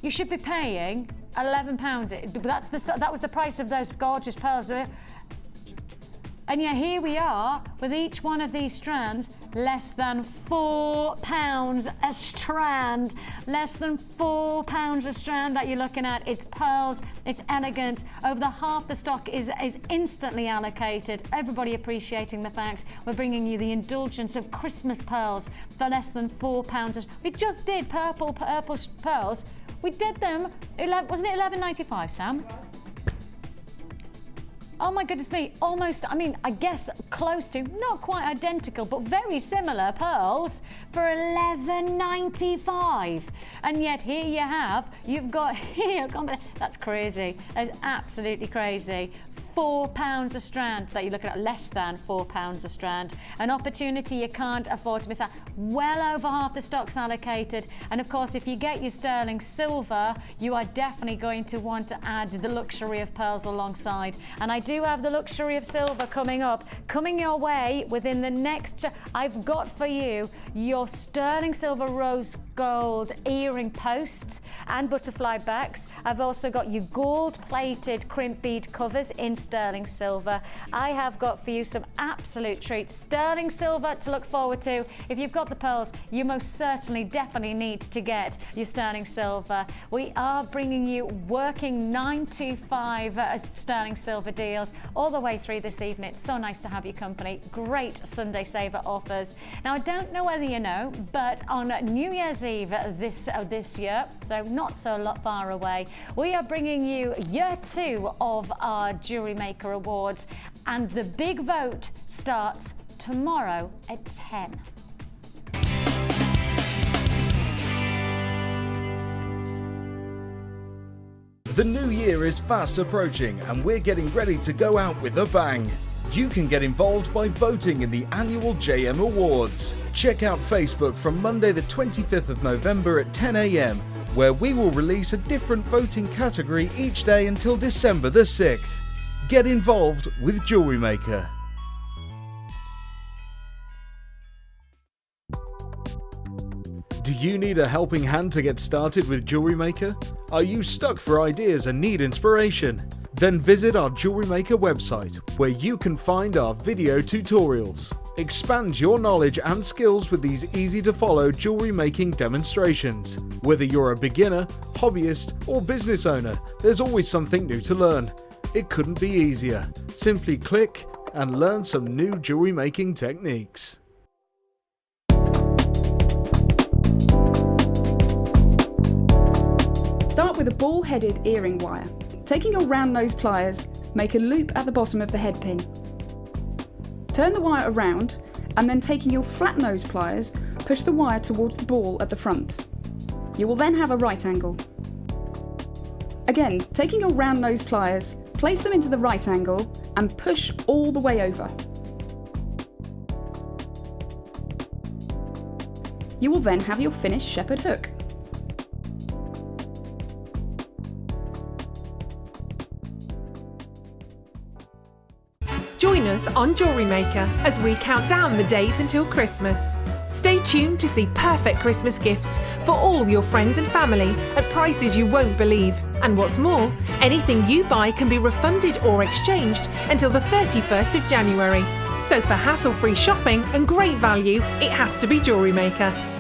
Speaker 1: You should be paying £11. That was the price of those gorgeous pearls. And yet here we are with each one of these strands less than £4 a strand. Less than £4 a strand that you're looking at. It's pearls, it's elegant. Over the half the stock is instantly allocated. Everybody appreciating the fact we're bringing you the indulgence of Christmas pearls for less than £4. We just did purple pearls. We did them, wasn't it £11.95, Sam? Oh my goodness me, almost, I mean, I guess close to, not quite identical, but very similar pearls for £11.95. And yet here you have, you've got here, that's crazy, that's absolutely crazy. £4 a strand that you're looking at, less than £4 a strand. An opportunity you can't afford to miss out. Well over half the stock's allocated. And of course, if you get your sterling silver, you are definitely going to want to add the luxury of pearls alongside. And I do have the luxury of silver coming up, coming your way within the next, I've got for you your sterling silver rose gold earring posts and butterfly backs. I've also got your gold plated crimp bead covers in sterling silver. I have got for you some absolute treats. Sterling silver to look forward to. If you've got the pearls, you most certainly definitely need to get your sterling silver. We are bringing you working 9 to 5 sterling silver deals all the way through this evening. It's so nice to have your company. Great Sunday Saver offers. Now, I don't know whether you know, but on New Year's Eve this year, so not so far away, we are bringing you year 2 of our JewelleryMaker Awards, and the big vote starts tomorrow at 10.
Speaker 2: The new year is fast approaching and we're getting ready to go out with a bang. You can get involved by voting in the annual JM Awards. Check out Facebook from Monday the 25th of November at 10 AM, where we will release a different voting category each day until December the 6th. Get involved with JewelleryMaker. Do you need a helping hand to get started with JewelleryMaker? Are you stuck for ideas and need inspiration? Then visit our JewelleryMaker website, where you can find our video tutorials. Expand your knowledge and skills with these easy-to-follow jewellery making demonstrations. Whether you're a beginner, hobbyist, or business owner, there's always something new to learn. It couldn't be easier. Simply click and learn some new jewellery making techniques.
Speaker 4: Start with a ball-headed earring wire. Taking your round nose pliers, make a loop at the bottom of the head pin. Turn the wire around and then taking your flat nose pliers, push the wire towards the ball at the front. You will then have a right angle. Again, taking your round nose pliers, place them into the right angle and push all the way over. You will then have your finished shepherd hook.
Speaker 5: Join us on JewelleryMaker as we count down the days until Christmas. Stay tuned to see perfect Christmas gifts for all your friends and family at prices you won't believe. And what's more, anything you buy can be refunded or exchanged until the 31st of January. So for hassle-free shopping and great value, it has to be JewelleryMaker.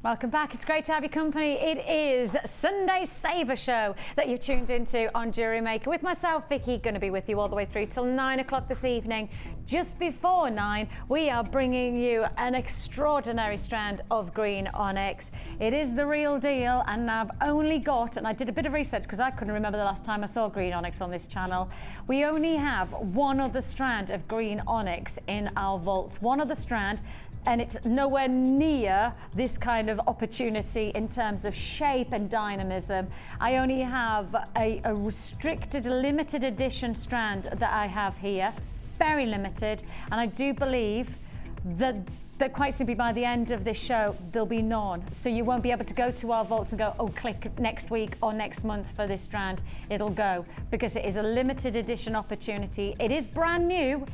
Speaker 1: Welcome back. It's great to have your company. It is Sunday Saver Show that you've tuned into on JewelleryMaker with myself, Vicky, going to be with you all the way through till 9 o'clock this evening. Just before 9, we are bringing you an extraordinary strand of green onyx. It is the real deal, and I've only got, and I did a bit of research because I couldn't remember the last time I saw green onyx on this channel. We only have one other strand of green onyx in our vault. One other strand. And it's nowhere near this kind of opportunity in terms of shape and dynamism. I only have a restricted, limited edition strand that I have here, very limited. And I do believe that quite simply by the end of this show, there'll be none. So you won't be able to go to our vaults and go, oh, click next week or next month for this strand. It'll go because it is a limited edition opportunity. It is brand new,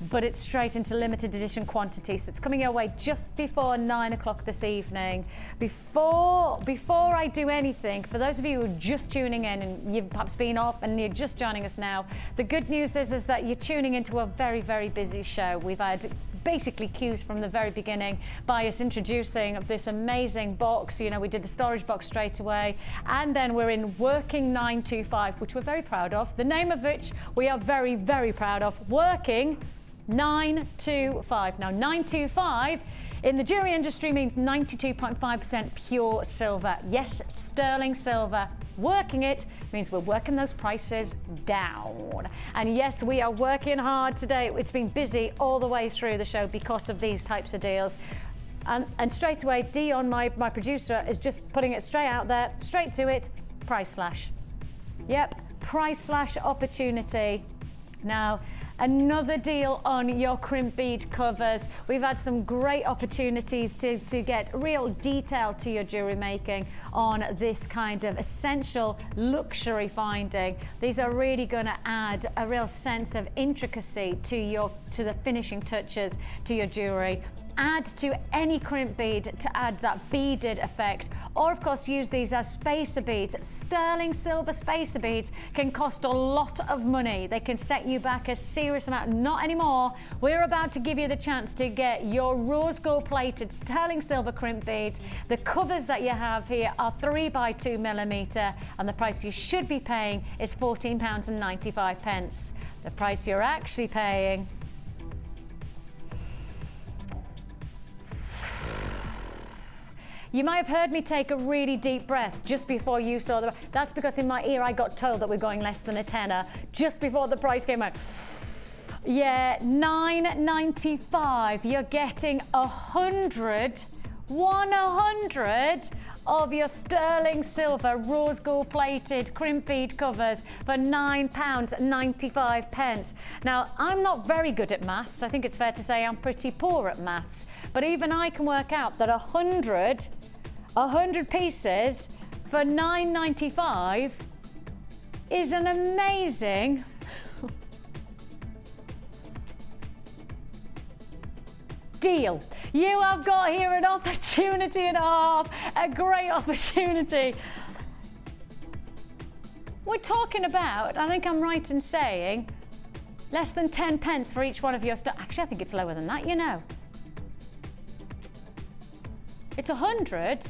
Speaker 1: but it's straight into limited edition quantity. So it's coming your way just before 9 o'clock this evening. Before I do anything, for those of you who are just tuning in and you've perhaps been off and you're just joining us now, the good news is that you're tuning into a very, very busy show. We've had basically cues from the very beginning by us introducing this amazing box. You know, we did the storage box straight away, and then we're in working 925, which we're very proud of. The name of which we are very, very proud of. Working 925. Now 925 in the jewelry industry means 92.5% pure silver. Yes, sterling silver. Working it means we're working those prices down. And yes, we are working hard today. It's been busy all the way through the show because of these types of deals. And straight away, Dion, my producer, is just putting it straight out there, straight to it, price slash. Yep, price slash opportunity. Now, another deal on your crimp bead covers. We've had some great opportunities to get real detail to your jewelry making on this kind of essential luxury finding. These are really going to add a real sense of intricacy to the finishing touches to your jewelry. Add to any crimp bead to add that beaded effect, or of course use these as spacer beads. Sterling silver spacer beads can cost a lot of money. They can set you back a serious amount. Not anymore. We're about to give you the chance to get your rose gold plated sterling silver crimp beads. The covers that you have here are 3 by 2 millimeter, and the price you should be paying is £14.95. The price you're actually paying, you might have heard me take a really deep breath just before you saw the... That's because in my ear I got told that we're going less than a tenner just before the price came out. Yeah, $9.95. You're getting 100 of your sterling silver rose gold plated crimp bead covers for £9.95. Now, I'm not very good at maths. I think it's fair to say I'm pretty poor at maths, but even I can work out that 100 pieces for £9.95 is an amazing deal. You have got here an opportunity and a half, a great opportunity. We're talking about, I think I'm right in saying, less than 10 pence for each one of your actually, I think it's lower than that, you know. It's 100.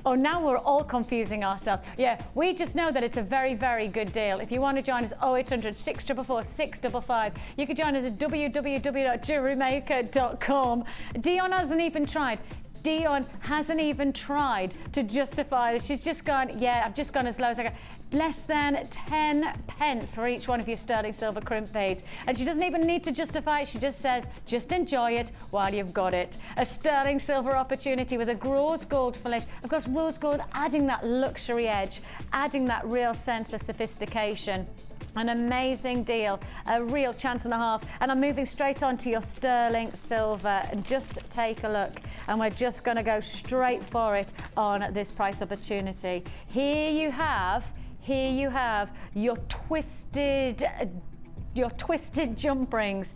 Speaker 1: Oh, now we're all confusing ourselves. Yeah, we just know that it's a very, very good deal. If you want to join us, 0800 644 655. You can join us at www.JewelleryMaker.com. Dion hasn't even tried. Dion hasn't even tried to justify this. She's just gone, yeah, I've just gone as low as I can. Less than 10 pence for each one of your sterling silver crimp beads. And she doesn't even need to justify it. She just says, just enjoy it while you've got it. A sterling silver opportunity with a rose gold finish. Of course, rose gold adding that luxury edge, adding that real sense of sophistication. An amazing deal, a real chance and a half. And I'm moving straight on to your sterling silver. And just take a look. And we're just going to go straight for it on this price opportunity. Here you have your twisted jump rings.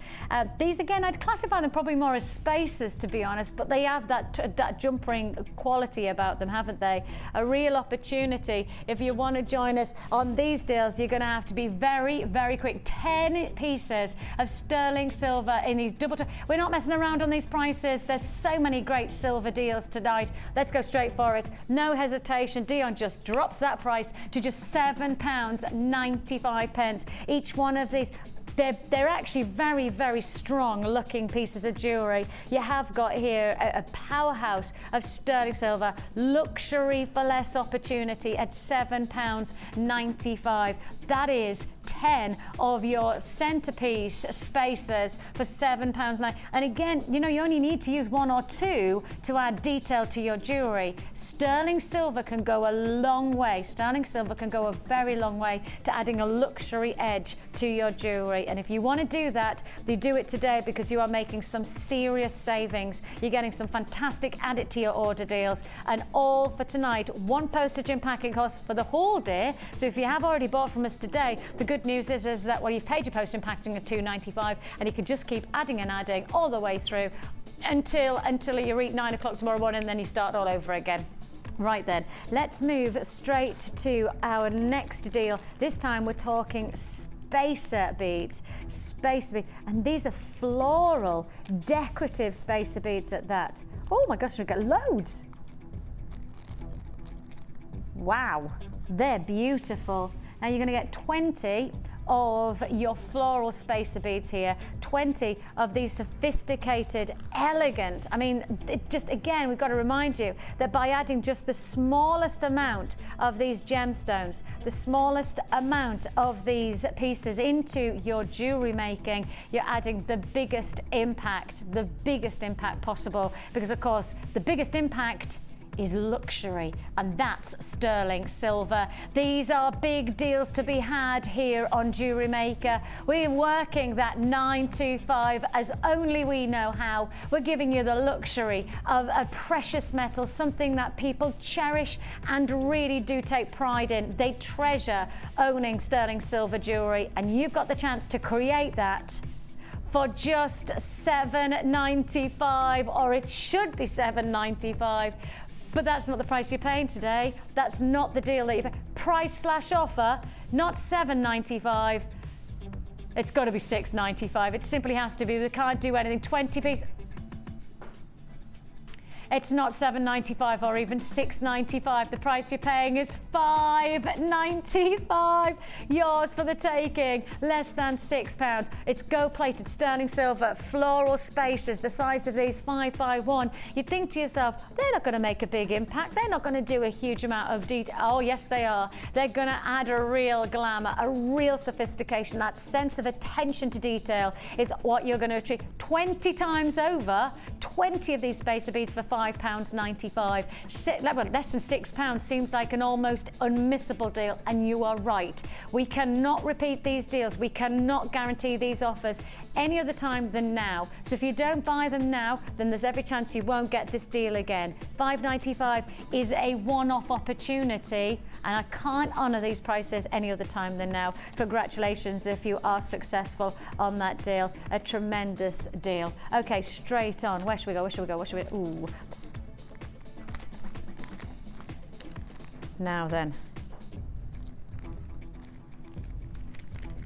Speaker 1: These again, I'd classify them probably more as spacers, to be honest, but they have that jump ring quality about them, haven't they? A real opportunity. If you want to join us on these deals, you're going to have to be very, very quick. 10 pieces of sterling silver in these double. We're not messing around on these prices. There's so many great silver deals tonight. Let's go straight for it. No hesitation. Dion just drops that price to just £7.95. Each one of these. They're actually very, very strong looking pieces of jewellery. You have got here a powerhouse of sterling silver, luxury for less opportunity at £7.95. That is 10 of your centerpiece spacers for £7.9. And again, you know, you only need to use 1 or 2 to add detail to your jewellery. Sterling silver can go a long way. Sterling silver can go a very long way to adding a luxury edge to your jewellery. And if you want to do that, you do it today because you are making some serious savings. You're getting some fantastic add it to your order deals. And all for tonight, 1 postage and packing cost for the whole day. So if you have already bought from us today. The good news is that, well, you've paid your postage and packaging at £2.95, and you can just keep adding and adding all the way through until you reach 9 o'clock tomorrow morning, and then you start all over again. Right then, let's move straight to our next deal. This time we're talking spacer beads, and these are floral, decorative spacer beads at that. Oh my gosh, we've got loads. Wow, they're beautiful. Now you're going to get 20 of your floral spacer beads here, 20 of these sophisticated, elegant. I mean, again, we've got to remind you that by adding just the smallest amount of these gemstones, the smallest amount of these pieces into your jewelry making, you're adding the biggest impact possible, because of course, the biggest impact is luxury, and that's sterling silver. These are big deals to be had here on Jewellery Maker. We're working that 925 as only we know how. We're giving you the luxury of a precious metal, something that people cherish and really do take pride in. They treasure owning sterling silver jewelry, and you've got the chance to create that for just $7.95, or it should be $7.95. But that's not the price you're paying today. That's not the deal that you pay. Price/offer, not $7.95. It's got to be $6.95. It simply has to be. We can't do anything. 20 pieces. It's not $7.95 or even $6.95. The price you're paying is $5.95. Yours for the taking, less than £6. It's gold-plated sterling silver, floral spaces, the size of these 5x1. You'd think to yourself, they're not going to make a big impact. They're not going to do a huge amount of detail. Oh, yes, they are. They're going to add a real glamour, a real sophistication. That sense of attention to detail is what you're going to achieve. 20 times over, 20 of these spacer beads for £5.95. Less than £6 seems like an almost unmissable deal, and you are right. We cannot repeat these deals. We cannot guarantee these offers any other time than now. So if you don't buy them now, then there's every chance you won't get this deal again. $5.95 is a one-off opportunity, and I can't honour these prices any other time than now. Congratulations if you are successful on that deal. A tremendous deal. Okay, straight on. Where should we go? Ooh. Now then.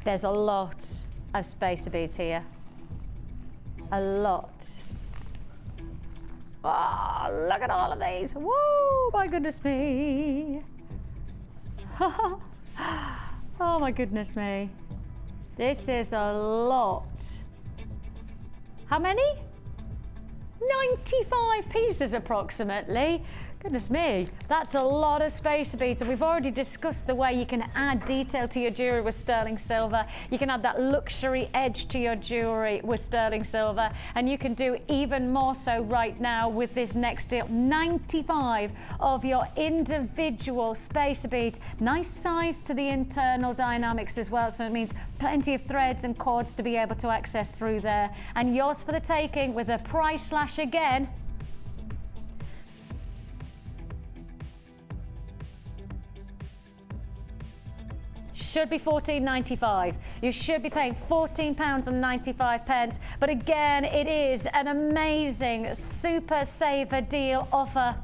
Speaker 1: There's a lot of spacer beads here. A lot. Oh, look at all of these. Woo, my goodness me. Oh my goodness me. This is a lot. How many? 95 pieces approximately. Goodness me, that's a lot of spacer beads, and we've already discussed the way you can add detail to your jewellery with sterling silver. You can add that luxury edge to your jewellery with sterling silver, and you can do even more so right now with this next deal. 95 of your individual spacer beads. Nice size to the internal dynamics as well, so it means plenty of threads and cords to be able to access through there. And yours for the taking with a price slash again. Should be £14.95. You should be paying £14.95. But again, it is an amazing super saver deal offer.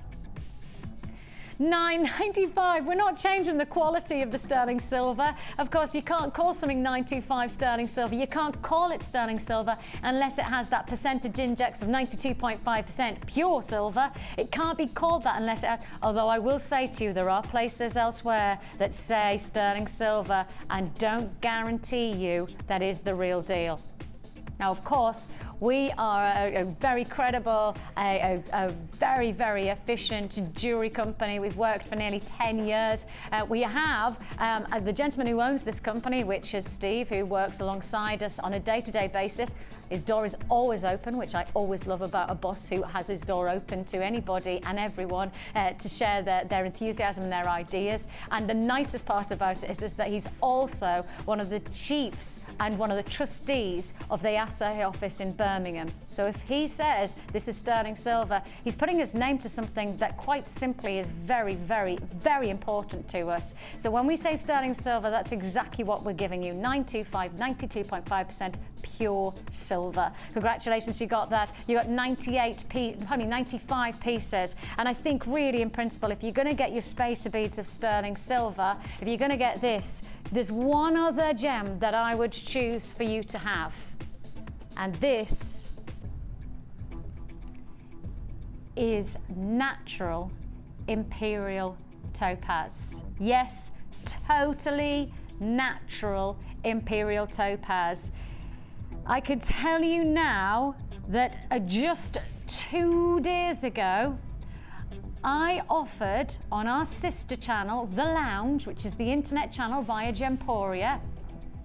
Speaker 1: $9.95. We're not changing the quality of the sterling silver. Of course, you can't call something 925 sterling silver. You can't call it sterling silver unless it has that percentage index of 92.5% pure silver. It can't be called that unless it has, although I will say to you, there are places elsewhere that say sterling silver and don't guarantee you that is the real deal. Now, of course, we are a very credible, a very, very efficient jewellery company. We've worked for nearly 10 years. We have the gentleman who owns this company, which is Steve, who works alongside us on a day-to-day basis. His door is always open, which I always love about a boss who has his door open to anybody and everyone to share their enthusiasm and their ideas. And the nicest part about it is that he's also one of the chiefs and one of the trustees of the Assay office in Birmingham. Birmingham. So if he says this is sterling silver, he's putting his name to something that quite simply is very, very, very important to us. So when we say sterling silver, that's exactly what we're giving you. 925, 92.5% pure silver. Congratulations, you got that. You got 95 pieces. And I think really in principle, if you're going to get your spacer beads of sterling silver, if you're going to get this, there's one other gem that I would choose for you to have. And this is natural imperial topaz. Yes, totally natural imperial topaz. I could tell you now that just 2 days ago, I offered on our sister channel, The Lounge, which is the internet channel via Gemporia,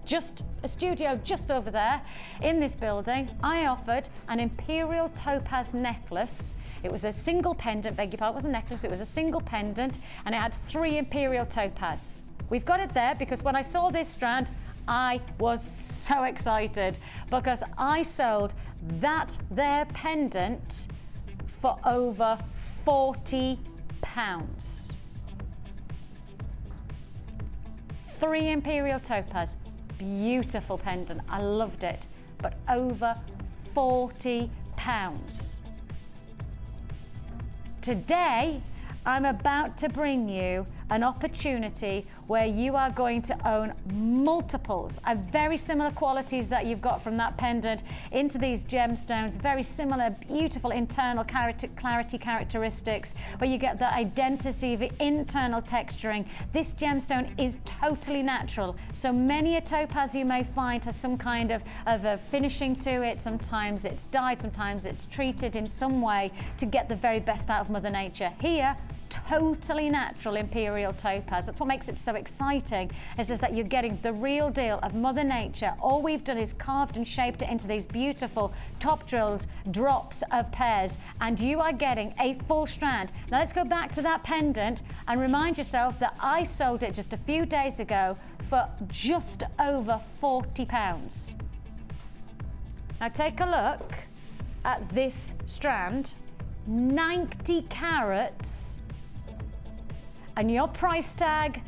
Speaker 1: just a studio just over there in this building, I offered an imperial topaz necklace. It was a single pendant, beg your pardon, it wasn't a necklace, it was a single pendant, and it had 3 imperial topaz. We've got it there because when I saw this strand, I was so excited because I sold that there pendant for over £40. 3 imperial topaz, beautiful pendant, I loved it, but over £40. Today, I'm about to bring you an opportunity where you are going to own multiples of very similar qualities that you've got from that pendant into these gemstones, very similar, beautiful internal clarity characteristics, where you get the identity of the internal texturing. This gemstone is totally natural. So many a topaz you may find has some kind of a finishing to it. Sometimes it's dyed, sometimes it's treated in some way to get the very best out of Mother Nature. Here, totally natural imperial topaz. That's what makes it so exciting, is that you're getting the real deal of Mother Nature. All we've done is carved and shaped it into these beautiful top drilled drops of pairs, and you are getting a full strand. Now let's go back to that pendant and remind yourself that I sold it just a few days ago for just over £40. Now take a look at this strand, 90 carats, and your price tag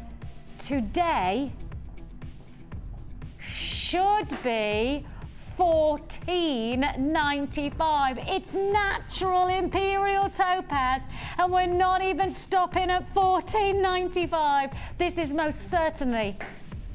Speaker 1: today should be $14.95. It's natural imperial topaz, and we're not even stopping at $14.95. This is most certainly,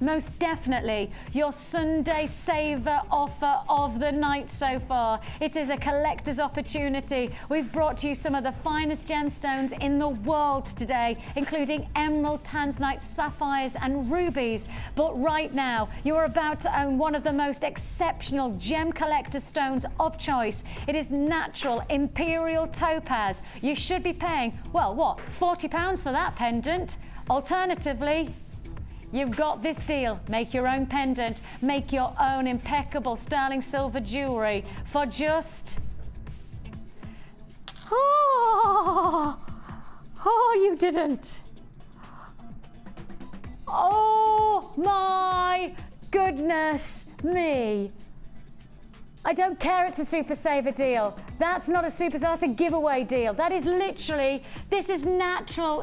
Speaker 1: most definitely your Sunday saver offer of the night so far. It is a collector's opportunity. We've brought to you some of the finest gemstones in the world today, including emerald, tanzanite, sapphires and rubies. But right now, you're about to own one of the most exceptional gem collector stones of choice. It is natural imperial topaz. You should be paying, well, what, £40 for that pendant? Alternatively, you've got this deal. Make your own pendant, make your own impeccable sterling silver jewellery for just... Oh, you didn't. Oh my goodness me. I don't care, it's a super saver deal. That's not a super, that's a giveaway deal. That is literally, this is natural,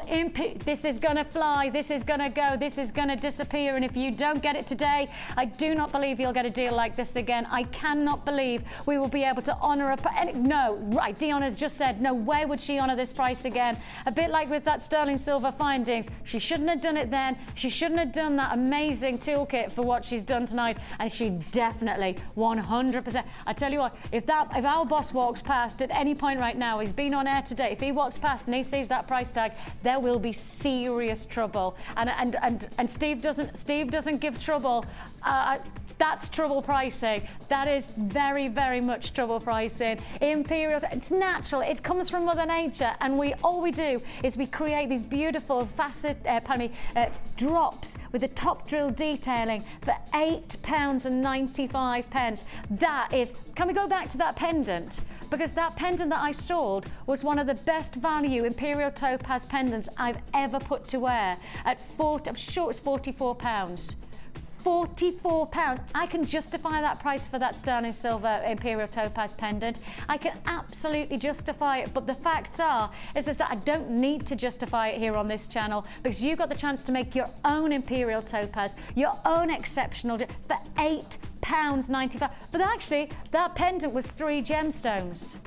Speaker 1: this is gonna fly, this is gonna go, this is gonna disappear, and if you don't get it today, I do not believe you'll get a deal like this again. I cannot believe we will be able to honor no, right, Dion has just said, no way would she honor this price again. A bit like with that sterling silver findings. She shouldn't have done it then. She shouldn't have done that amazing toolkit for what she's done tonight, and she definitely, 100%. I tell you what, if our boss walks past at any point right now, he's been on air today, if he walks past and he sees that price tag, there will be serious trouble. And Steve doesn't give trouble. That's trouble pricing. That is very, very much trouble pricing. Imperial, it's natural. It comes from Mother Nature, and all we do is we create these beautiful drops with the top drill detailing for £8.95. That is. Can we go back to that pendant? Because that pendant that I sold was one of the best value imperial topaz pendants I've ever put to wear. I'm sure it's £44. £44. I can justify that price for that sterling silver imperial topaz pendant. I can absolutely justify it, but the facts is that I don't need to justify it here on this channel, because you've got the chance to make your own imperial topaz, your own exceptional for £8.95. But actually, that pendant was 3 gemstones.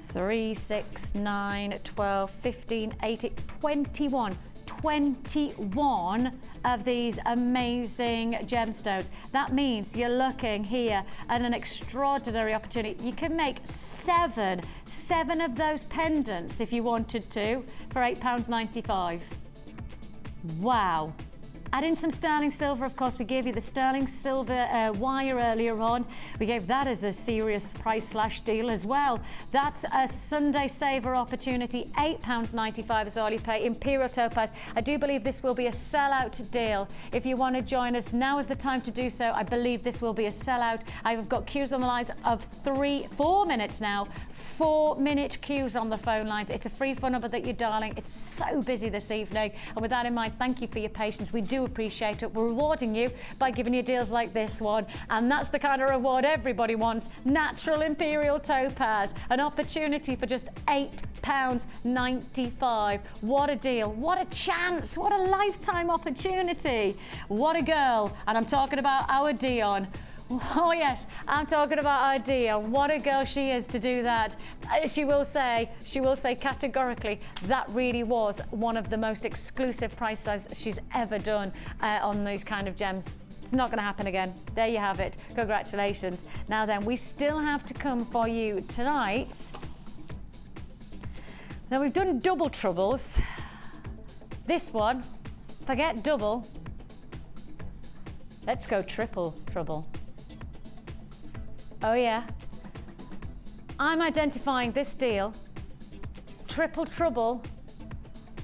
Speaker 1: 3, 6, 9, 12, 15, 18, 21 of these amazing gemstones. That means you're looking here at an extraordinary opportunity. You can make seven of those pendants if you wanted to for £8.95. Wow. Add in some sterling silver, of course. We gave you the sterling silver wire earlier on. We gave that as a serious price slash deal as well. That's a Sunday saver opportunity. £8.95 is all you pay. Imperial topaz. I do believe this will be a sellout deal. If you want to join us, now is the time to do so. I believe this will be a sellout. I've got queues on the lines of 4 minutes now. 4-minute queues on the phone lines. It's a free phone number that you're dialing. It's so busy this evening. And with that in mind, thank you for your patience. We do appreciate it. We're rewarding you by giving you deals like this one. And that's the kind of reward everybody wants. Natural imperial topaz. An opportunity for just £8.95. What a deal. What a chance. What a lifetime opportunity. What a girl. And I'm talking about our Dion. Oh yes, I'm talking about our Dion. What a girl she is to do that. She will say categorically that really was one of the most exclusive prices she's ever done on these kind of gems. It's not going to happen again. There you have it. Congratulations. Now then, we still have to come for you tonight. Now we've done double troubles. This one, forget double. Let's go triple trouble. Oh yeah, I'm identifying this deal, triple trouble,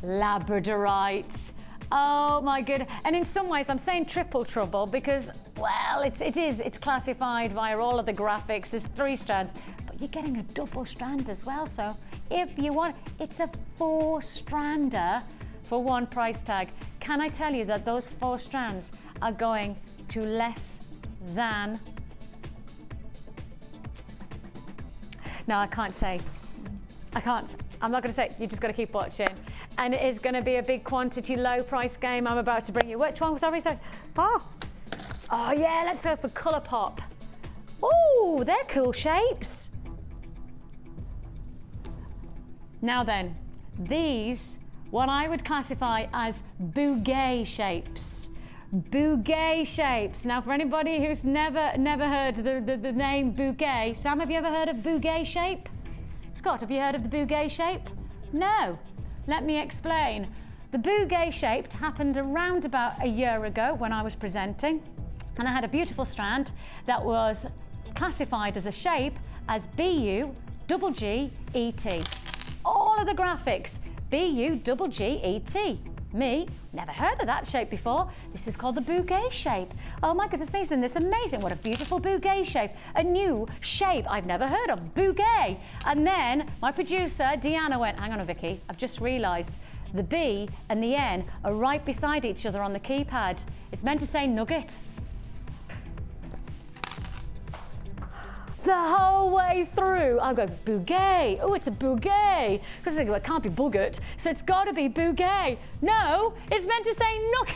Speaker 1: labradorite. Oh my goodness. And in some ways I'm saying triple trouble because, well, it's classified via all of the graphics. There's 3 strands, but you're getting a double strand as well. So if you want, it's a 4-strander for one price tag. Can I tell you that those 4 strands are going to less than... No, I can't say. I can't. I'm not going to say. You just got to keep watching. And it is going to be a big quantity, low price game I'm about to bring you. Which one? Sorry. Oh yeah, let's go for Colour Pop. Oh, they're cool shapes. Now then, these, what I would classify as bouquet shapes. Bouquet shapes. Now, for anybody who's never heard the name bouquet, Sam, have you ever heard of bouquet shape? Scott, have you heard of the bouquet shape? No. Let me explain. The bouquet shape happened around about a year ago when I was presenting, and I had a beautiful strand that was classified as a shape as BU-GG-ET. All of the graphics, BU-GG-ET. Me, never heard of that shape before. This is called the bouquet shape. Oh my goodness me, isn't this amazing? What a beautiful bouquet shape. A new shape I've never heard of, bouquet. And then my producer, Deanna, went, hang on, Vicky, I've just realised the B and the N are right beside each other on the keypad. It's meant to say nugget. The whole way through, I go, bouquet. Oh, it's a bouquet. Because I think, well, it can't be bugget, so it's got to be bouquet. No, it's meant to say nook.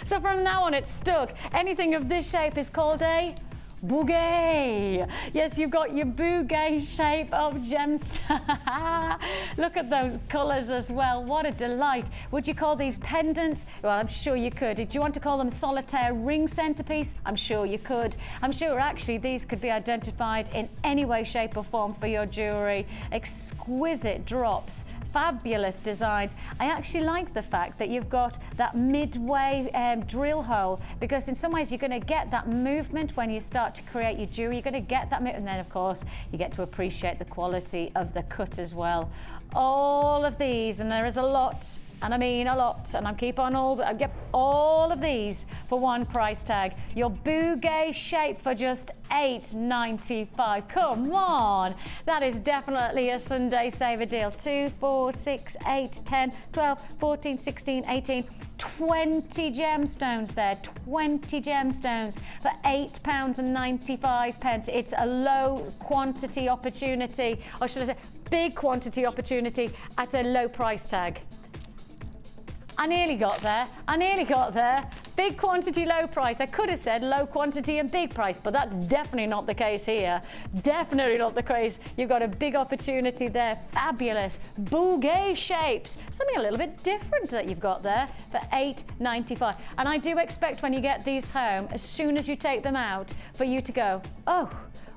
Speaker 1: So from now on, it's stuck. Anything of this shape is called a bouquet. Yes, you've got your bouquet shape of gemstones. Look at those colours as well. What a delight. Would you call these pendants? Well, I'm sure you could. Do you want to call them solitaire ring centerpiece? I'm sure you could. I'm sure actually these could be identified in any way, shape or form for your jewellery. Exquisite drops. Fabulous designs. I actually like the fact that you've got that midway drill hole, because in some ways you're going to get that movement when you start to create your jewelry. You're going to get that movement, and then of course you get to appreciate the quality of the cut as well. All of these, and there is a lot and I mean a lot, and I'm keep on all of these for one price tag. Your bouquet shape for just $8.95. Come on, that is definitely a Sunday saver deal. 2, 4, 6, 8, 10, 12, 14, 16, 18, 20 gemstones there, 20 gemstones for £8.95. It's a low quantity opportunity, or should I say big quantity opportunity at a low price tag. I nearly got there. Big quantity, low price. I could have said low quantity and big price, but that's definitely not the case here. Definitely not the case. You've got a big opportunity there. Fabulous. Bouquet shapes. Something a little bit different that you've got there for $8.95. And I do expect when you get these home, as soon as you take them out, for you to go, oh,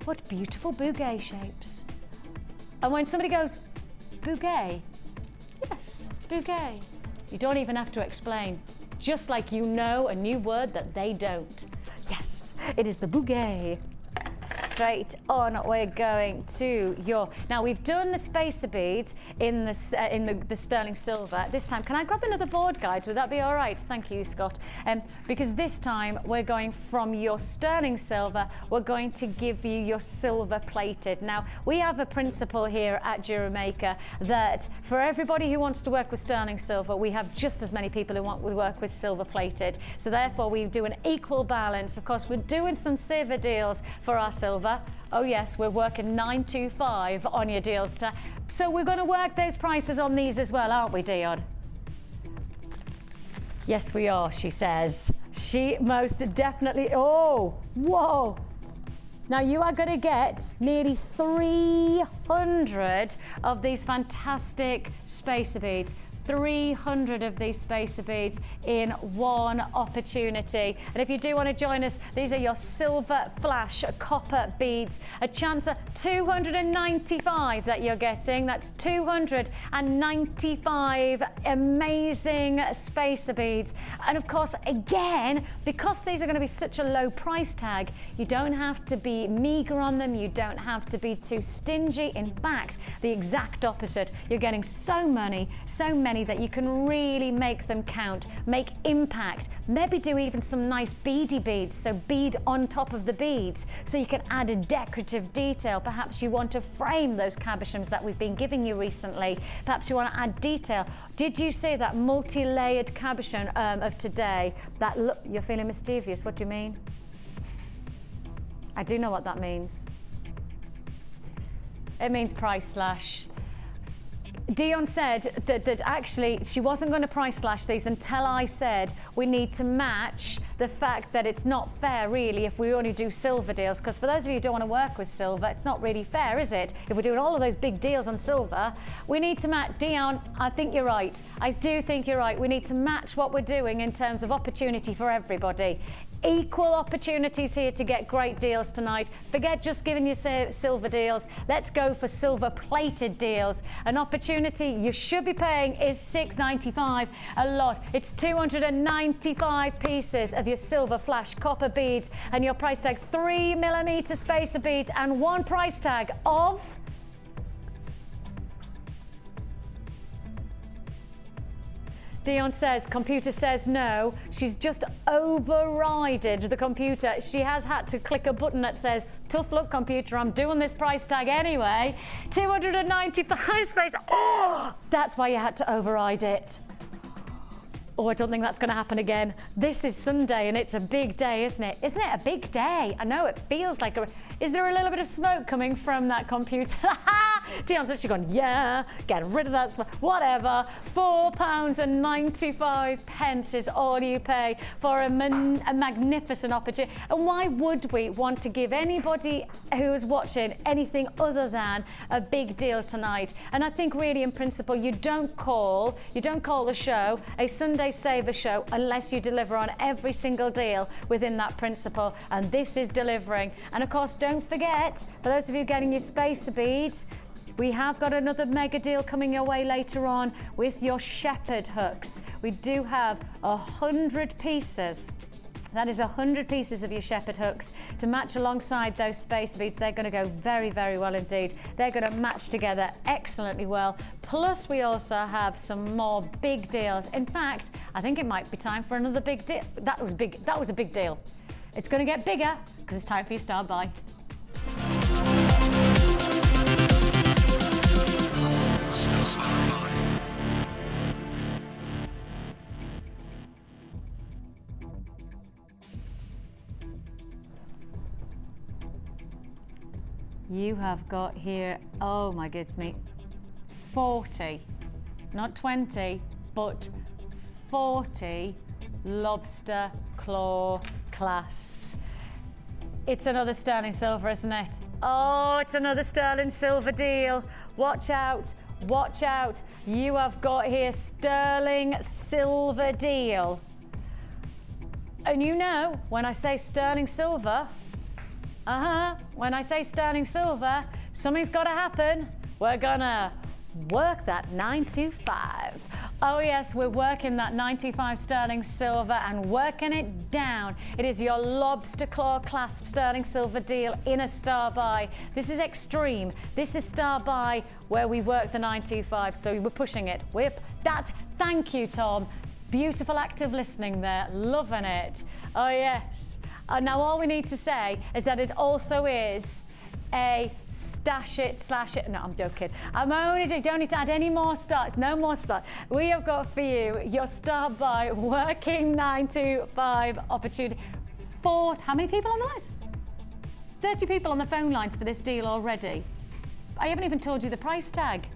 Speaker 1: what beautiful bouquet shapes. And when somebody goes, bouquet? Yes, bouquet. You don't even have to explain, just like you know a new word that they don't. Yes, it is the bouquet. Straight on, we're going to your... Now, we've done the spacer beads in the sterling silver. This time, can I grab another board guide? Would that be all right? Thank you, Scott. Because this time, we're going from your sterling silver, we're going to give you your silver plated. Now, we have a principle here at JewelleryMaker that for everybody who wants to work with sterling silver, we have just as many people who want to work with silver plated. So therefore, we do an equal balance. Of course, we're doing some silver deals for our silver. Oh yes, we're working 925 on your deals today. So we're going to work those prices on these as well, aren't we, Dion? Yes, we are, she says. She most definitely... Oh, whoa. Now you are going to get nearly 300 of these fantastic spacer beads. 300 of these spacer beads in one opportunity. And if you do want to join us, these are your silver flash copper beads. A chance of 295 that you're getting. That's 295 amazing spacer beads. And of course, again, because these are going to be such a low price tag, you don't have to be meager on them. You don't have to be too stingy. In fact, the exact opposite. You're getting so many that you can really make them count, make impact, maybe do even some nice beady beads, so bead on top of the beads, so you can add a decorative detail. Perhaps you want to frame those cabochons that we've been giving you recently. Perhaps you want to add detail. Did you see that multi-layered cabochon of today? That look, you're feeling mischievous. What do you mean? I do know what that means. It means price slash. Dion said that actually she wasn't going to price slash these until I said we need to match the fact that it's not fair really if we only do silver deals, because for those of you who don't want to work with silver, it's not really fair, is it? If we're doing all of those big deals on silver, we need to match. Dion, I think you're right. I do think you're right. We need to match what we're doing in terms of opportunity for everybody. Equal opportunities here to get great deals tonight. Forget just giving you silver deals. Let's go for silver plated deals. An opportunity you should be paying is $6.95 a lot. It's 295 pieces of your silver flash copper beads, and your price tag 3mm spacer beads, and one price tag of Dion says, computer says no. She's just overrided the computer. She has had to click a button that says, tough luck, computer, I'm doing this price tag anyway. 295 space. Oh, that's why you had to override it. Oh, I don't think that's going to happen again. This is Sunday and it's a big day, isn't it? Isn't it a big day? I know it feels like a... Is there a little bit of smoke coming from that computer? Dion's literally gone, yeah, get rid of that smoke. Whatever. £4.95 is all you pay for a magnificent opportunity. And why would we want to give anybody who is watching anything other than a big deal tonight? And I think really in principle, you don't call the show a Sunday Saver show unless you deliver on every single deal within that principle. And this is delivering. And of course, don't forget, for those of you getting your spacer beads, we have got another mega deal coming your way later on with your shepherd hooks. We do have 100 pieces That is 100 pieces of your shepherd hooks to match alongside those space beads. They're going to go very, very well indeed. They're going to match together excellently well. Plus, we also have some more big deals. In fact, I think it might be time for another big deal. That was big. That was a big deal. It's going to get bigger because it's time for your star buy. You have got here, oh my goodness me, 40, not 20, but 40 lobster claw clasps. It's another sterling silver, isn't it? Oh, it's another sterling silver deal. Watch out, watch out. You have got here sterling silver deal. And you know, when I say sterling silver, when I say sterling silver, something's got to happen. We're gonna work that 925. Oh yes, we're working that 925 sterling silver and working it down. It is your lobster claw clasp sterling silver deal in a star buy. This is extreme. This is star buy where we work the 925. So we're pushing it. Thank you, Tom. Beautiful active listening there. Loving it. Oh yes. Now all we need to say is that it also is a stash it, slash it. No, I'm joking. Don't need to add any more starts. No more starts. We have got for you your star buy working 925 opportunity. How many people on the lines? 30 people on the phone lines for this deal already. I haven't even told you the price tag.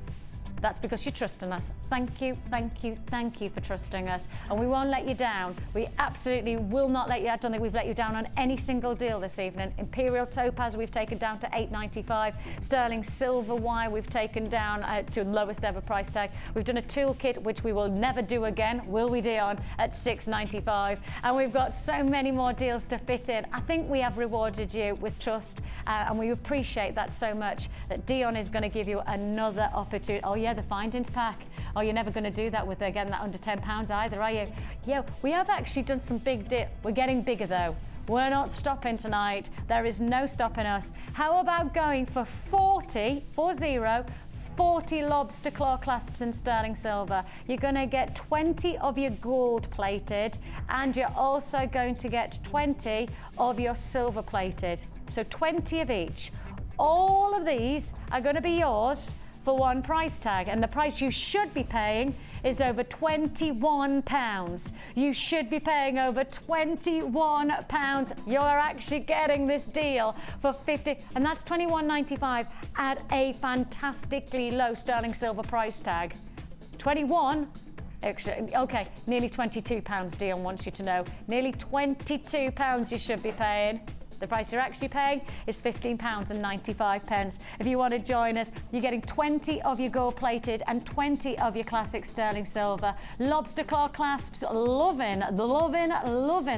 Speaker 1: That's because you're trusting us. Thank you, thank you, thank you for trusting us. And we won't let you down. We absolutely will not let you. I don't think we've let you down on any single deal this evening. Imperial Topaz we've taken down to $8.95. Sterling Silver wire we've taken down to lowest ever price tag. We've done a toolkit which we will never do again, will we, Dion, at $6.95. And we've got so many more deals to fit in. I think we have rewarded you with trust and we appreciate that so much that Dion is going to give you another opportunity. Oh yeah, the findings pack. Oh, you're never going to do that with, again, that under £10 either, are you? Yeah, we have actually done some big deals. We're getting bigger though. We're not stopping tonight. There is no stopping us. How about going for 40 lobster claw clasps in sterling silver. You're going to get 20 of your gold plated and you're also going to get 20 of your silver plated. So 20 of each. All of these are going to be yours for one price tag, and the price you should be paying is over £21. You should be paying over £21. You're actually getting this deal for 50, and that's $21.95 at a fantastically low sterling silver price tag. 21. Okay, nearly £22, Dion wants you to know. Nearly £22 you should be paying. The price you're actually paying is £15.95. If you want to join us, you're getting 20 of your gold plated and 20 of your classic sterling silver. Lobster claw clasps, loving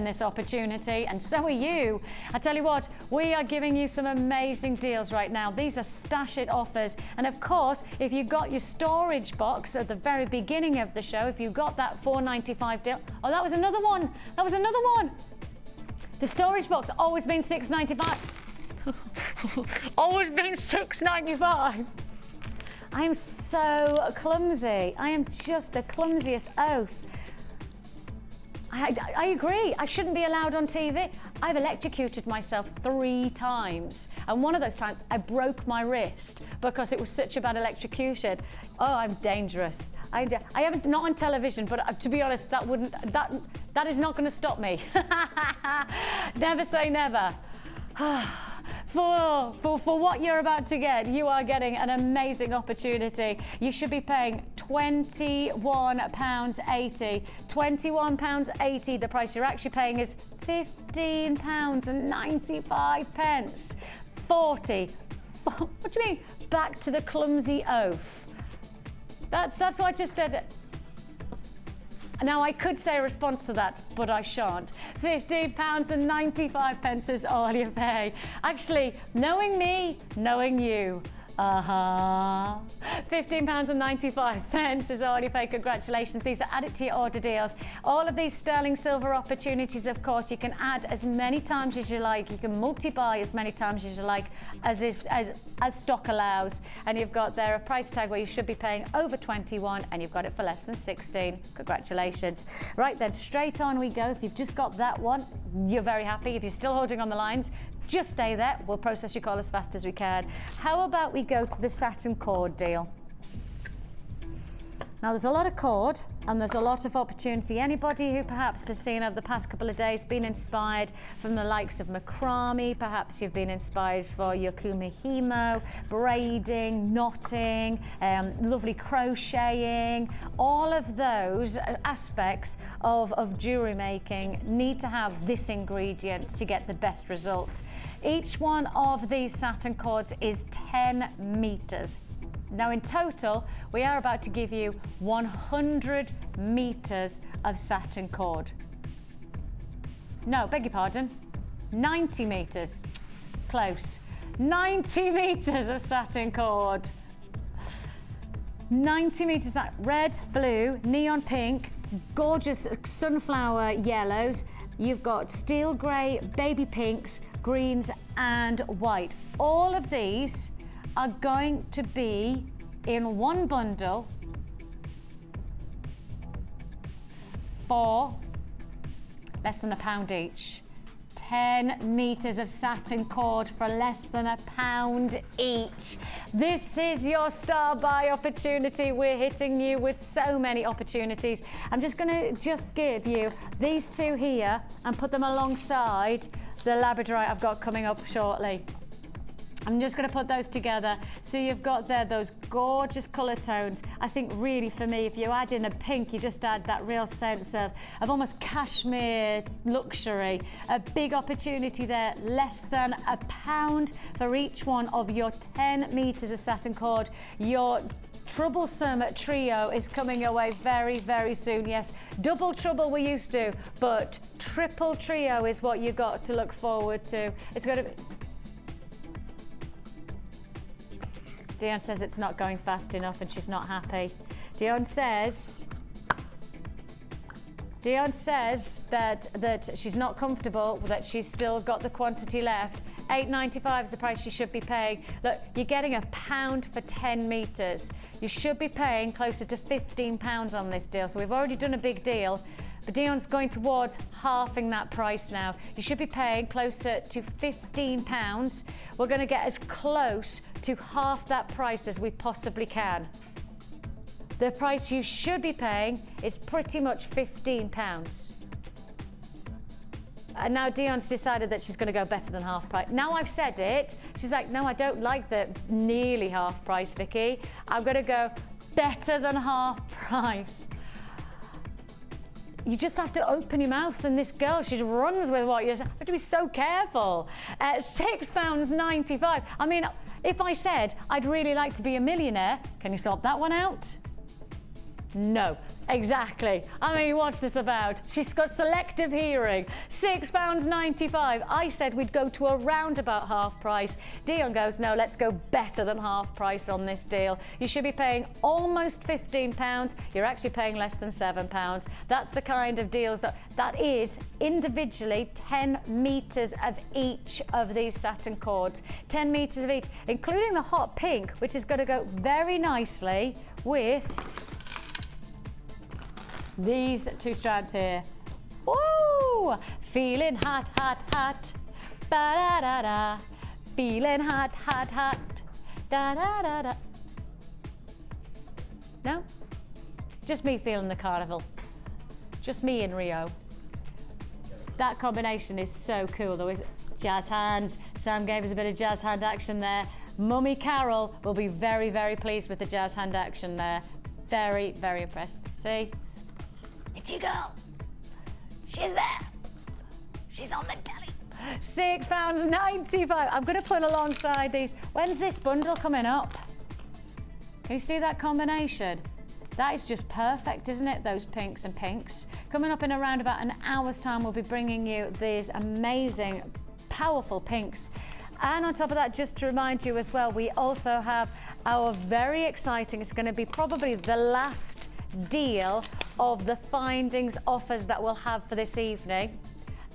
Speaker 1: this opportunity, and so are you. I tell you what, we are giving you some amazing deals right now. These are stash it offers, and of course, if you got your storage box at the very beginning of the show, if you got that $4.95 deal, oh, that was another one. That was another one. The storage box always been $6.95. Always been $6.95. I am so clumsy. I am just the clumsiest oaf. I agree. I shouldn't be allowed on TV. I've electrocuted myself 3 times. And one of those times I broke my wrist because it was such a bad electrocution. Oh, I'm dangerous. I haven't, not on television, but to be honest, that is not going to stop me. Never say never. For what you're about to get, you are getting an amazing opportunity. You should be paying £21.80. £21.80. The price you're actually paying is £15.95. 40. What do you mean? Back to the clumsy oaf. That's what I just did. Now, I could say a response to that, but I shan't. £15.95 is all you pay. Actually, knowing me, knowing you, £15.95 is all you pay. Congratulations. These are added to your order deals. All of these sterling silver opportunities, of course, you can add as many times as you like. You can multi-buy as many times as you like, as stock allows. And you've got there a price tag where you should be paying over 21 and you've got it for less than 16. Congratulations. Right then, straight on we go. If you've just got that one, you're very happy. If you're still holding on the lines, just stay there. We'll process your call as fast as we can. How about we go to the satin cord deal? Now, there's a lot of cord and there's a lot of opportunity. Anybody who perhaps has seen over the past couple of days been inspired from the likes of macrame, perhaps you've been inspired for your kumihimo, braiding, knotting, lovely crocheting, all of those aspects of jewellery making need to have this ingredient to get the best results. Each one of these satin cords is 10 meters. Now in total, we are about to give you 100 meters of satin cord. No, beg your pardon, 90 meters. Close. 90 meters of satin cord. 90 meters, red, blue, neon pink, gorgeous sunflower yellows. You've got steel grey, baby pinks, greens and white. All of these are going to be in one bundle for less than £1 each. 10 meters of satin cord for less than £1 each. This is your star buy opportunity. We're hitting you with so many opportunities. I'm just going to give you these two here and put them alongside the labradorite I've got coming up shortly. I'm just going to put those together. So you've got there those gorgeous colour tones. I think really for me, if you add in a pink, you just add that real sense of almost cashmere luxury. A big opportunity there, less than £1 for each one of your 10 meters of satin cord. Your troublesome trio is coming your way very, very soon. Yes, double trouble we used to, but triple trio is what you got to look forward to. It's going to be... Dion says it's not going fast enough and she's not happy. Dion says that she's not comfortable, that she's still got the quantity left. £8.95 is the price you should be paying. Look, you're getting £1 for 10 meters. You should be paying closer to £15 on this deal. So we've already done a big deal. But Dion's going towards halving that price now. You should be paying closer to £15. We're going to get as close to half that price as we possibly can. The price you should be paying is pretty much £15. And now Dion's decided that she's going to go better than half price. Now I've said it, she's like, no, I don't like the nearly half price, Vicky. I'm going to go better than half price. You just have to open your mouth, and this girl, she runs with what you say. You have to be so careful. £6.95. I mean, if I said I'd really like to be a millionaire, can you sort that one out? No, exactly. I mean, what's this about? She's got selective hearing. £6.95. I said we'd go to around about half price. Dion goes, no, let's go better than half price on this deal. You should be paying almost £15. You're actually paying less than £7. That's the kind of deals that is individually 10 meters of each of these satin cords. 10 meters of each, including the hot pink, which is going to go very nicely with these two strands here. Woo! Feeling hot, hot, hot. Ba-da-da-da. Feeling hot, hot, hot. Da-da-da-da. No? Just me feeling the carnival. Just me in Rio. That combination is so cool though. Jazz hands. Sam gave us a bit of jazz hand action there. Mummy Carol will be very, very pleased with the jazz hand action there. Very, very impressed. See? It's your girl. She's there. She's on the telly. £6.95. I'm going to put alongside these. When's this bundle coming up? Can you see that combination? That is just perfect, isn't it? Those pinks and pinks. Coming up in around about an hour's time, we'll be bringing you these amazing, powerful pinks. And on top of that, just to remind you as well, we also have our very exciting, it's going to be probably the last deal of the findings offers that we'll have for this evening.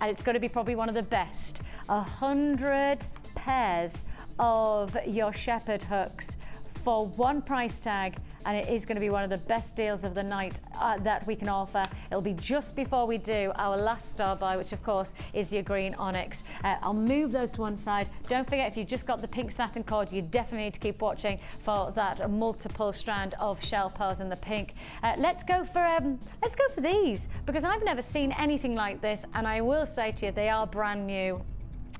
Speaker 1: And it's going to be probably one of the best. 100 pairs of your shepherd hooks for one price tag, and it is going to be one of the best deals of the night that we can offer. It'll be just before we do our last star buy, which of course is your green onyx. I'll move those to one side. Don't forget, if you've just got the pink satin cord, you definitely need to keep watching for that multiple strand of shell pearls in the pink. Let's go for these, because I've never seen anything like this, and I will say to you, they are brand new.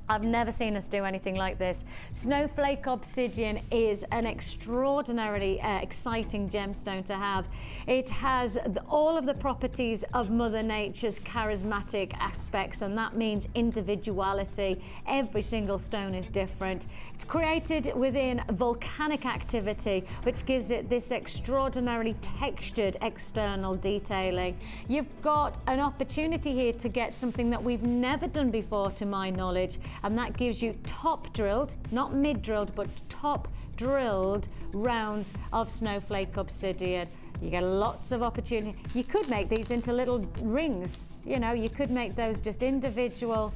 Speaker 1: I've never seen us do anything like this. Snowflake Obsidian is an extraordinarily exciting gemstone to have. It has all of the properties of Mother Nature's charismatic aspects, and that means individuality. Every single stone is different. It's created within volcanic activity, which gives it this extraordinarily textured external detailing. You've got an opportunity here to get something that we've never done before, to my knowledge, and that gives you top drilled, not mid drilled, but top drilled rounds of Snowflake Obsidian. You get lots of opportunity. You could make these into little rings, you know, you could make those just individual.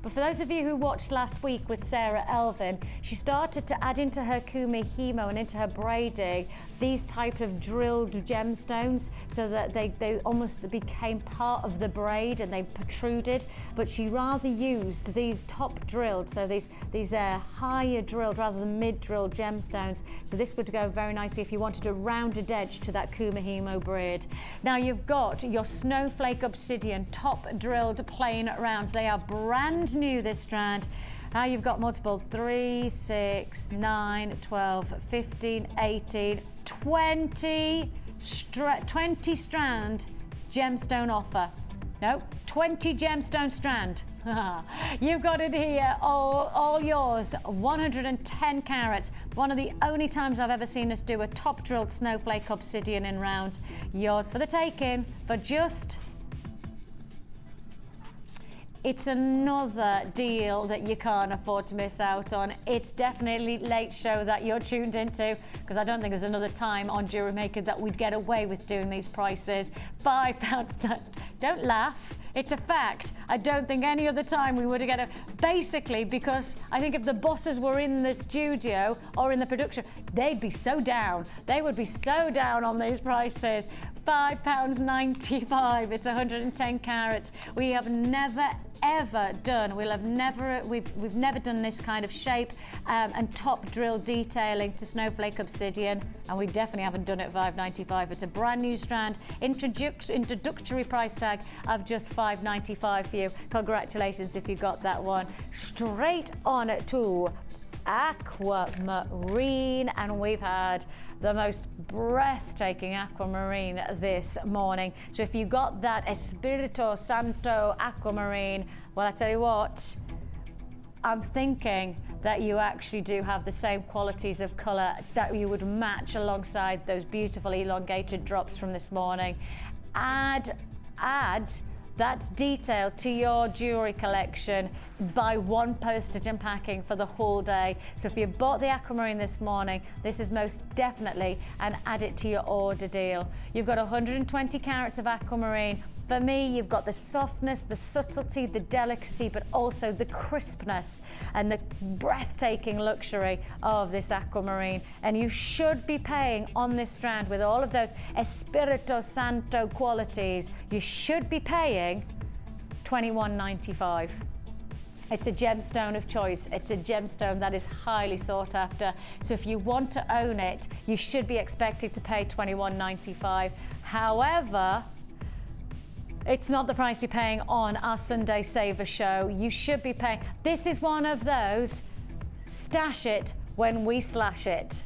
Speaker 1: But for those of you who watched last week with Sarah Elvin, she started to add into her kumihimo and into her braiding these type of drilled gemstones, so that they almost became part of the braid and they protruded. But she rather used these top drilled, so these higher drilled rather than mid drilled gemstones. So this would go very nicely if you wanted a rounded edge to that kumihimo braid. Now you've got your Snowflake Obsidian top drilled plain rounds. They are brand new, this strand. Now you've got multiple 3, 6, 9, 12, 15, 18, 20 strand gemstone offer. No, 20 gemstone strand. You've got it here, all yours, 110 carats. One of the only times I've ever seen us do a top drilled Snowflake Obsidian in rounds. Yours for the taking for just... It's another deal that you can't afford to miss out on. It's definitely late show that you're tuned into, because I don't think there's another time on JewelleryMaker that we'd get away with doing these prices. £5. Don't laugh. It's a fact. I don't think any other time we would have got it. Basically, because I think if the bosses were in the studio or in the production, they'd be so down. They would be so down on these prices. £5.95. It's 110 carats. We have never ever done. We've never done this kind of shape and top drill detailing to Snowflake Obsidian, and we definitely haven't done it at $5.95. It's a brand new strand, introductory price tag of just $5.95 for you. Congratulations if you got that one. Straight on to aquamarine, and we've had the most breathtaking aquamarine this morning. So if you got that Espirito Santo aquamarine, well, I tell you what, I'm thinking that you actually do have the same qualities of colour that you would match alongside those beautiful elongated drops from this morning. Add that detail to your jewellery collection by one postage and packing for the whole day. So if you bought the aquamarine this morning, this is most definitely an add it to your order deal. You've got 120 carats of aquamarine. For me, you've got the softness, the subtlety, the delicacy, but also the crispness and the breathtaking luxury of this aquamarine. And you should be paying on this strand with all of those Espirito Santo qualities, you should be paying $21.95. It's a gemstone of choice. It's a gemstone that is highly sought after. So if you want to own it, you should be expected to pay $21.95. However, it's not the price you're paying on our Sunday Saver show. You should be paying. This is one of those, stash it when we slash it.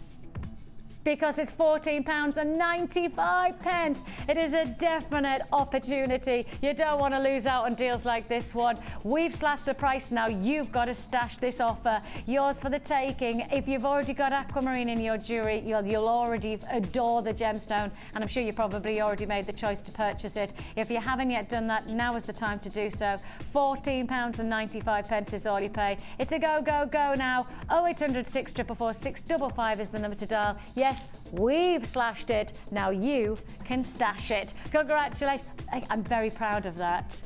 Speaker 1: because it's £14.95. It is a definite opportunity. You don't want to lose out on deals like this one. We've slashed the price now. You've got to stash this offer. Yours for the taking. If you've already got aquamarine in your jewellery, you'll already adore the gemstone, and I'm sure you probably already made the choice to purchase it. If you haven't yet done that, now is the time to do so. £14.95 is all you pay. It's a go, go, go now. 0800 644 655 is the number to dial. Yes, we've slashed it. Now you can stash it. Congratulations. I'm very proud of that.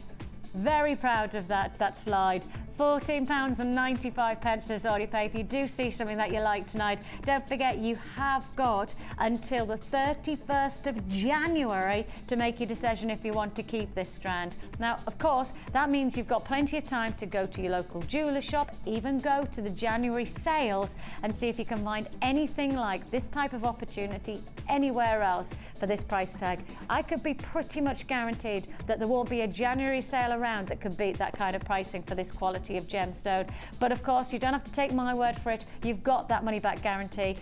Speaker 1: Very proud of that slide. £14.95 is all you pay. If you do see something that you like tonight, don't forget you have got until the 31st of January to make your decision if you want to keep this strand. Now, of course, that means you've got plenty of time to go to your local jeweller shop, even go to the January sales and see if you can find anything like this type of opportunity anywhere else for this price tag. I could be pretty much guaranteed that there won't be a January sale around that could beat that kind of pricing for this quality of gemstone. But of course, you don't have to take my word for it. You've got that money back guarantee.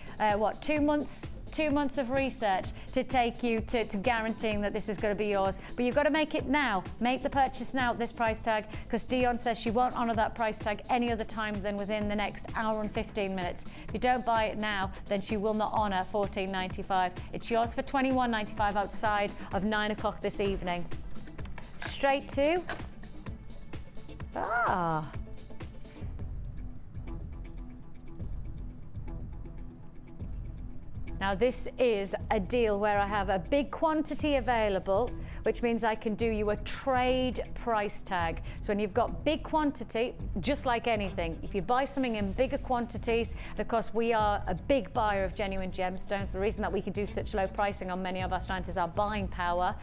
Speaker 1: 2 months? 2 months of research to take you to guaranteeing that this is going to be yours. But you've got to make it now. Make the purchase now at this price tag, because Dion says she won't honour that price tag any other time than within the next hour and 15 minutes. If you don't buy it now, then she will not honour $14.95. It's yours for $21.95 outside of 9 o'clock this evening. Straight to... Now this is a deal where I have a big quantity available, which means I can do you a trade price tag. So when you've got big quantity, just like anything, if you buy something in bigger quantities, because we are a big buyer of genuine gemstones, the reason that we can do such low pricing on many of our strands is our buying power.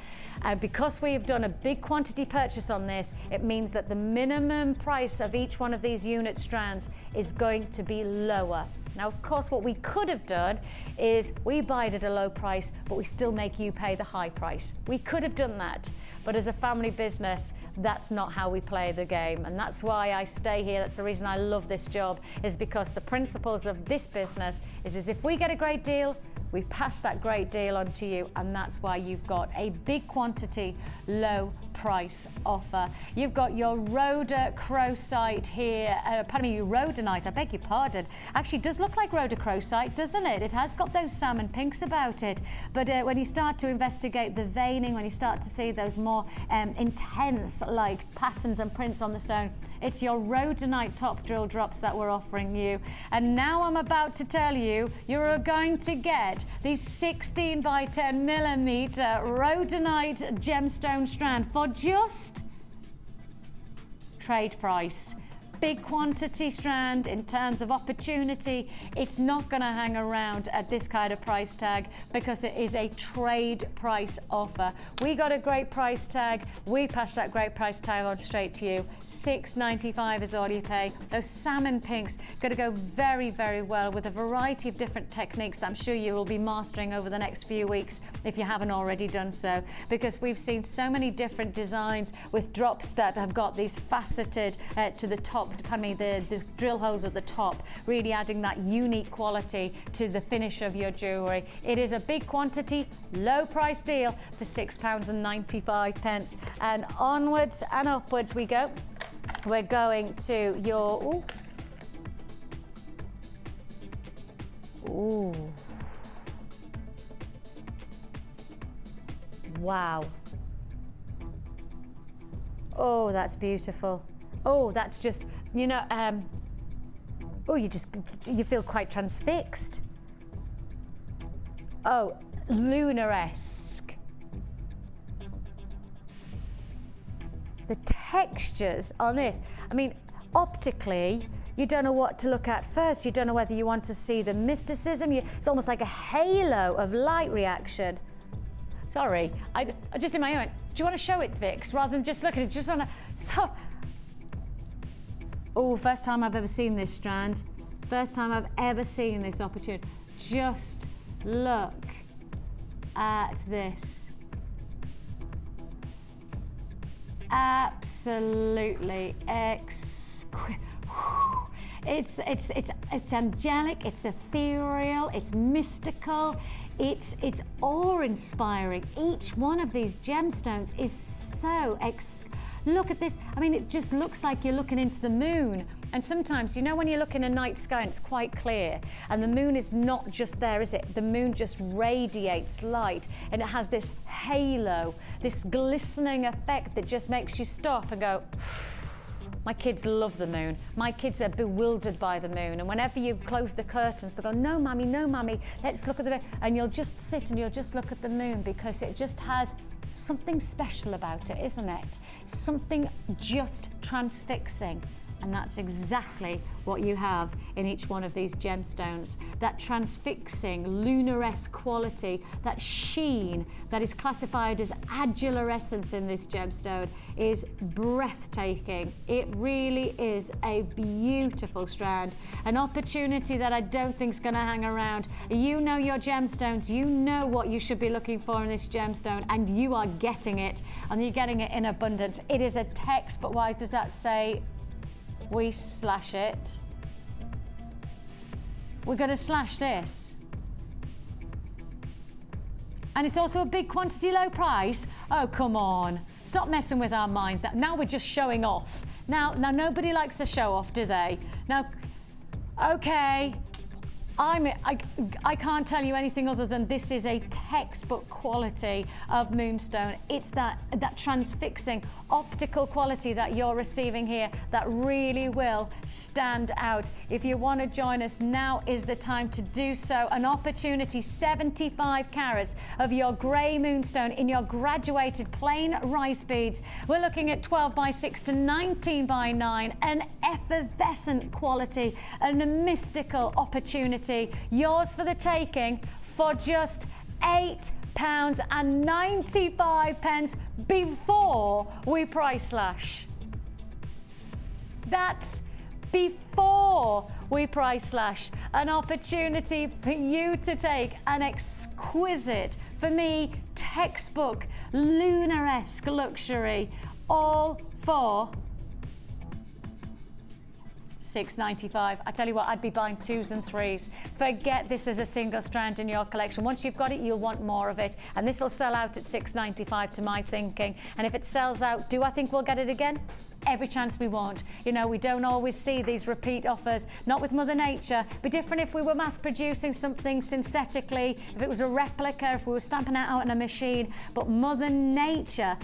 Speaker 1: And because we have done a big quantity purchase on this, it means that the minimum price of each one of these unit strands is going to be lower. Now, of course, what we could have done is we buy it at a low price, but we still make you pay the high price. We could have done that, but as a family business, that's not how we play the game. And that's why I stay here. That's the reason I love this job, is because the principles of this business is if we get a great deal, we pass that great deal on to you, and that's why you've got a big quantity, low price offer. You've got your rhodochrosite here, rhodonite, I beg your pardon. Actually, it does look like rhodochrosite, doesn't it? It has got those salmon pinks about it. But when you start to investigate the veining, when you start to see those more intense like patterns and prints on the stone, it's your rhodonite top drill drops that we're offering you. And now I'm about to tell you, you're going to get these 16 by 10 millimeter rhodonite gemstone strand for just trade price. Big quantity strand in terms of opportunity. It's not going to hang around at this kind of price tag because it is a trade price offer. We got a great price tag. We pass that great price tag on straight to you. $6.95 is all you pay. Those salmon pinks going to go very, very well with a variety of different techniques that I'm sure you will be mastering over the next few weeks if you haven't already done so, because we've seen so many different designs with drops that have got these faceted to the top, the drill holes at the top, really adding that unique quality to the finish of your jewellery. It is a big quantity, low price deal for £6.95. And onwards and upwards we go. We're going to your... Ooh. Wow. Oh, that's beautiful. Oh, that's just, you know, you feel quite transfixed. Oh, lunar-esque. The textures on this, I mean, optically, you don't know what to look at first. You don't know whether you want to see the mysticism. It's almost like a halo of light reaction. Sorry, I just in my own. Do you want to show it, Vix, rather than just look at it? Just on a... Oh, first time I've ever seen this strand. First time I've ever seen this opportunity. Just look at this. Absolutely exquisite. It's angelic, it's ethereal, it's mystical, it's awe-inspiring. Each one of these gemstones is so look at this. I mean, it just looks like you're looking into the moon. And sometimes, you know, when you look in a night sky and it's quite clear, and the moon is not just there, is it? The moon just radiates light, and it has this halo, this glistening effect that just makes you stop and go, my kids love the moon. My kids are bewildered by the moon. And whenever you close the curtains, they go, no, mummy, let's look at the moon. And you'll just sit and you'll just look at the moon, because it just has something special about it, isn't it? Something just transfixing. And that's exactly what you have in each one of these gemstones. That transfixing, lunaresque quality, that sheen that is classified as adulorescence in this gemstone is breathtaking. It really is a beautiful strand, an opportunity that I don't think is going to hang around. You know your gemstones, you know what you should be looking for in this gemstone, and you are getting it, and you're getting it in abundance. It is a text, but why does that say we slash it? We're going to slash this. And it's also a big quantity, low price. Oh, come on. Stop messing with our minds. Now we're just showing off. Now nobody likes to show off, do they? Now, okay. I can't tell you anything other than this is a textbook quality of moonstone. It's that transfixing optical quality that you're receiving here that really will stand out. If you want to join us, now is the time to do so. An opportunity, 75 carats of your grey moonstone in your graduated plain rice beads. We're looking at 12 by 6 to 19 by 9, an effervescent quality and a mystical opportunity. Yours for the taking for just £8.95 before we price slash. That's before we price slash. An opportunity for you to take an exquisite, for me, textbook, lunaresque luxury, all for $6.95. I tell you what, I'd be buying 2s and 3s. Forget this as a single strand in your collection. Once you've got it, you'll want more of it. And this will sell out at $6.95 to my thinking. And if it sells out, do I think we'll get it again? Every chance we won't. You know, we don't always see these repeat offers, not with Mother Nature. Be different if we were mass producing something synthetically, if it was a replica, if we were stamping it out in a machine. But Mother Nature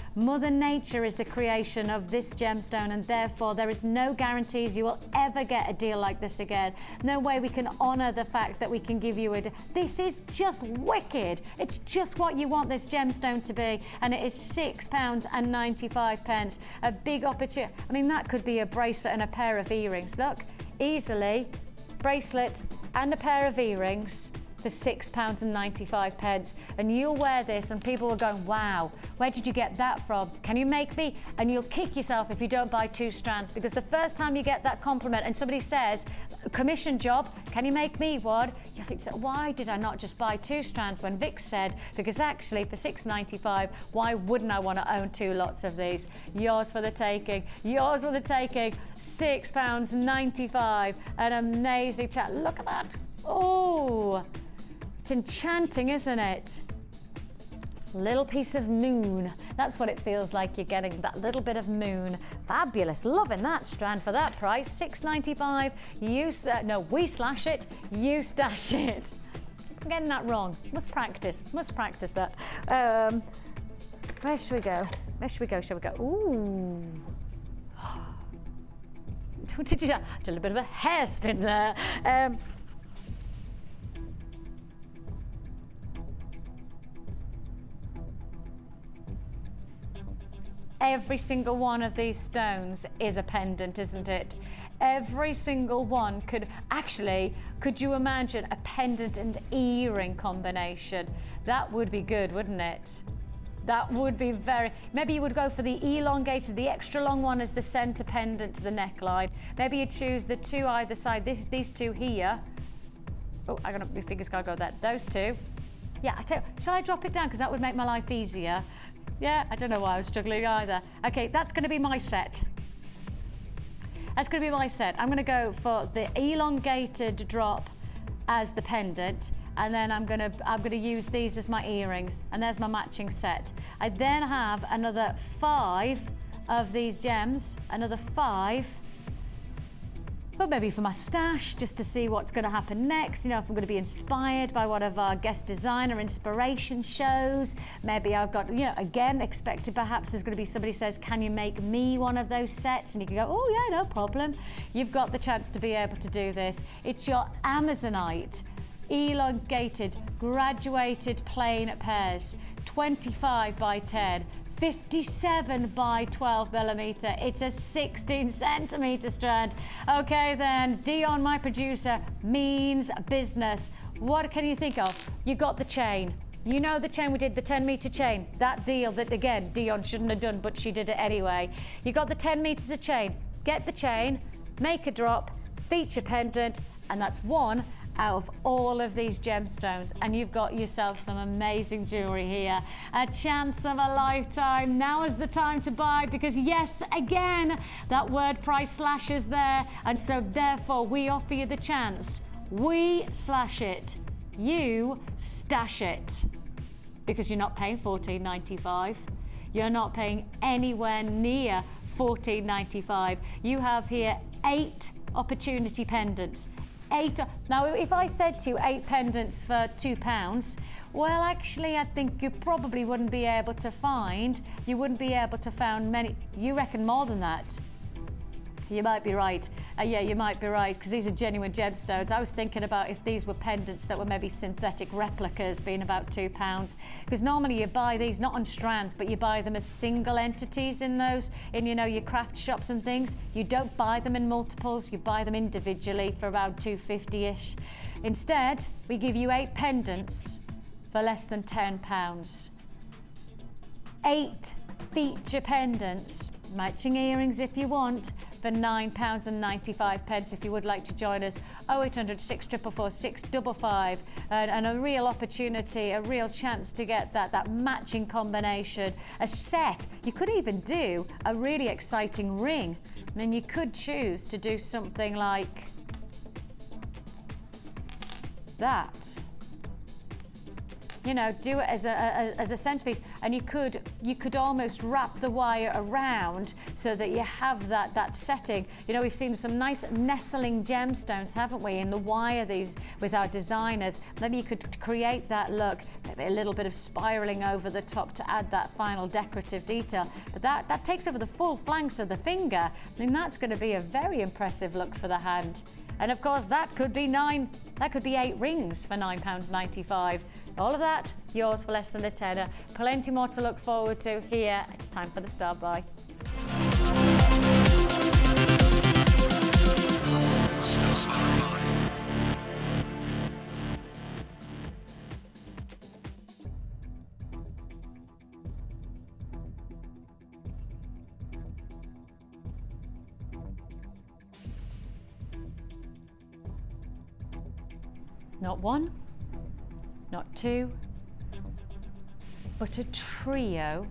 Speaker 1: is the creation of this gemstone, and therefore there is no guarantees you will ever get a deal like this again. No way we can honor the fact that we can give you it. This is just wicked. It's just what you want this gemstone to be, and it is £6.95. A big opportunity. I mean, that could be a bracelet and a pair of earrings. Look, easily, bracelet and a pair of earrings for £6.95. And you'll wear this and people will go, wow, where did you get that from? Can you make me? And you'll kick yourself if you don't buy 2 strands, because the first time you get that compliment and somebody says, commission job, can you make me one? You think, why did I not just buy 2 strands when Vic said, because actually for $6.95, why wouldn't I want to own 2 lots of these? Yours for the taking, yours for the taking, £6.95. An amazing chat. Look at that. Oh, it's enchanting, isn't it? Little piece of moon. That's what it feels like. You're getting that little bit of moon. Fabulous. Loving that strand for that price. $6.95. We slash it. You stash it. I'm getting that wrong. Must practice that. Where should we go? Shall we go? Ooh. Did you do a little bit of a hairspin there? Every single one of these stones is a pendant, isn't it? Every single one could you imagine a pendant and earring combination? That would be good, wouldn't it? That would be maybe you would go for the elongated, the extra long one as the center pendant to the neckline. Maybe you choose the 2 either side, these 2 here. Oh, my fingers can't go there. Those 2. Yeah, shall I drop it down? Because that would make my life easier. Yeah, I don't know why I was struggling either. Okay, that's going to be my set. That's going to be my set. I'm going to go for the elongated drop as the pendant, and then I'm going to use these as my earrings, and there's my matching set. I then have another 5 of these gems, another 5, but maybe for my stash, just to see what's going to happen next. You know, if I'm going to be inspired by one of our guest designer inspiration shows, maybe I've got, you know, again, expected perhaps there's going to be somebody says, can you make me one of those sets? And you can go, oh yeah, no problem. You've got the chance to be able to do this. It's your Amazonite, elongated, graduated plain pairs, 25 by 10. 57 by 12 millimeter. It's a 16 centimeter strand. Okay then, Dion, my producer, means business. What can you think of? You got the chain. You know the chain, we did the 10-meter chain. That deal that, again, Dion shouldn't have done, but she did it anyway. You got the 10 meters of chain. Get the chain, make a drop, feature pendant, and that's one out of all of these gemstones, and you've got yourself some amazing jewelry here. A chance of a lifetime. Now is the time to buy, because yes, again, that word price slash is there, and so therefore we offer you the chance. We slash it, you stash it, because you're not paying $14.95. You're not paying anywhere near $14.95. You have here 8 opportunity pendants. 8. Now, if I said to you 8 pendants for £2, well, actually, I think you probably wouldn't be able to find, many. You reckon more than that? You might be right. Yeah, you might be right, because these are genuine gemstones. I was thinking about if these were pendants that were maybe synthetic replicas, being about £2. Because normally you buy these not on strands, but you buy them as single entities in those, in, you know, your craft shops and things. You don't buy them in multiples, you buy them individually for around £2.50-ish. Instead, we give you 8 pendants for less than £10. 8 feature pendants, matching earrings if you want, for £9.95 if you would like to join us. 0800 644 655, and a real opportunity, a real chance to get that matching combination, a set. You could even do a really exciting ring, and then you could choose to do something like that. You know, do it as a centerpiece, and you could almost wrap the wire around so that you have that setting. You know, we've seen some nice nestling gemstones, haven't we, in the wire, these with our designers. Maybe you could create that look, maybe a little bit of spiraling over the top to add that final decorative detail. But that takes over the full flanks of the finger. I mean, that's going to be a very impressive look for the hand. And of course, that could be 8 rings for £9.95. All of that, yours for less than a tenner. Plenty more to look forward to here. It's time for the Star Buy. Not 1, not 2, but a trio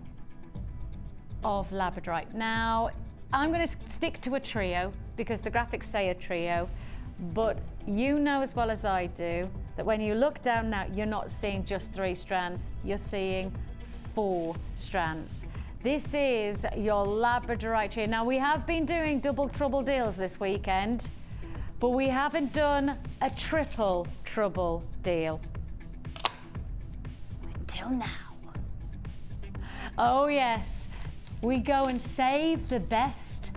Speaker 1: of labradorite. Now, I'm going to stick to a trio because the graphics say a trio, but you know as well as I do that when you look down now, you're not seeing just 3 strands, you're seeing 4 strands. This is your labradorite trio. Now, we have been doing double trouble deals this weekend, but we haven't done a triple trouble deal until now. Oh yes, we go and save the best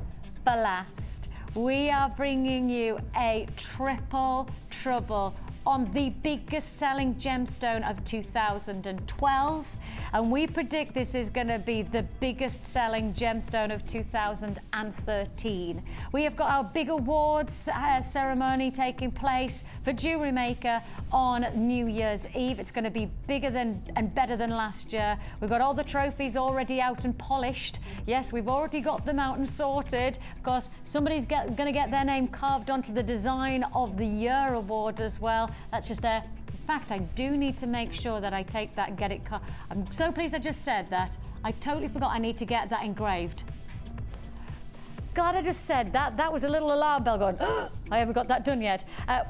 Speaker 1: for last. We are bringing you a triple trouble on the biggest selling gemstone of 2012. And we predict this is going to be the biggest selling gemstone of 2013. We have got our big awards ceremony taking place for JewelleryMaker on New Year's Eve. It's going to be bigger than and better than last year. We've got all the trophies already out and polished. Yes, we've already got them out and sorted. Of course, somebody's going to get their name carved onto the Design of the Year award as well. That's just there. In fact, I do need to make sure that I take that and get it I'm so pleased I just said that. I totally forgot I need to get that engraved. glad I just said that. That was a little alarm bell going, oh, I haven't got that done yet.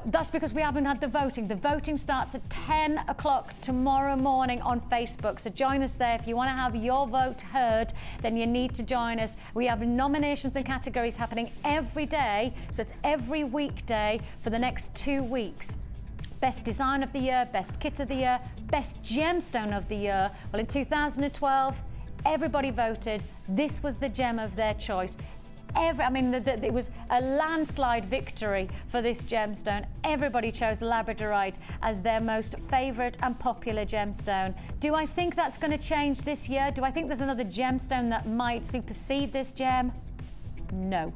Speaker 1: That's because we haven't had the voting. The voting starts at 10 o'clock tomorrow morning on Facebook. So join us there. If you want to have your vote heard, then you need to join us. We have nominations and categories happening every day. So it's every weekday for the next 2 weeks. Best design of the year, best kit of the year, best gemstone of the year. Well, in 2012, everybody voted. This was the gem of their choice. It was a landslide victory for this gemstone. Everybody chose labradorite as their most favourite and popular gemstone. Do I think that's going to change this year? Do I think there's another gemstone that might supersede this gem? No.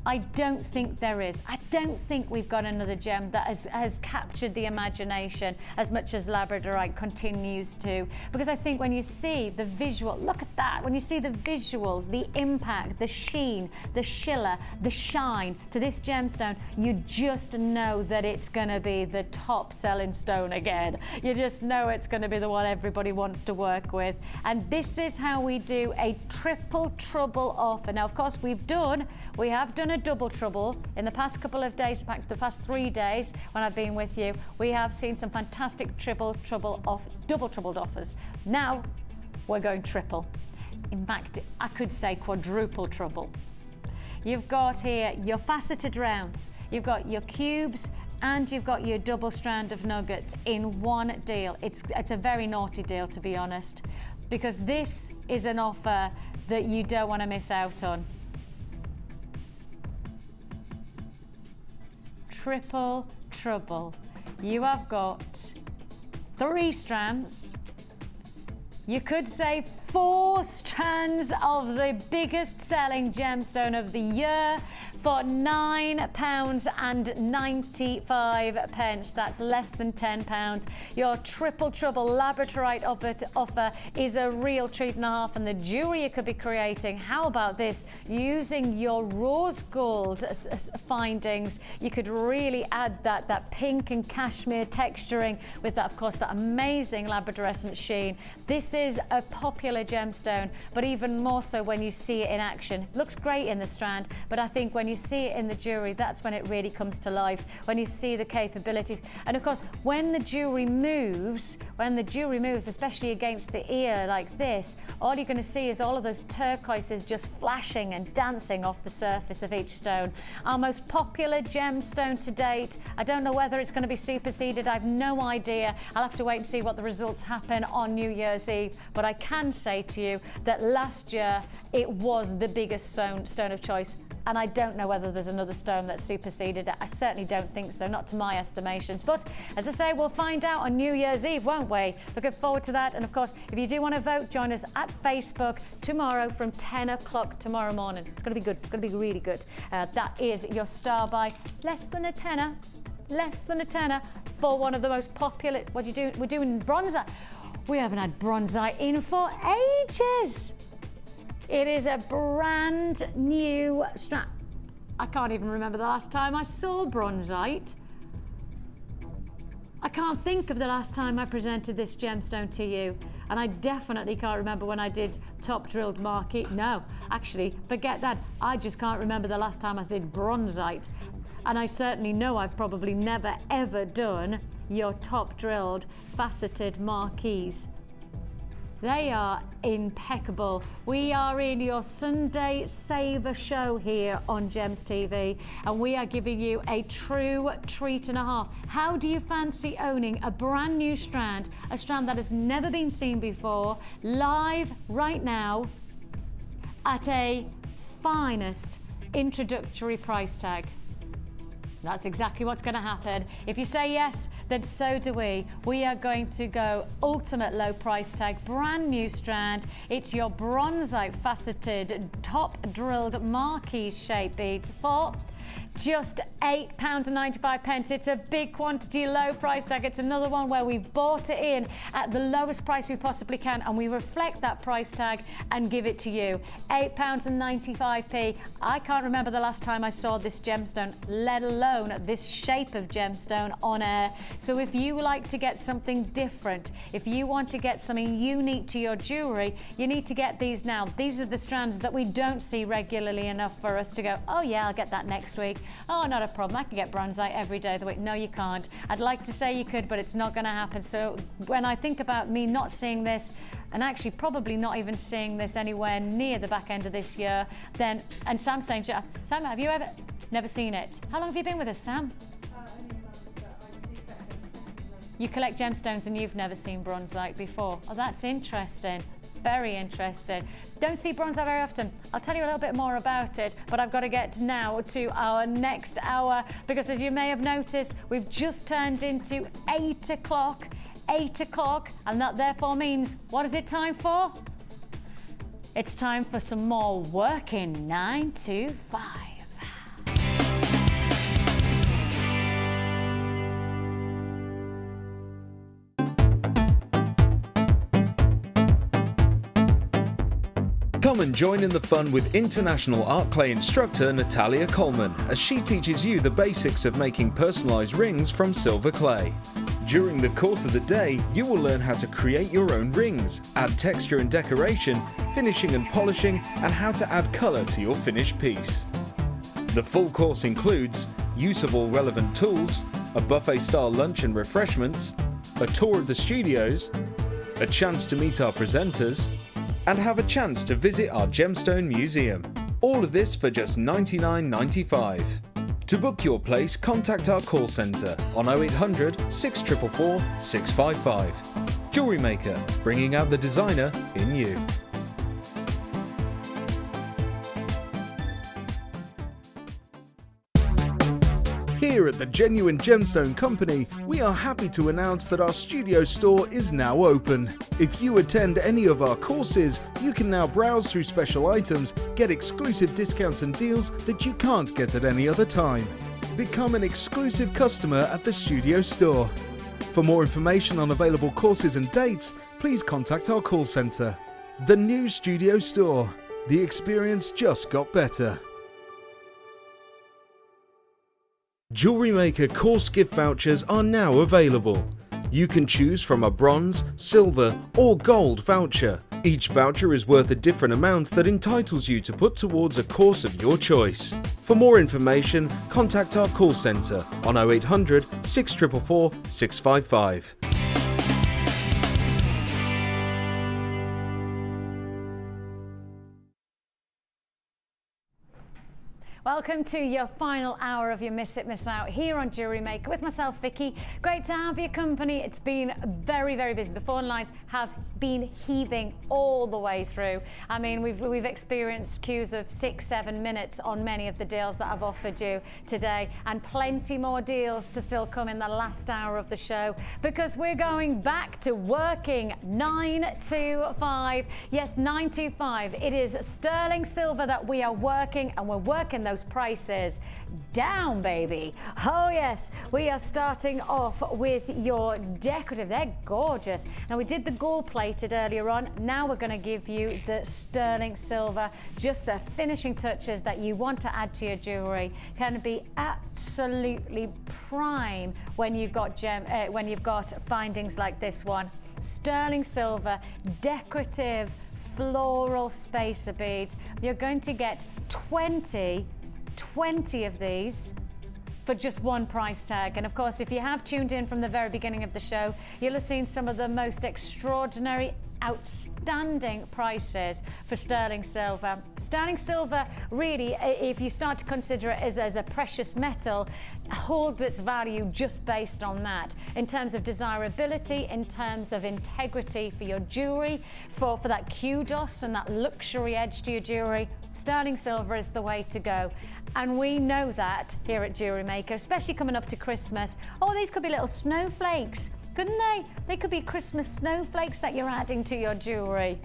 Speaker 1: I don't think there is. I don't think we've got another gem that has captured the imagination as much as labradorite continues to. Because I think when you see the visual, look at that, when you see the visuals, the impact, the sheen, the shiller, the shine to this gemstone, you just know that it's going to be the top selling stone again. You just know it's going to be the one everybody wants to work with. And this is how we do a triple trouble offer. Now, of course, we have done a double trouble in the past couple of days, in fact the past 3 days when I've been with you. We have seen some fantastic double troubled offers. Now we're going triple. In fact, I could say quadruple trouble. You've got here your faceted rounds, you've got your cubes, and you've got your double strand of nuggets in one deal. It's a very naughty deal, to be honest, because this is an offer that you don't want to miss out on. Triple trouble. You have got 3 strands. You could say 4 strands of the biggest selling gemstone of the year for £9.95. That's less than £10. Your triple trouble labradorite offer is a real treat and a half, and the jewelry you could be creating. How about this? Using your rose gold findings, you could really add that pink and cashmere texturing with that, of course, that amazing labradorescent sheen. This is a popular gemstone, but even more so when you see it in action. It looks great in the strand, but I think when you see it in the jewelry, that's when it really comes to life, when you see the capability. And of course, when the jewelry moves, especially against the ear like this, all you're going to see is all of those turquoises just flashing and dancing off the surface of each stone. Our most popular gemstone to date. I don't know whether it's going to be superseded. I've no idea. I'll have to wait and see what the results happen on New Year's Eve. But I can say to you that last year it was the biggest stone of choice, and I don't know whether there's another stone that superseded it. I certainly don't think so, not to my estimations. But as I say, we'll find out on New Year's Eve, won't we? Looking forward to that. And of course, if you do want to vote, join us at Facebook tomorrow from 10 o'clock tomorrow morning. It's going to be good. It's going to be really good. That is your star by less than a tenner for one of the most popular. What do you do? We're doing bronzer. We haven't had bronzite in for ages. It is a brand new strand. I can't even remember the last time I saw bronzite. I can't think of the last time I presented this gemstone to you. And I definitely can't remember when I did top drilled marquee. No, actually, forget that. I just can't remember the last time I did bronzite. And I certainly know I've probably never ever done your top drilled faceted marquees. They are impeccable. We are in your Sunday Saver show here on Gems TV, and we are giving you a true treat and a half. How do you fancy owning a brand new strand, a strand that has never been seen before, live right now at a finest introductory price tag? That's exactly what's going to happen. If you say yes, then so do we. We are going to go ultimate low price tag, brand new strand. It's your bronzite faceted top drilled marquee shape beads for just £8.95. It's a big quantity, low price tag. It's another one where we've bought it in at the lowest price we possibly can, and we reflect that price tag and give it to you. £8.95. I can't remember the last time I saw this gemstone, let alone this shape of gemstone on air. So if you like to get something different, if you want to get something unique to your jewelry, you need to get these now. These are the strands that we don't see regularly enough for us to go, oh yeah, I'll get that next week. Oh, not a problem. I can get bronzite every day of the week. No, you can't. I'd like to say you could, but it's not going to happen. So when I think about me not seeing this, and actually probably not even seeing this anywhere near the back end of this year, then, and Sam's saying, Sam, have you ever never seen it? How long have you been with us, Sam? You collect gemstones and you've never seen bronzite before. Oh, that's interesting. Very interesting. Don't see bronzite very often. I'll tell you a little bit more about it, but I've got to get now to our next hour, because as you may have noticed, we've just turned into 8 o'clock. 8 o'clock, and that therefore means, what is it time for? It's time for some more working 9 to 5.
Speaker 2: Come and join in the fun with international art clay instructor Natalia Coleman as she teaches you the basics of making personalised rings from silver clay. During the course of the day, you will learn how to create your own rings, add texture and decoration, finishing and polishing, and how to add colour to your finished piece. The full course includes use of all relevant tools, a buffet-style lunch and refreshments, a tour of the studios, a chance to meet our presenters, and have a chance to visit our gemstone museum. All of this for just $99.95. To book your place, contact our call centre on 0800 644 655. Jewellery Maker, bringing out the designer in you. Here at the Genuine Gemstone Company, we are happy to announce that our studio store is now open. If you attend any of our courses, you can now browse through special items, get exclusive discounts and deals that you can't get at any other time. Become an exclusive customer at the studio store. For more information on available courses and dates, please contact our call centre. The new studio store. The experience just got better. Jewellery Maker course gift vouchers are now available. You can choose from a bronze, silver or gold voucher. Each voucher is worth a different amount that entitles you to put towards a course of your choice. For more information, contact our call centre on 0800 644 655.
Speaker 1: Welcome to your final hour of your Miss It, Miss Out here on Jewellery Maker with myself, Vicky. Great to have your company. It's been very, very busy. The phone lines have been heaving all the way through. I mean, we've experienced queues of 6-7 minutes on many of the deals that I've offered you today, and plenty more deals to still come in the last hour of the show, because we're going back to working 9 to 5. Yes, 9 to 5. It is sterling silver that we are working, and we're working those prices down, baby. Oh yes, we are starting off with your decorative. They're gorgeous. Now, we did the gold plated earlier on. Now we're going to give you the sterling silver, just the finishing touches that you want to add to your jewelry. Can be absolutely prime when you've got findings like this one. Sterling silver, decorative floral spacer beads. You're going to get 20 of these for just one price tag. And of course, if you have tuned in from the very beginning of the show, you'll have seen some of the most extraordinary, outstanding prices for sterling silver. Sterling silver, really, if you start to consider it as a precious metal, holds its value just based on that. In terms of desirability, in terms of integrity for your jewelry, for that kudos and that luxury edge to your jewelry, sterling silver is the way to go. And we know that here at Jewellery Maker, especially coming up to Christmas. Oh, these could be little snowflakes, couldn't they? They could be Christmas snowflakes that you're adding to your jewelry.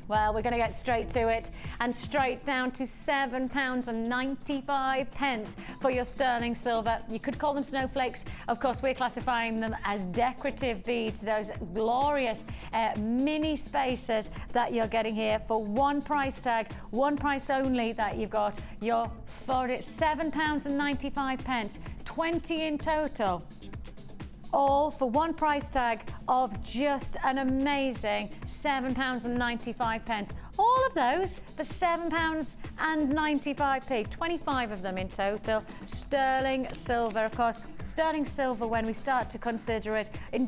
Speaker 1: Well, we're going to get straight to it and straight down to £7.95 for your sterling silver. You could call them snowflakes. Of course, we're classifying them as decorative beads, those glorious mini spacers that you're getting here for one price tag, one price only that you've got. You're for it £7.95, 20 in total. All for one price tag of just an amazing £7.95. All of those for £7.95, 25 of them in total. Sterling silver, of course. Sterling silver, when we start to consider it in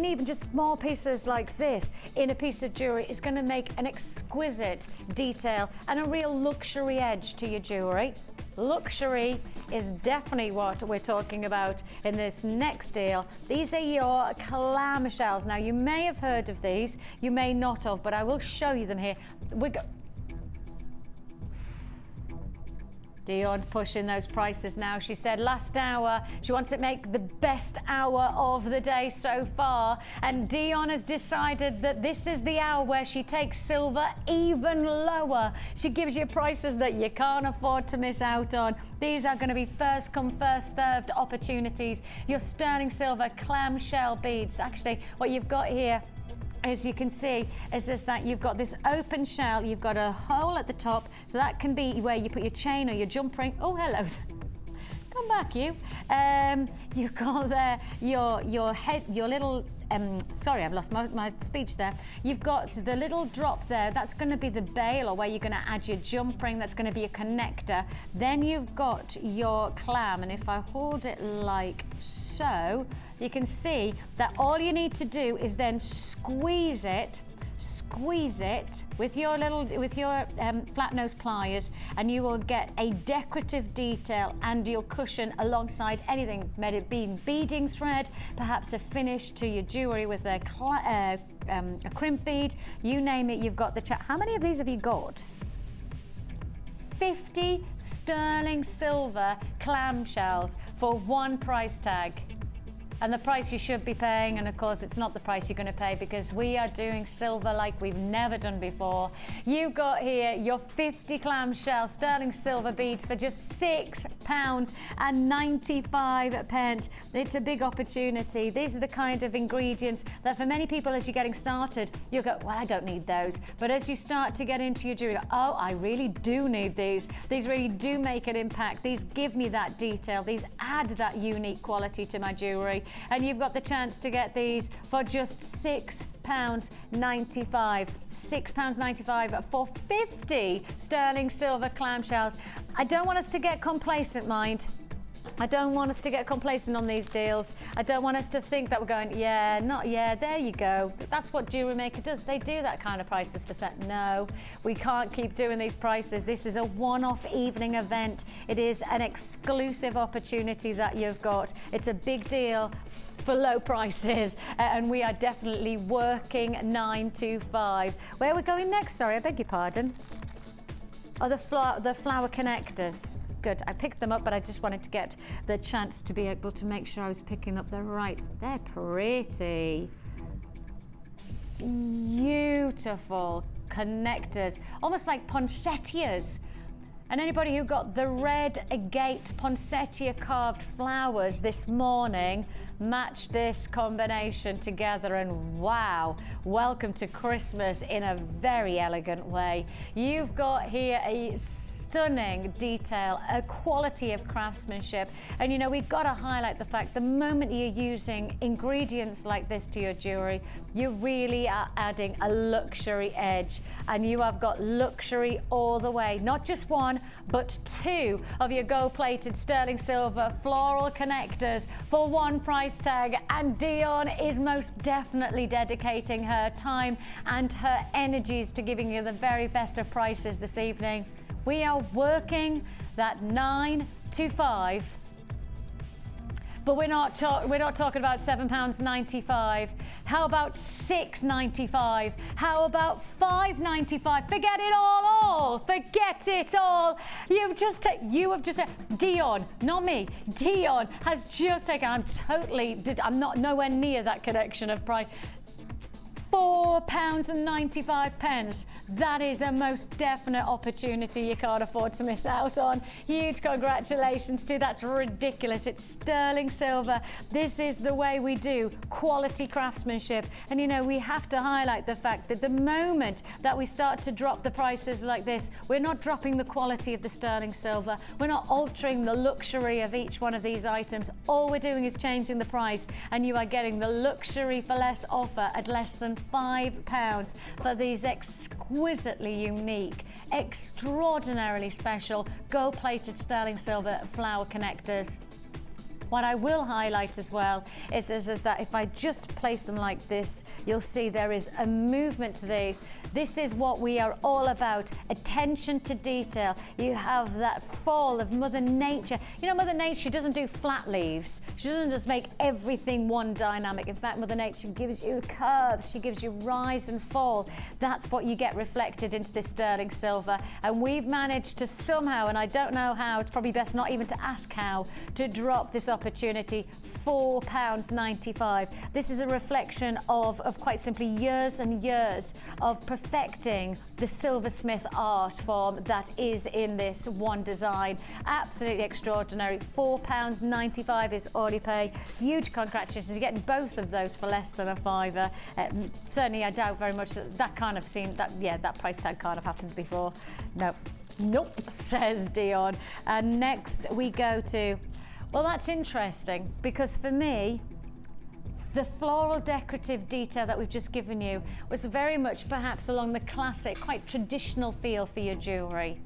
Speaker 1: even just small pieces like this in a piece of jewellery, is going to make an exquisite detail and a real luxury edge to your jewellery. Luxury is definitely what we're talking about in this next deal. These are your clamshells. Now, you may have heard of these, you may not have, but I will show you them here. Dion's pushing those prices now. She said last hour she wants to make the best hour of the day so far, and Dion has decided that this is the hour where she takes silver even lower. She gives you prices that you can't afford to miss out on. These are going to be first come first served opportunities. Your sterling silver clamshell beads. Actually, what you've got here, as you can see, is that you've got this open shell, you've got a hole at the top, so that can be where you put your chain or your jump ring. Oh, hello. Come back, you. You've got there your head, your little, sorry, I've lost my speech there. You've got the little drop there, that's going to be the bail, or where you're going to add your jump ring, that's going to be a connector. Then you've got your clam, and if I hold it like so, you can see that all you need to do is then squeeze it with your flat nose pliers, and you will get a decorative detail and your cushion alongside anything, may it be beading thread, perhaps a finish to your jewelry with a crimp bead, you name it, you've got the chat. How many of these have you got? 50 sterling silver clamshells for one price tag. And the price you should be paying, and of course it's not the price you're going to pay, because we are doing silver like we've never done before. You've got here your 50 clamshell sterling silver beads for just £6.95. It's a big opportunity. These are the kind of ingredients that for many people, as you're getting started, you'll go, well, I don't need those. But as you start to get into your jewelry, oh, I really do need these. These really do make an impact. These give me that detail. These add that unique quality to my jewelry. And you've got the chance to get these for just £6.95. £6.95 for 50 sterling silver clamshells. I don't want us to get complacent, mind. I don't want us to get complacent on these deals. I don't want us to think that we're going, yeah, not yeah, there you go. That's what JewelleryMaker does. They do that kind of prices for set. No, we can't keep doing these prices. This is a one-off evening event. It is an exclusive opportunity that you've got. It's a big deal for low prices, and we are definitely working 9 to 5. Where are we going next? Sorry, I beg your pardon. Oh, the flower connectors. Good, I picked them up, but I just wanted to get the chance to be able to make sure I was picking up the right. They're pretty. Beautiful connectors, almost like poinsettias. And anybody who got the red agate poinsettia carved flowers this morning, match this combination together, and wow, welcome to Christmas in a very elegant way. You've got here a stunning detail, a quality of craftsmanship. And you know, we've got to highlight the fact the moment you're using ingredients like this to your jewelry, you really are adding a luxury edge, and you have got luxury all the way. Not just one, but 2 of your gold-plated sterling silver floral connectors for one price tag. And Dion is most definitely dedicating her time and her energies to giving you the very best of prices this evening. We are working that 9 to 5, but we're not talking about £7.95. How about £6.95? How about £5.95? Forget it all. Forget it all. You have just Dion, not me. Dion has just taken. I'm not nowhere near that connection of price. £4.95. That is a most definite opportunity you can't afford to miss out on. Huge congratulations to you. That's ridiculous. It's sterling silver. This is the way we do quality craftsmanship. And you know, we have to highlight the fact that the moment that we start to drop the prices like this, we're not dropping the quality of the sterling silver. We're not altering the luxury of each one of these items. All we're doing is changing the price, and you are getting the luxury for less offer at less than £5 for these exquisitely unique, extraordinarily special gold-plated sterling silver flower connectors. What I will highlight as well is that if I just place them like this, you'll see there is a movement to these. This is what we are all about, attention to detail. You have that fall of Mother Nature. You know, Mother Nature doesn't do flat leaves. She doesn't just make everything one dynamic. In fact, Mother Nature gives you curves. She gives you rise and fall. That's what you get reflected into this sterling silver. And we've managed to somehow, and I don't know how, it's probably best not even to ask how, to drop this opportunity, £4.95. This is a reflection of quite simply years and years of perfecting the silversmith art form that is in this one design. Absolutely extraordinary. £4.95 is all you pay. Huge congratulations. You're getting both of those for less than a fiver. Certainly, I doubt very much that kind of scene, that price tag can't have happened before. No. Nope, says Dion. And next we go to, well, that's interesting, because for me, the floral decorative detail that we've just given you was very much perhaps along the classic, quite traditional feel for your jewellery.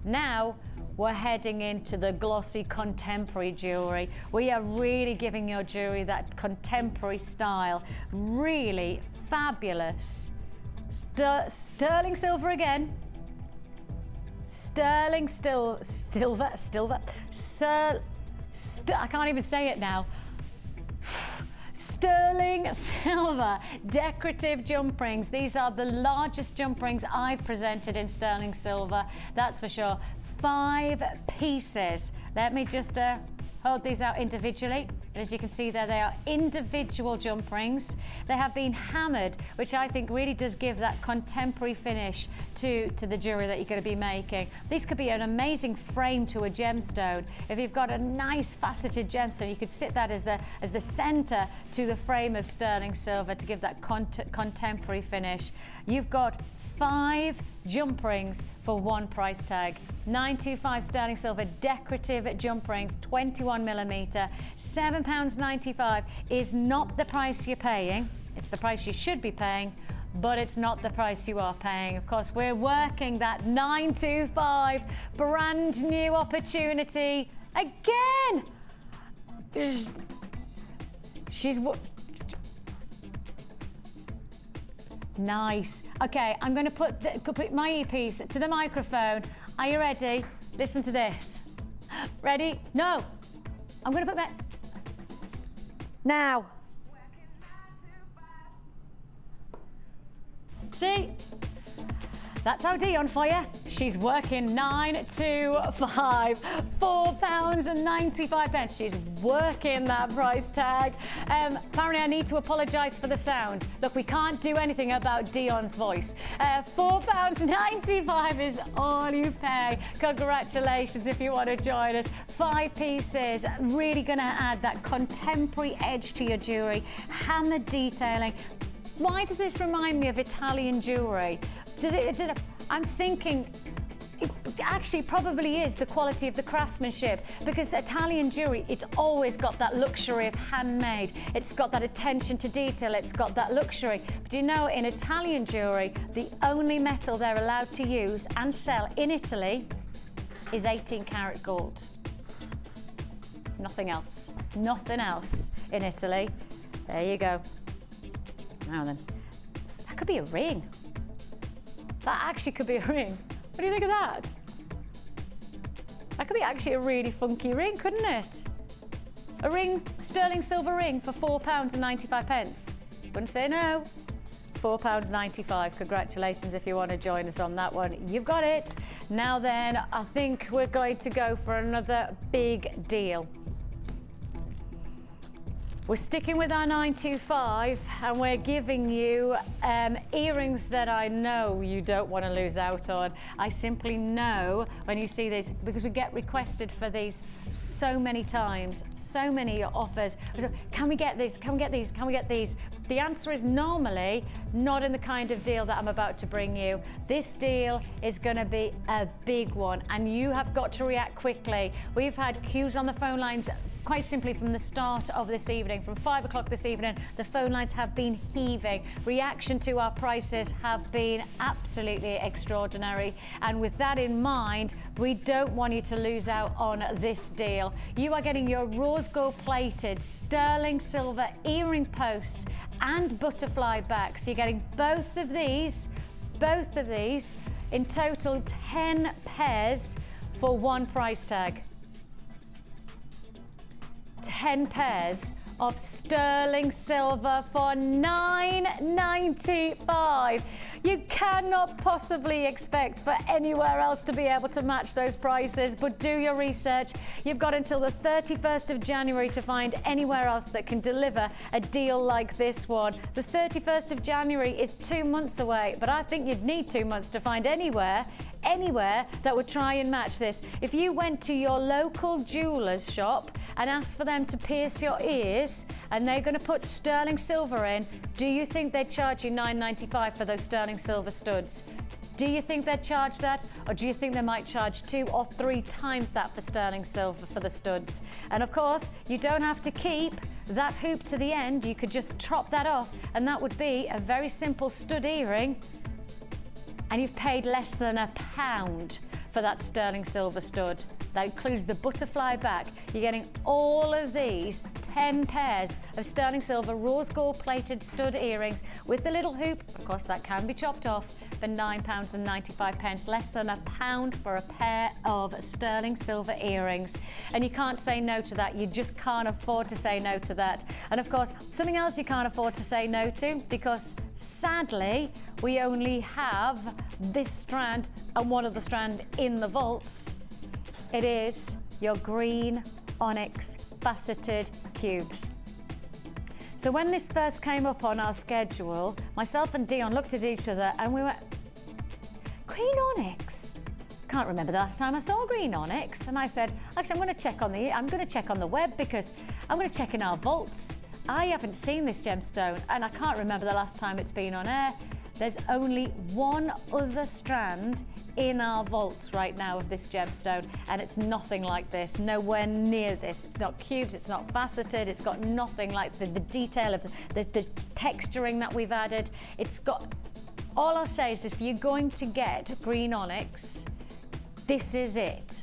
Speaker 1: Now we're heading into the glossy contemporary jewellery. We are really giving your jewellery that contemporary style. Really fabulous. Sterling silver again. Sterling silver. I can't even say it now. Sterling silver decorative jump rings. These are the largest jump rings I've presented in sterling silver, that's for sure. 5 pieces. Let me just hold these out individually. As you can see there, they are individual jump rings. They have been hammered, which I think really does give that contemporary finish to the jewellery that you're going to be making. These could be an amazing frame to a gemstone. If you've got a nice faceted gemstone, you could sit that as the centre to the frame of sterling silver to give that contemporary finish. You've got 5 jump rings for one price tag. £925 sterling silver decorative jump rings, 21mm, £7.95 is not the price you're paying. It's the price you should be paying, but it's not the price you are paying. Of course, we're working that £925 brand new opportunity again. Nice. Okay, I'm going to put my earpiece to the microphone. Are you ready? Listen to this. Ready? No. I'm going to put my... Now. See? That's our Dion for you. She's working 9 to 5, £4.95. She's working that price tag. Apparently I need to apologise for the sound. Look, we can't do anything about Dion's voice. £4.95 is all you pay. Congratulations if you want to join us. 5 pieces, really going to add that contemporary edge to your jewellery. Hammer detailing. Why does this remind me of Italian jewellery? I'm thinking it actually probably is the quality of the craftsmanship, because Italian jewellery, it's always got that luxury of handmade. It's got that attention to detail. It's got that luxury. But you know, in Italian jewellery, the only metal they're allowed to use and sell in Italy is 18-karat gold. Nothing else. Nothing else in Italy. There you go. Now then, that could be a ring. That actually could be a ring. What do you think of that? That could be actually a really funky ring, couldn't it? A ring, sterling silver ring for £4.95. Wouldn't say no. £4.95. Congratulations if you want to join us on that one. You've got it. Now then, I think we're going to go for another big deal. We're sticking with our 925 and we're giving you earrings that I know you don't want to lose out on. I simply know when you see these, because we get requested for these so many times, so many offers. Can we get these? Can we get these? Can we get these? The answer is normally not in the kind of deal that I'm about to bring you. This deal is going to be a big one and you have got to react quickly. We've had queues on the phone lines quite simply from the start of this evening. From 5 o'clock this evening, the phone lines have been heaving. Reaction to our prices have been absolutely extraordinary. And with that in mind, we don't want you to lose out on this deal. You are getting your rose gold plated sterling silver earring posts and butterfly backs. You're getting both of these in total 10 pairs for one price tag. 10 pairs of sterling silver for $9.95. You cannot possibly expect for anywhere else to be able to match those prices, but do your research. You've got until the 31st of January to find anywhere else that can deliver a deal like this one. The 31st of January is 2 months away, but I think you'd need 2 months to find anywhere that would try and match this. If you went to your local jeweler's shop and asked for them to pierce your ears and they're going to put sterling silver in, do you think they'd charge you $9.95 for those sterling silver studs? Do you think they'd charge that? Or do you think they might charge 2 or 3 times that for sterling silver for the studs? And of course, you don't have to keep that hoop to the end. You could just chop that off and that would be a very simple stud earring. And you've paid less than £1 for that sterling silver stud. That includes the butterfly back. You're getting all of these 10 pairs of sterling silver rose gold plated stud earrings with the little hoop. Of course, that can be chopped off for £9.95, less than £1 for a pair of sterling silver earrings. And you can't say no to that. You just can't afford to say no to that. And of course, something else you can't afford to say no to, because sadly, we only have this strand and one other strand in the vaults. It is your green onyx faceted cubes. So when this first came up on our schedule, myself and Dion looked at each other and we went, green onyx? Can't remember the last time I saw green onyx. And I said, actually, I'm going to check on the web, because I'm going to check in our vaults. I haven't seen this gemstone and I can't remember the last time it's been on air. There's only one other strand in our vaults right now of this gemstone, and it's nothing like this, nowhere near this. It's not cubes, it's not faceted, it's got nothing like the detail of the texturing that we've added. It's got, all I'll say is if you're going to get green onyx, this is it.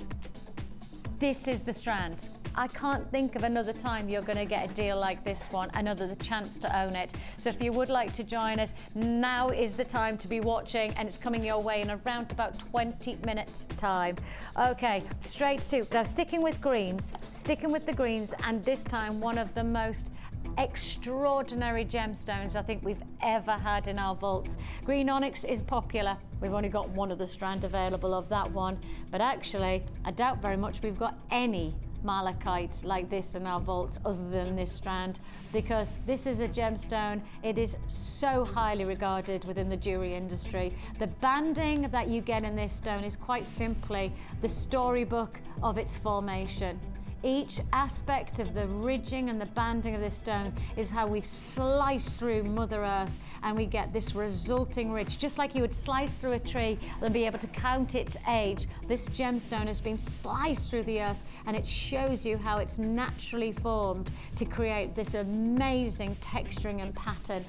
Speaker 1: This is the strand. I can't think of another time you're going to get a deal like this one, another chance to own it. So if you would like to join us, now is the time to be watching, and it's coming your way in around about 20 minutes time. Okay, straight to, now sticking with the greens, and this time one of the most extraordinary gemstones I think we've ever had in our vaults. Green onyx is popular. We've only got one other strand available of that one, but actually I doubt very much we've got any malachite like this in our vaults other than this strand, because this is a gemstone. It is so highly regarded within the jewelry industry. The banding that you get in this stone is quite simply the storybook of its formation. Each aspect of the ridging and the banding of this stone is how we've sliced through Mother Earth, and we get this resulting ridge. Just like you would slice through a tree and be able to count its age, this gemstone has been sliced through the earth, and it shows you how it's naturally formed to create this amazing texturing and pattern.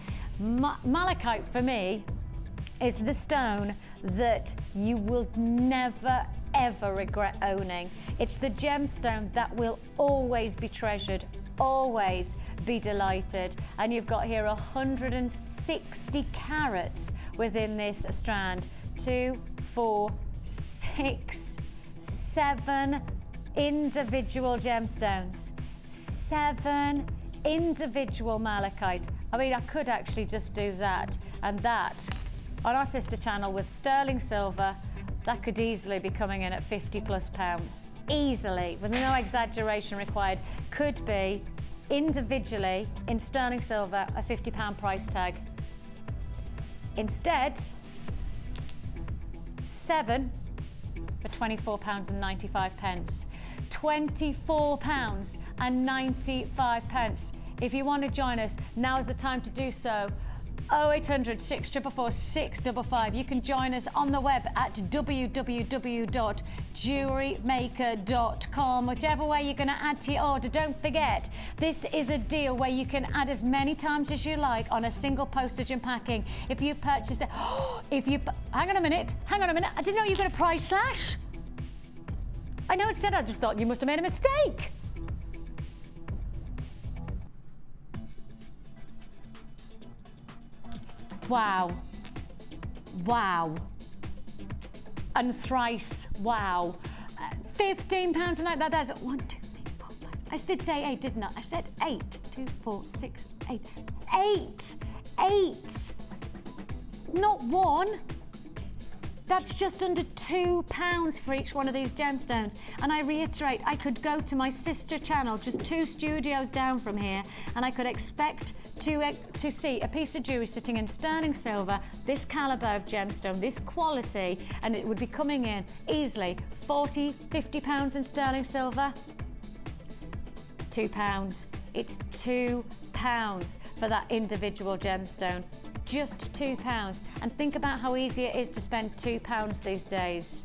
Speaker 1: Malachite, for me, is the stone that you will never ever regret owning. It's the gemstone that will always be treasured, always be delighted. And you've got here 160 carats within this strand. 2, 4, 6, 7 individual gemstones, 7 individual malachite. I mean, I could actually just do that and that on our sister channel with sterling silver. That could easily be coming in at £50+ easily, with no exaggeration required. Could be individually in sterling silver a £50 price tag. Instead, 7 for £24.95. £24.95. If you want to join us, now is the time to do so. 0800 644 655. You can join us on the web at www.jewellerymaker.com. Whichever way you're going to add to your order, don't forget, this is a deal where you can add as many times as you like on a single postage and packing. If you've purchased it, hang on a minute, I didn't know you got a price slash. I know it said, I just thought you must have made a mistake. Wow. Wow. And thrice wow. £15 a night, that's 1, 2, 3, 4, 5. I did say 8, didn't I? I said 8. 2, 4, 6, 8. 8. Not 1. That's just under £2 for each one of these gemstones. And I reiterate, I could go to my sister channel, just 2 studios down from here, and I could expect to see a piece of jewellery sitting in sterling silver, this calibre of gemstone, this quality, and it would be coming in easily £40, £50 in sterling silver. It's £2. It's £2 for that individual gemstone. Just £2. And think about how easy it is to spend £2 these days.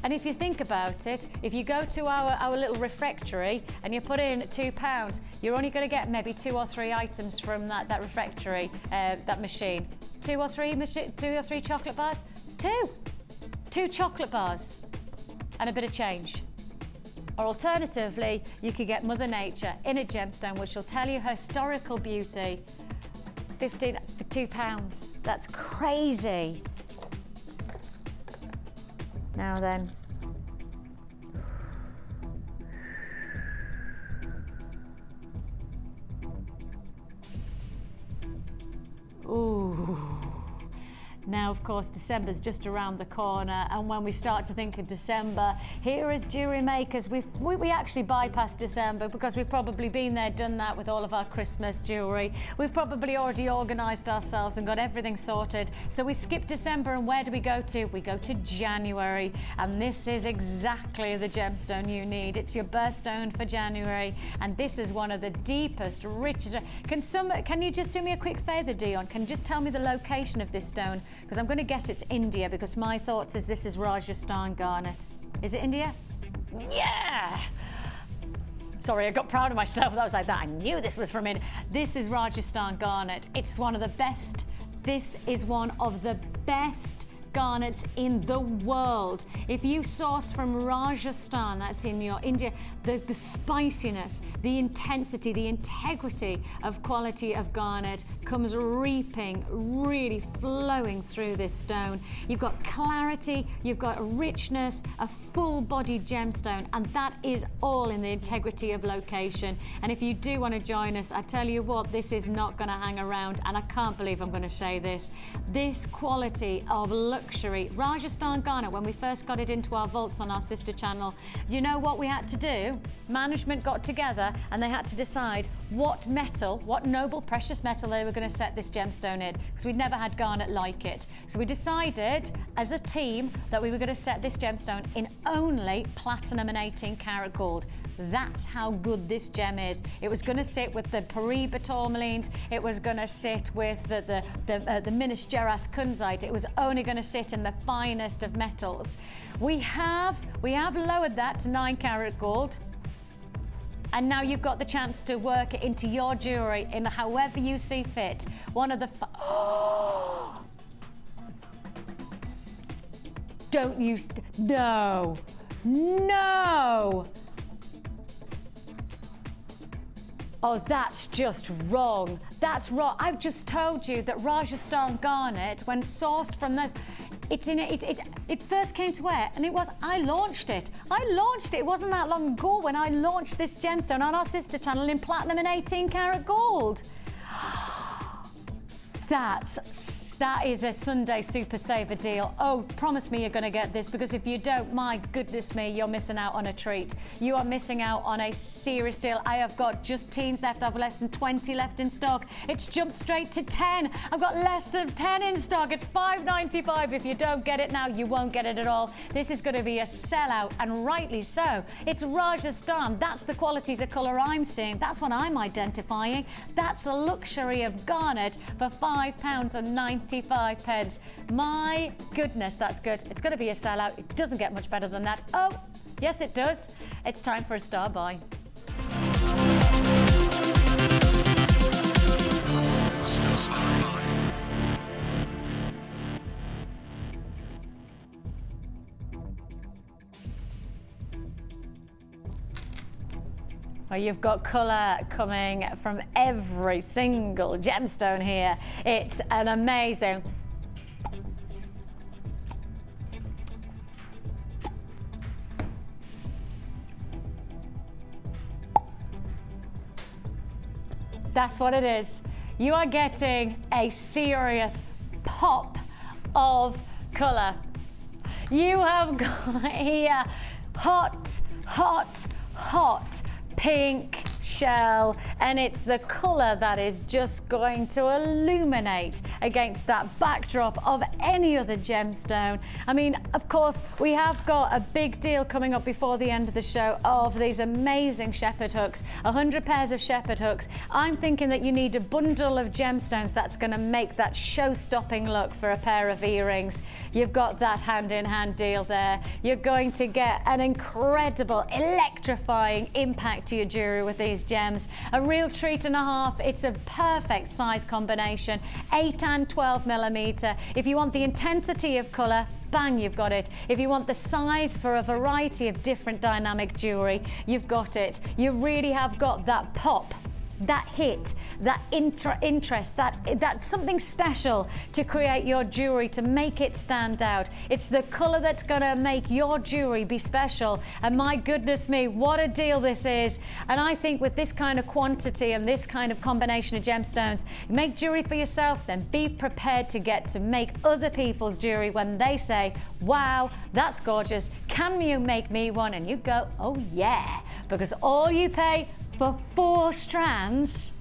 Speaker 1: And if you think about it, if you go to our little refectory and you put in £2, you're only going to get maybe 2 or 3 items from that refectory, that machine. 2 or 3 chocolate bars? 2 chocolate bars and a bit of change. Or alternatively, you could get Mother Nature in a gemstone, which will tell you her historical beauty. 15 for £2. That's crazy. Now then. Ooh. Now, of course, December's just around the corner, and when we start to think of December, here as jewellery makers, we actually bypassed December because we've probably been there, done that with all of our Christmas jewellery. We've probably already organised ourselves and got everything sorted. So we skip December, and where do we go to? We go to January, and this is exactly the gemstone you need. It's your birthstone for January, and this is one of the deepest, richest. Can you just do me a quick favour, Dion? Can you just tell me the location of this stone? Because I'm going to guess it's India, because my thoughts is this is Rajasthan garnet. Is it India? Yeah! Sorry, I got proud of myself. That was like that. I knew this was from India. This is Rajasthan garnet. It's one of the best. This is one of the best garnets in the world. If you source from Rajasthan, that's in your India, the spiciness, the intensity, the integrity of quality of garnet comes reaping, really flowing through this stone. You've got clarity, you've got richness, a full-bodied gemstone, and that is all in the integrity of location. And if you do want to join us, I tell you what, this is not going to hang around, and I can't believe I'm going to say this. This quality of luxury, Rajasthan garnet, when we first got it into our vaults on our sister channel, you know what we had to do? Management got together and they had to decide what metal, what noble precious metal they were going to set this gemstone in, because we'd never had garnet like it. So we decided as a team that we were going to set this gemstone in only platinum and 18 karat gold. That's how good this gem is. It was going to sit with the Paribas tourmalines. It was going to sit with the Minas Gerais kunzite. It was only going to sit in the finest of metals. We have lowered that to 9 karat gold. And now you've got the chance to work it into your jewellery in however you see fit. One of the... Don't use... No. No. Oh, that's just wrong. That's wrong. I've just told you that Rajasthan garnet, when sourced from the... It first came to where? And I launched it. It wasn't that long ago when I launched this gemstone on our sister channel in platinum and 18 karat gold. That's that is a Sunday super saver deal. Oh, promise me you're going to get this, because if you don't, my goodness me, you're missing out on a treat. You are missing out on a serious deal. I have got just teens left. I've less than 20 left in stock. It's jumped straight to 10. I've got less than 10 in stock. It's $5.95. If you don't get it now, you won't get it at all. This is going to be a sellout, and rightly so. It's Rajasthan. That's the qualities of colour I'm seeing. That's what I'm identifying. That's the luxury of garnet for £5.95. My goodness, that's good. It's going to be a sellout. It doesn't get much better than that. Oh, yes, it does. It's time for a star buy. Well, you've got colour coming from every single gemstone here. It's an amazing. That's what it is. You are getting a serious pop of colour. You have got here hot, hot, hot pink shell, and it's the colour that is just going to illuminate against that backdrop of any other gemstone. I mean, of course, we have got a big deal coming up before the end of the show of these amazing shepherd hooks, 100 pairs of shepherd hooks. I'm thinking that you need a bundle of gemstones that's going to make that show-stopping look for a pair of earrings. You've got that hand-in-hand deal there. You're going to get an incredible, electrifying impact to your jewellery with these gems. A real treat and a half. It's a perfect size combination, 8 and 12 millimeter. If you want the intensity of colour, bang, you've got it. If you want the size for a variety of different dynamic jewellery, you've got it. You really have got that pop, that hit, that interest, that something special to create your jewellery, to make it stand out. It's the colour that's going to make your jewellery be special. And my goodness me, what a deal this is. And I think with this kind of quantity and this kind of combination of gemstones, you make jewellery for yourself, then be prepared to get to make other people's jewellery when they say, wow, that's gorgeous, can you make me one? And you go, oh yeah, because all you pay for 4 strands,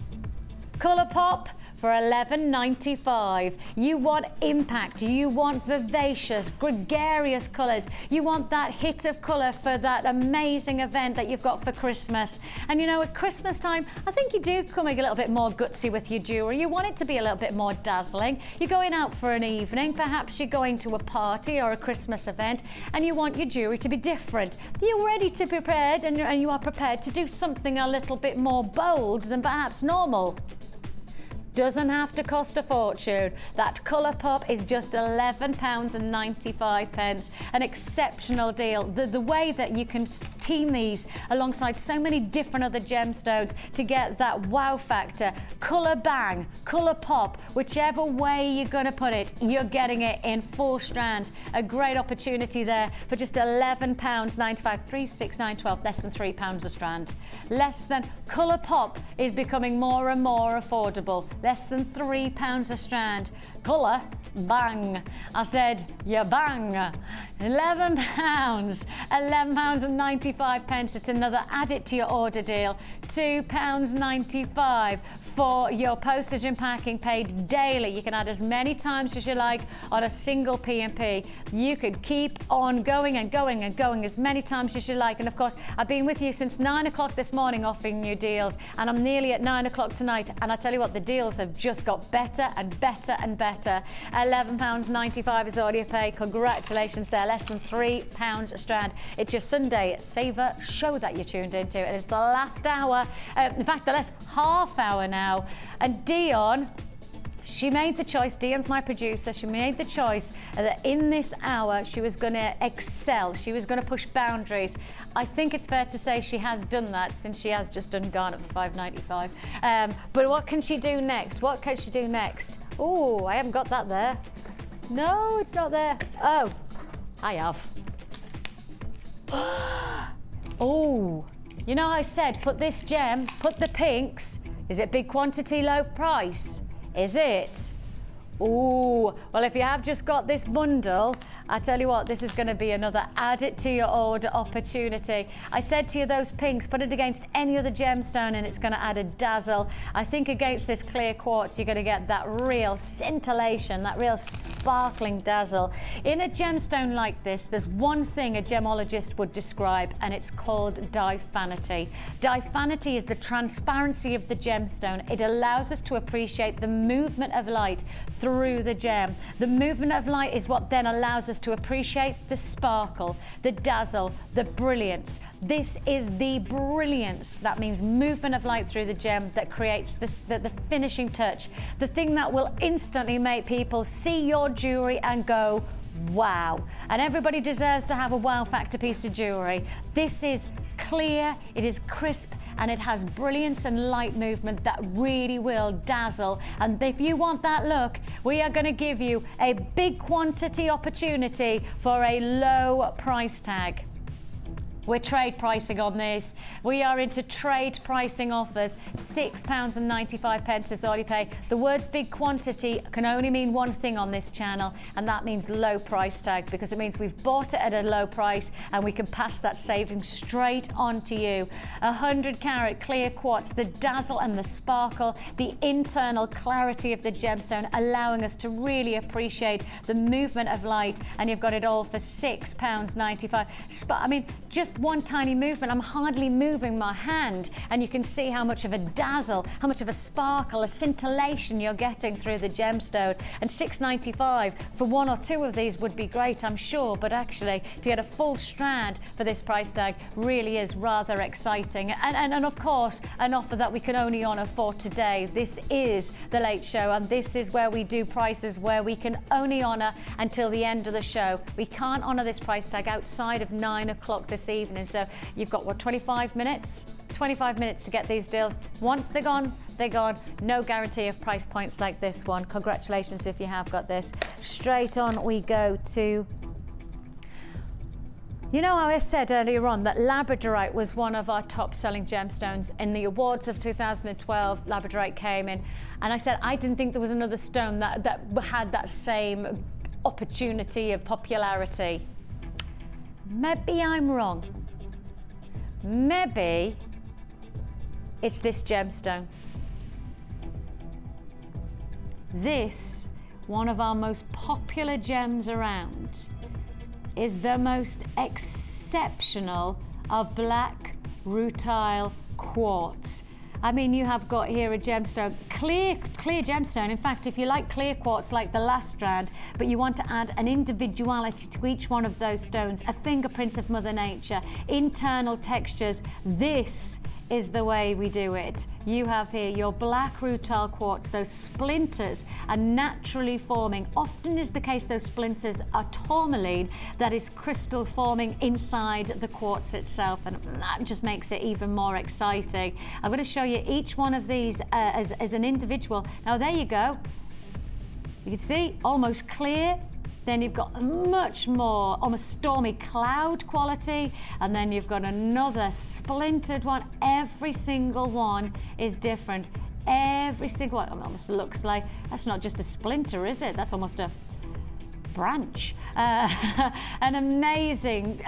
Speaker 1: colour pop, for $11.95. You want impact, you want vivacious, gregarious colours, you want that hit of colour for that amazing event that you've got for Christmas. And you know, at Christmas time, I think you do come a little bit more gutsy with your jewellery. You want it to be a little bit more dazzling. You're going out for an evening, perhaps you're going to a party or a Christmas event, and you want your jewellery to be different. You're ready to be prepared, and you are prepared to do something a little bit more bold than perhaps normal. Doesn't have to cost a fortune. That colour pop is just £11.95. An exceptional deal. The way that you can team these alongside so many different other gemstones to get that wow factor. Colour bang, colour pop, whichever way you're going to put it, you're getting it in 4 strands. A great opportunity there for just £11.95. 3, 6, 9, 12, less than £3 a strand. Less than. Colour pop is becoming more and more affordable. Less than £3 a strand. Colour, bang. I said, you bang. £11, £11.95. It's another add it to your order deal. £2.95 for your postage and packing paid daily. You can add as many times as you like on a single P&P. You could keep on going and going and going as many times as you like. And of course, I've been with you since 9 o'clock this morning offering you deals, and I'm nearly at 9 o'clock tonight. And I tell you what, the deals have just got better and better and better. £11.95 is all you pay. Congratulations there, less than £3 a strand. It's your Sunday saver show that you're tuned into, and it's the last hour, in fact the last half hour now. And Dion, she made the choice, Dion's my producer, she made the choice that in this hour she was going to excel, she was going to push boundaries. I think it's fair to say she has done that, since she has just done garnet for $5.95. But what can she do next? What can she do next? Oh, I haven't got that there. No, it's not there. Oh, I have. Oh, you know I said put this gem, put the pinks. Is it big quantity, low price? Is it? Ooh, well, if you have just got this bundle, I tell you what, this is going to be another add it to your order opportunity. I said to you, those pinks, put it against any other gemstone and it's going to add a dazzle. I think against this clear quartz, you're going to get that real scintillation, that real sparkling dazzle. In a gemstone like this, there's one thing a gemologist would describe, and it's called diaphanity. Diaphanity is the transparency of the gemstone. It allows us to appreciate the movement of light through the gem. The movement of light is what then allows us to appreciate the sparkle, the dazzle, the brilliance. This is the brilliance, that means movement of light through the gem, that creates the finishing touch, the thing that will instantly make people see your jewelry and go, wow. And everybody deserves to have a wow factor piece of jewelry. This is clear, it is crisp, and it has brilliance and light movement that really will dazzle. And if you want that look, we are going to give you a big quantity opportunity for a low price tag. We're trade pricing on this. We are into trade pricing offers. £6.95 is all you pay. The words big quantity can only mean one thing on this channel, and that means low price tag, because it means we've bought it at a low price and we can pass that savings straight on to you. 100 carat clear quartz, the dazzle and the sparkle, the internal clarity of the gemstone, allowing us to really appreciate the movement of light, and you've got it all for £6.95. I mean, just one tiny movement, I'm hardly moving my hand, and you can see how much of a dazzle, how much of a sparkle, a scintillation you're getting through the gemstone. And £6.95 for one or two of these would be great, I'm sure, but actually to get a full strand for this price tag really is rather exciting. And of course, an offer that we can only honour for today. This is the Late Show, and this is where we do prices where we can only honour until the end of the show. We can't honour this price tag outside of 9 o'clock this evening. So you've got, what, 25 minutes? 25 minutes to get these deals. Once they're gone, they're gone. No guarantee of price points like this one. Congratulations if you have got this. Straight on we go to... You know how I said earlier on that labradorite was one of our top selling gemstones in the awards of 2012. Labradorite came in, and I said I didn't think there was another stone that had that same opportunity of popularity. Maybe I'm wrong. Maybe it's this gemstone. This, one of our most popular gems around, is the most exceptional of black rutile quartz. I mean, you have got here a gemstone, clear gemstone. In fact, if you like clear quartz like the last strand, but you want to add an individuality to each one of those stones, a fingerprint of Mother Nature, internal textures, this is the way we do it. You have here your black rutile quartz. Those splinters are naturally forming. Often is the case, those splinters are tourmaline, that is crystal forming inside the quartz itself, and that just makes it even more exciting. I'm going to show you each one of these as an individual. Now there you go. You can see almost clear. Then you've got much more, almost stormy cloud quality, and then you've got another splintered one. Every single one is different. Every single one almost looks like, that's not just a splinter, is it? That's almost a branch. An amazing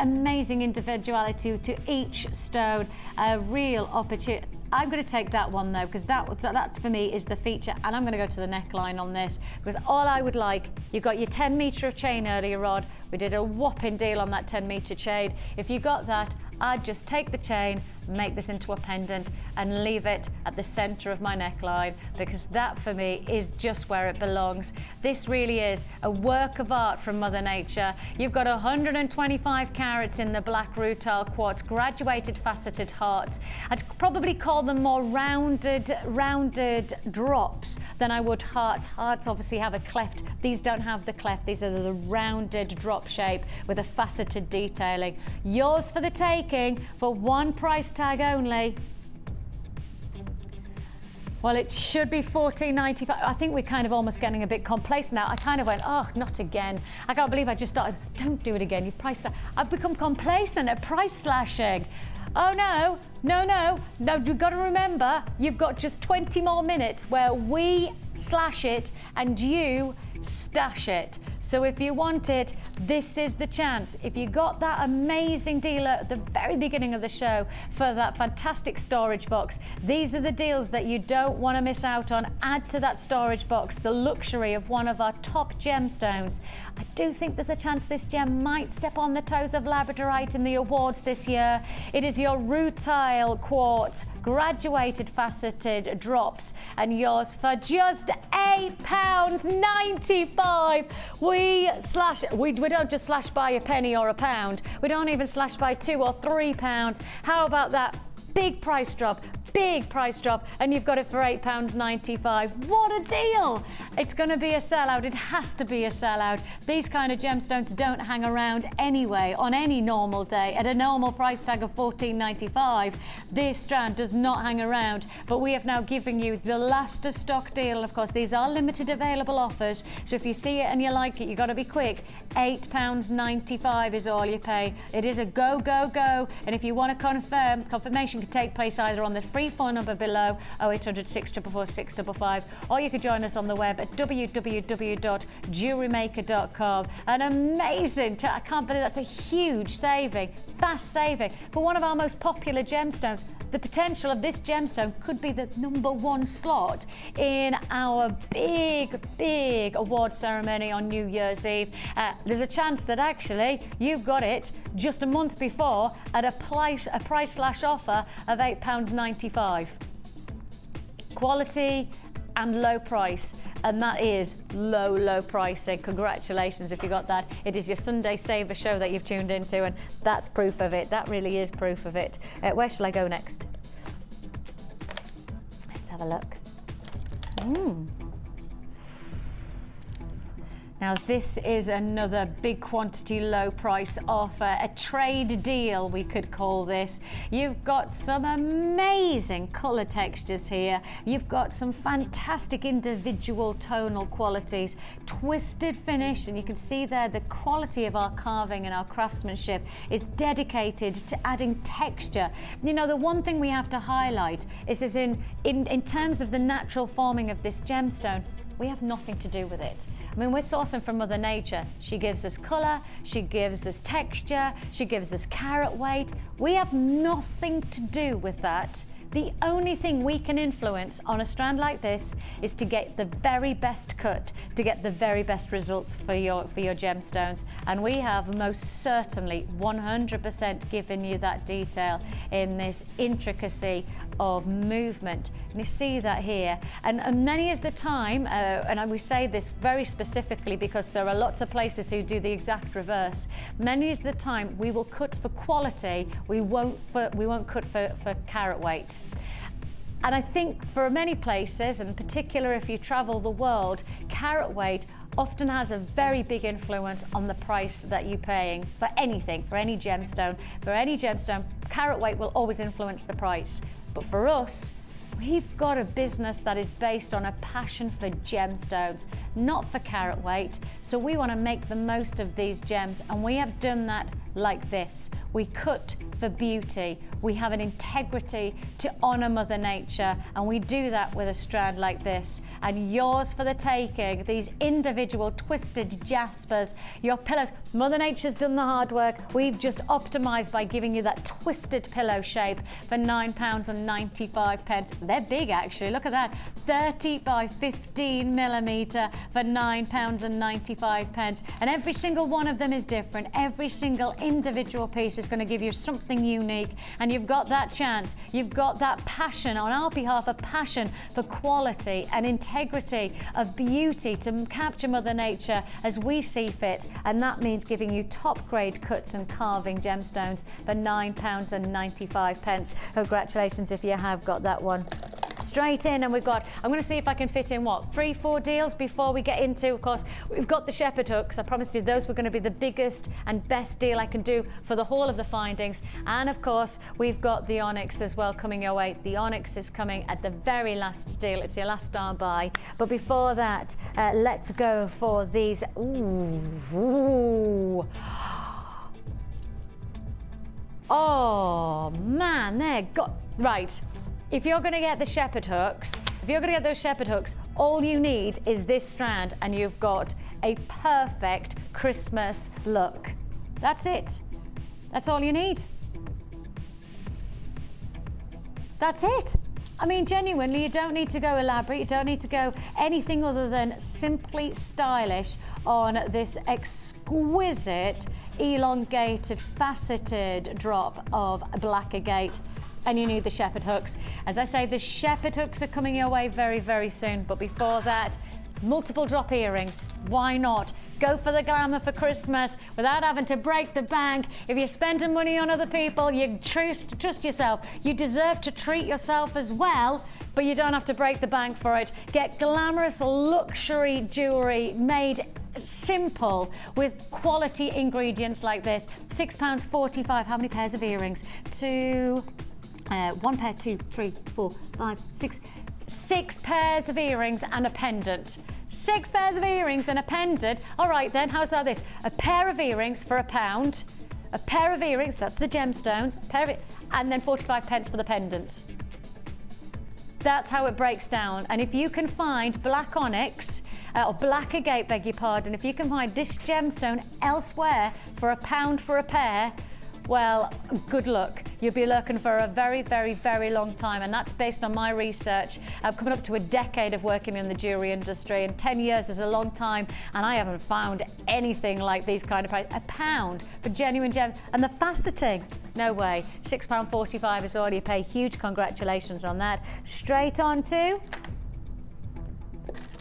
Speaker 1: individuality to each stone, a real opportunity. I'm going to take that one though, because that for me is the feature, and I'm going to go to the neckline on this, because all I would like, you got your 10 metre of chain earlier on. We did a whopping deal on that 10 metre chain. If you got that, I'd just take the chain, make this into a pendant, and leave it at the center of my neckline, because that for me is just where it belongs. This really is a work of art from Mother Nature. You've got 125 carats in the black rutile quartz, graduated faceted hearts. I'd probably call them more rounded drops than I would hearts. Hearts obviously have a cleft. These don't have the cleft. These are the rounded drop shape with a faceted detailing. Yours for the taking for one price tag only. Well, it should be $14.95. I think we're kind of almost getting a bit complacent now. I kind of went, oh, not again. I can't believe I just thought, don't do it again. You've priced that. I've become complacent at price slashing. Oh no, you've got to remember, you've got just 20 more minutes where we slash it, and you stash it. So if you want it, this is the chance. If you got that amazing deal at the very beginning of the show for that fantastic storage box, these are the deals that you don't want to miss out on. Add to that storage box the luxury of one of our top gemstones. I do think there's a chance this gem might step on the toes of labradorite in the awards this year. It is your rutile quartz graduated faceted drops, and yours for just £8.95. We don't just slash by a penny or a pound. We don't even slash by £2 or £3. How about that? Big price drop, and you've got it for £8.95. What a deal! It's going to be a sellout. It has to be a sellout. These kind of gemstones don't hang around anyway on any normal day. At a normal price tag of £14.95, this strand does not hang around. But we have now given you the last of stock deal. Of course, these are limited available offers, so if you see it and you like it, you've got to be quick. £8.95 is all you pay. It is a go, go, go. And if you want to confirm, confirmation can take place either on the free phone number below, 0800 644 655, or you could join us on the web at www.JewelleryMaker.com. An amazing, I can't believe that's a huge saving, fast saving for one of our most popular gemstones. The potential of this gemstone could be the #1 slot in our big award ceremony on New Year's Eve. There's a chance that actually you've got it just a month before at a price slash offer of £8.95. Quality and low price, and that is low pricing. Congratulations if you got that. It is your Sunday Saver show that you've tuned into, and that's proof of it. That really is proof of it. Where shall I go next? Let's have a look. Now this is another big quantity low price offer, a trade deal we could call this. You've got some amazing colour textures here. You've got some fantastic individual tonal qualities, twisted finish, and you can see there the quality of our carving and our craftsmanship is dedicated to adding texture. You know, the one thing we have to highlight is in terms of the natural forming of this gemstone, we have nothing to do with it. I mean, we're sourcing from Mother Nature. She gives us colour, she gives us texture, she gives us carat weight. We have nothing to do with that. The only thing we can influence on a strand like this is to get the very best cut, to get the very best results for your gemstones. And we have most certainly 100% given you that detail in this intricacy of movement. And you see that here. And many is the time, and we say this very specifically because there are lots of places who do the exact reverse. Many is the time we will cut for quality, we won't cut for carat weight. And I think for many places, and in particular if you travel the world, carat weight often has a very big influence on the price that you're paying for anything, for any gemstone. For any gemstone, carat weight will always influence the price. But for us, we've got a business that is based on a passion for gemstones, not for carat weight. So we want to make the most of these gems, and we have done that like this. We cut for beauty. We have an integrity to honor Mother Nature, and we do that with a strand like this. And yours for the taking, these individual twisted jaspers, your pillows. Mother Nature's done the hard work. We've just optimized by giving you that twisted pillow shape for £9.95. They're big actually, look at that. 30 by 15 millimeter for £9.95. And every single one of them is different. Every single individual piece is going to give you something unique, and you've got that chance. You've got that passion on our behalf, a passion for quality and integrity of beauty to capture Mother Nature as we see fit, and that means giving you top grade cuts and carving gemstones for £9.95. Congratulations if you have got that one. Straight in, and we've got, I'm going to see if I can fit in 3-4 deals before we get into, of course, we've got the shepherd hooks. I promised you those were going to be the biggest and best deal I can do for the whole of the findings. And of course, we've got the onyx as well coming your way. The onyx is coming at the very last deal. It's your last star buy. But before that, let's go for these. Ooh. Oh man, they're right. If you're going to get the shepherd hooks, if you're going to get those shepherd hooks, all you need is this strand and you've got a perfect Christmas look. That's it. That's all you need. That's it. I mean, genuinely, you don't need to go elaborate. You don't need to go anything other than simply stylish on this exquisite, elongated, faceted drop of black agate. And you need the shepherd hooks. As I say, the shepherd hooks are coming your way very, very soon. But before that, multiple drop earrings. Why not? Go for the glamour for Christmas without having to break the bank. If you're spending money on other people, you trust yourself. You deserve to treat yourself as well, but you don't have to break the bank for it. Get glamorous luxury jewelry made simple with quality ingredients like this. £6.45. How many pairs of earrings? One pair, 2, 3, 4, 5, 6. 6 pairs of earrings and a pendant. 6 pairs of earrings and a pendant. All right then, how's about this? A pair of earrings for £1. A pair of earrings, that's the gemstones, and then 45 pence for the pendant. That's how it breaks down. And if you can find black onyx, or black agate, beg your pardon, if you can find this gemstone elsewhere for £1 for a pair, well, good luck. You'll be looking for a very, very, very long time, and that's based on my research. I'm coming up to a decade of working in the jewellery industry, and 10 years is a long time, and I haven't found anything like these kind of prices. £1 for genuine gems, and the faceting, no way. £6.45 is all you pay. Huge congratulations on that. Straight on to...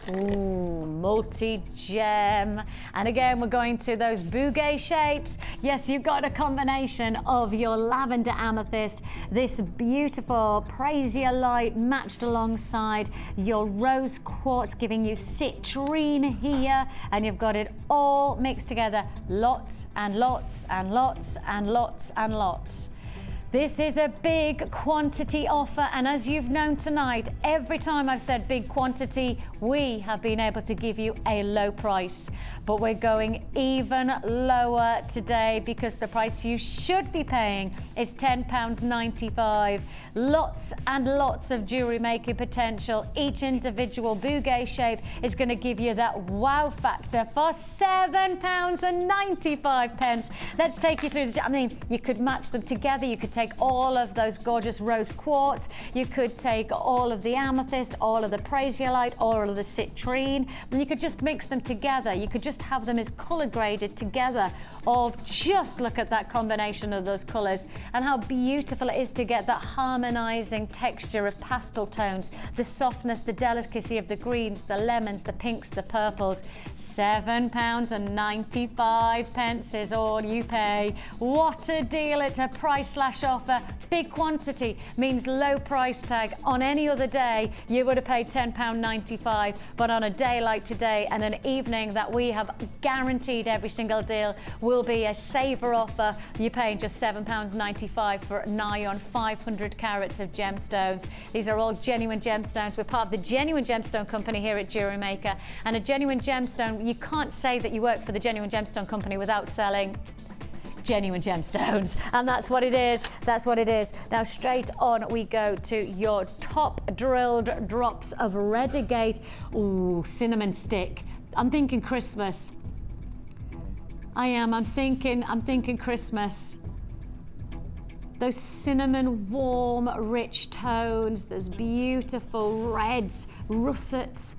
Speaker 1: Ooh, multi-gem. And again, we're going to those bouquet shapes. Yes, you've got a combination of your lavender amethyst, this beautiful brazier light matched alongside your rose quartz, giving you citrine here, and you've got it all mixed together. Lots and lots and lots and lots and lots. This is a big quantity offer, and as you've known tonight, every time I've said big quantity, we have been able to give you a low price. But we're going even lower today because the price you should be paying is £10.95. Lots and lots of jewellery making potential. Each individual bouquet shape is going to give you that wow factor for £7.95. Let's take you through I mean, you could match them together. You could take all of those gorgeous rose quartz. You could take all of the amethyst, all of the braziolite, all of the citrine, and you could just mix them together. You could just have them as colour graded together, or just look at that combination of those colours and how beautiful it is to get that harmonising texture of pastel tones, the softness, the delicacy of the greens, the lemons, the pinks, the purples. £7.95 is all you pay. What a deal. It's a price slash offer. Big quantity means low price tag. On any other day, you would have paid £10.95, but on a day like today and an evening that we have guaranteed every single deal will be a saver offer. You're paying just £7.95 for nigh on 500 carats of gemstones. These are all genuine gemstones. We're part of the Genuine Gemstone Company here at JewelleryMaker, and a genuine gemstone, you can't say that you work for the Genuine Gemstone Company without selling genuine gemstones, and that's what it is. That's what it is. Now straight on we go to your top drilled drops of red agate. Ooh, cinnamon stick. I'm thinking Christmas. I'm thinking Christmas. Those cinnamon, warm, rich tones, those beautiful reds, russets.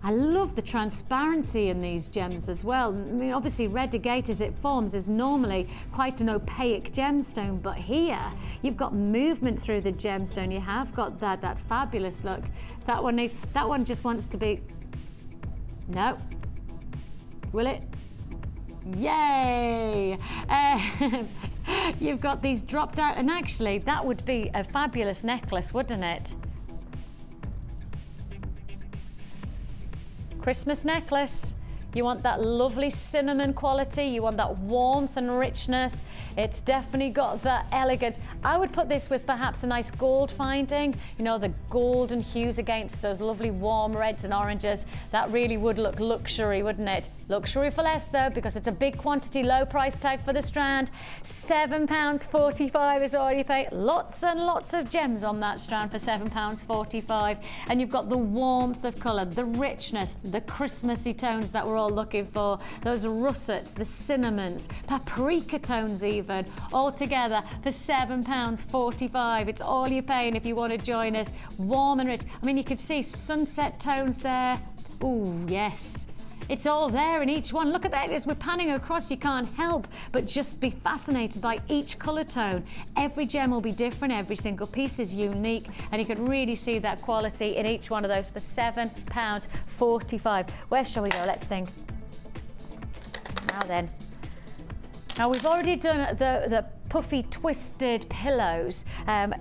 Speaker 1: I love the transparency in these gems as well. I mean, obviously red agate as it forms is normally quite an opaque gemstone, but here you've got movement through the gemstone. You have got that fabulous look. That one just wants to be, no, will it? Yay! You've got these dropped out, and actually that would be a fabulous necklace, wouldn't it? Christmas necklace. You want that lovely cinnamon quality. You want that warmth and richness. It's definitely got that elegance. I would put this with perhaps a nice gold finding. You know, the golden hues against those lovely warm reds and oranges. That really would look luxury, wouldn't it? Luxury for less though, because it's a big quantity, low price tag for the strand. £7.45 is all you pay. Lots and lots of gems on that strand for £7.45. And you've got the warmth of colour, the richness, the Christmassy tones that we're all looking for. Those russets, the cinnamons, paprika tones even, all together for £7.45. It's all you're paying if you want to join us. Warm and rich. I mean, you can see sunset tones there. Ooh, yes. It's all there in each one. Look at that, as we're panning across, you can't help but just be fascinated by each colour tone. Every gem will be different, every single piece is unique, and you can really see that quality in each one of those for £7.45. Where shall we go? Let's think. Now then. Now we've already done the puffy twisted pillows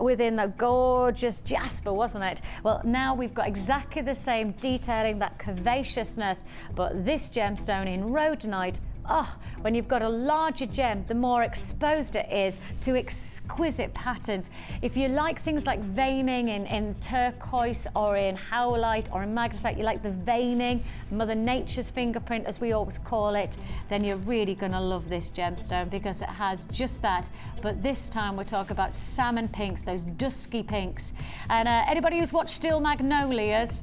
Speaker 1: within the gorgeous jasper, wasn't it? Well, now we've got exactly the same detailing, that curvaceousness, but this gemstone in rhodonite. Oh, when you've got a larger gem, the more exposed it is to exquisite patterns. If you like things like veining in turquoise or in howlite or in magnesite, you like the veining, Mother Nature's fingerprint as we always call it, then you're really gonna love this gemstone because it has just that. But this time we're talking about salmon pinks, those dusky pinks. And anybody who's watched Steel Magnolias,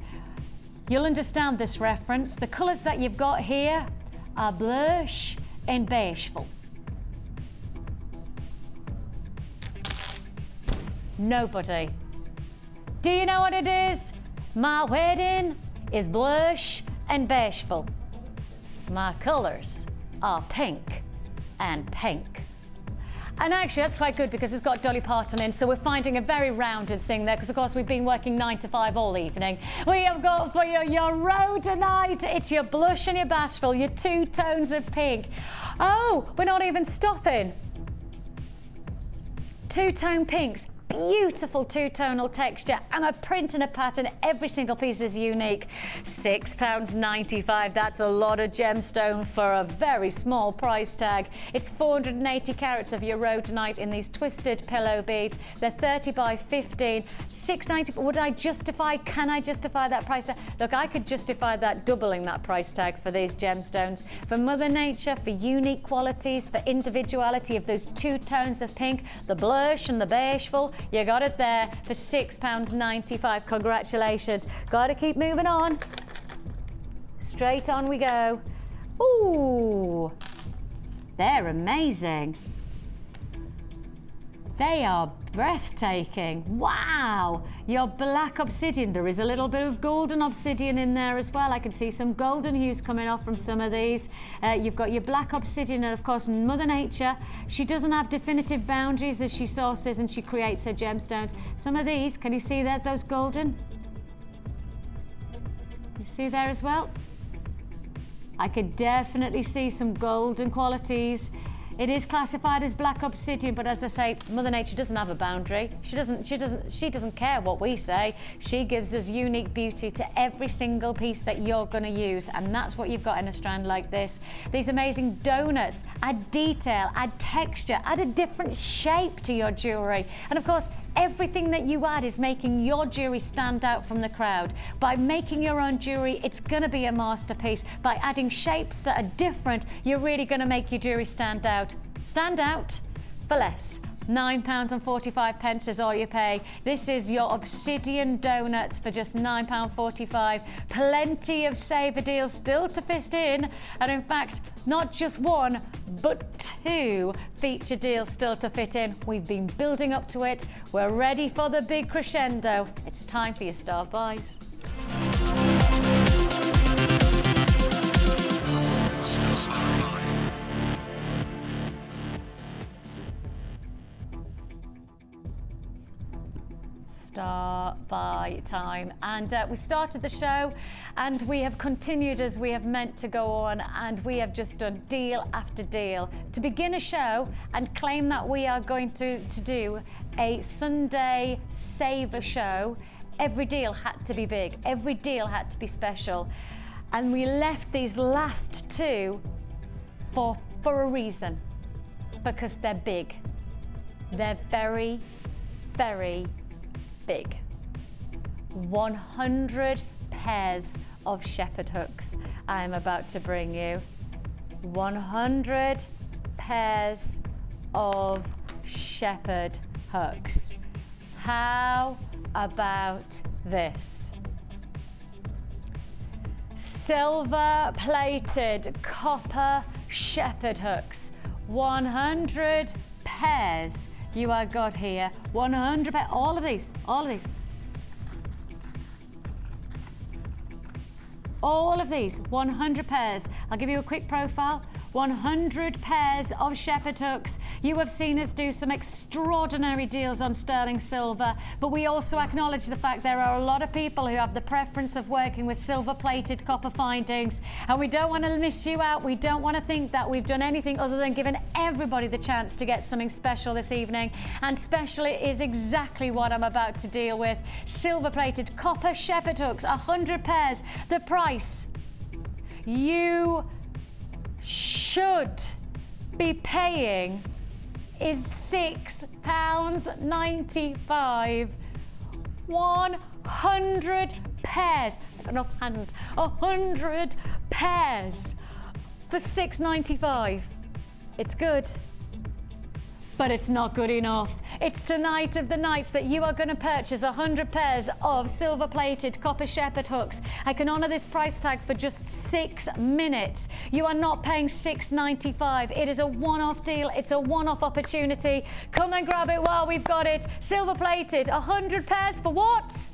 Speaker 1: you'll understand this reference. The colours that you've got here are blush and beigeful. Nobody. Do you know what it is? My wedding is blush and beigeful. My colours are pink and pink. And actually that's quite good because it's got Dolly Parton in, so we're finding a very rounded thing there because of course we've been working 9 to 5 all evening. We have got for you your rhodonite, it's your blush and your bashful, your 2 tones of pink. Oh, we're not even stopping. 2-tone pinks. Beautiful 2-tonal texture and a print and a pattern. Every single piece is unique. £6.95. That's a lot of gemstone for a very small price tag. It's 480 carats of your rhodonite in these twisted pillow beads. They're 30 by 15. £6.90. Would I justify? Can I justify that price tag? Look, I could justify that, doubling that price tag for these gemstones. For Mother Nature, for unique qualities, for individuality of those 2 tones of pink, the blush and the beigeful. You got it there for £6.95. Congratulations. Got to keep moving on. Straight on we go. Ooh, they're amazing. They are breathtaking. Wow. Your black obsidian. There is a little bit of golden obsidian in there as well. I can see some golden hues coming off from some of these. You've got your black obsidian, and of course Mother Nature, she doesn't have definitive boundaries as she sources and she creates her gemstones. Some of these, can you see that, those golden? You see there as well? I could definitely see some golden qualities. It is classified as black obsidian, but as I say, Mother Nature doesn't have a boundary. She doesn't care what we say. She gives us unique beauty to every single piece that you're going to use, and that's what you've got in a strand like this. These amazing donuts add detail, add texture, add a different shape to your jewellery, and of course, everything that you add is making your jewellery stand out from the crowd. By making your own jewellery, it's going to be a masterpiece. By adding shapes that are different, you're really going to make your jewellery stand out. Stand out for less. £9.45 is all you pay. This is your obsidian donuts for just £9.45. Plenty of saver deals still to fit in, and in fact, not just 1, but 2 feature deals still to fit in. We've been building up to it. We're ready for the big crescendo. It's time for your star buys. Star buy time, and we started the show and we have continued as we have meant to go on, and we have just done deal after deal to begin a show and claim that we are going to do a Sunday saver show. Every deal had to be big, every deal had to be special. And we left these last two for a reason, because they're big. They're very, very big. 100 pairs of shepherd hooks I'm about to bring you. 100 pairs of shepherd hooks. How about this? Silver plated copper shepherd hooks. 100 pairs you are got here. 100 pairs, all of these. All of these, 100 pairs. I'll give you a quick profile. 100 pairs of shepherd hooks. You have seen us do some extraordinary deals on sterling silver, but we also acknowledge the fact there are a lot of people who have the preference of working with silver plated copper findings, and we don't want to miss you out. We don't want to think that we've done anything other than given everybody the chance to get something special this evening, and special is exactly what I'm about to deal with. Silver plated copper shepherd hooks, 100 pairs. The price you should be paying is £6.95. 100 pairs. Not enough hands. 100 pairs for £6.95. It's good, but it's not good enough. It's tonight of the nights that you are going to purchase 100 pairs of silver plated copper shepherd hooks. I can honor this price tag for just 6 minutes. You are not paying £6.95. It is a one-off deal. It's a one-off opportunity. Come and grab it while we've got it. Silver plated, 100 pairs for what?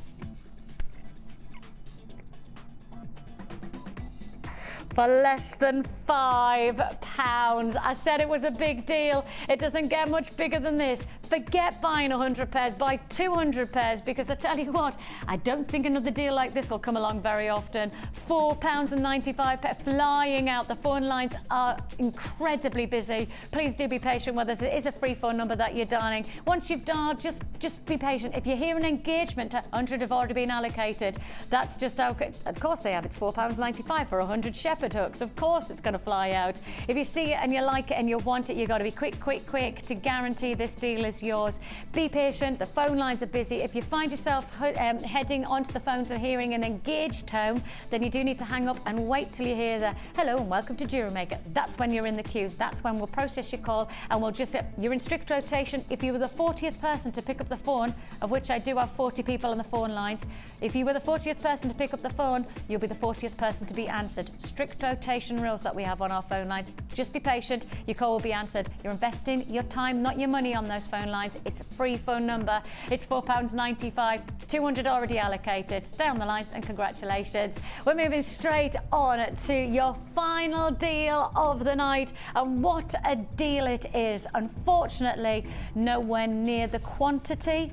Speaker 1: For less than £5. I said it was a big deal. It doesn't get much bigger than this. Forget buying 100 pairs, buy 200 pairs, because I tell you what, I don't think another deal like this will come along very often. £4.95 flying out. The phone lines are incredibly busy. Please do be patient with us. It is a free phone number that you're dialing. Once you've dialed, just be patient. If you hear an engagement, 100 have already been allocated. That's just how, of course they have. It's £4.95 for 100 shepherd hooks. Of course it's going to fly out. If you see it and you like it and you want it, you've got to be quick to guarantee this deal is yours. Be patient. The phone lines are busy. If you find yourself heading onto the phones and hearing an engaged tone, then you do need to hang up and wait till you hear the hello and welcome to JewelleryMaker. That's when you're in the queues. That's when we'll process your call and we'll just, you're in strict rotation. If you were the 40th person to pick up the phone, of which I do have 40 people on the phone lines, if you were the 40th person to pick up the phone, you'll be the 40th person to be answered. Strict rotation rules that we have on our phone lines. Just be patient. Your call will be answered. You're investing your time, not your money, on those phone lines. It's a free phone number. It's £4.95. 200 already allocated. Stay on the lines and congratulations. We're moving straight on to your final deal of the night, and what a deal it is. Unfortunately, nowhere near the quantity,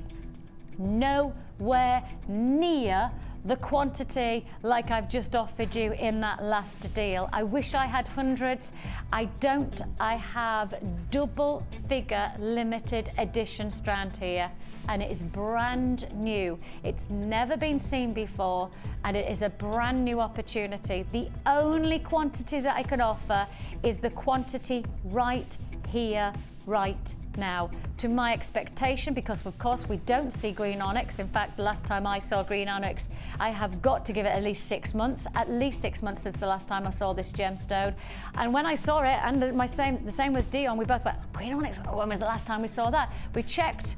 Speaker 1: nowhere near the quantity like I've just offered you in that last deal. I wish I had hundreds. I don't. I have double figure limited edition strand here, and it is brand new. It's never been seen before, and it is a brand new opportunity. The only quantity that I can offer is the quantity right here, right now, to my expectation, because of course we don't see green onyx. In fact, the last time I saw green onyx, I have got to give it at least 6 months, since the last time I saw this gemstone. And when I saw it, and the same with Dion, we both went, green onyx, when was the last time we saw that? We checked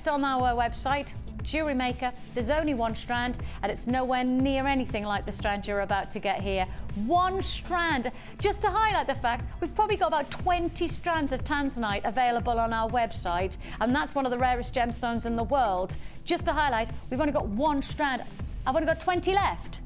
Speaker 1: on our website, JewelleryMaker, there's only one strand, and it's nowhere near anything like the strand you're about to get here. One strand. Just to highlight the fact, we've probably got about 20 strands of tanzanite available on our website, and that's one of the rarest gemstones in the world. Just to highlight, we've only got one strand. I've only got 20 left.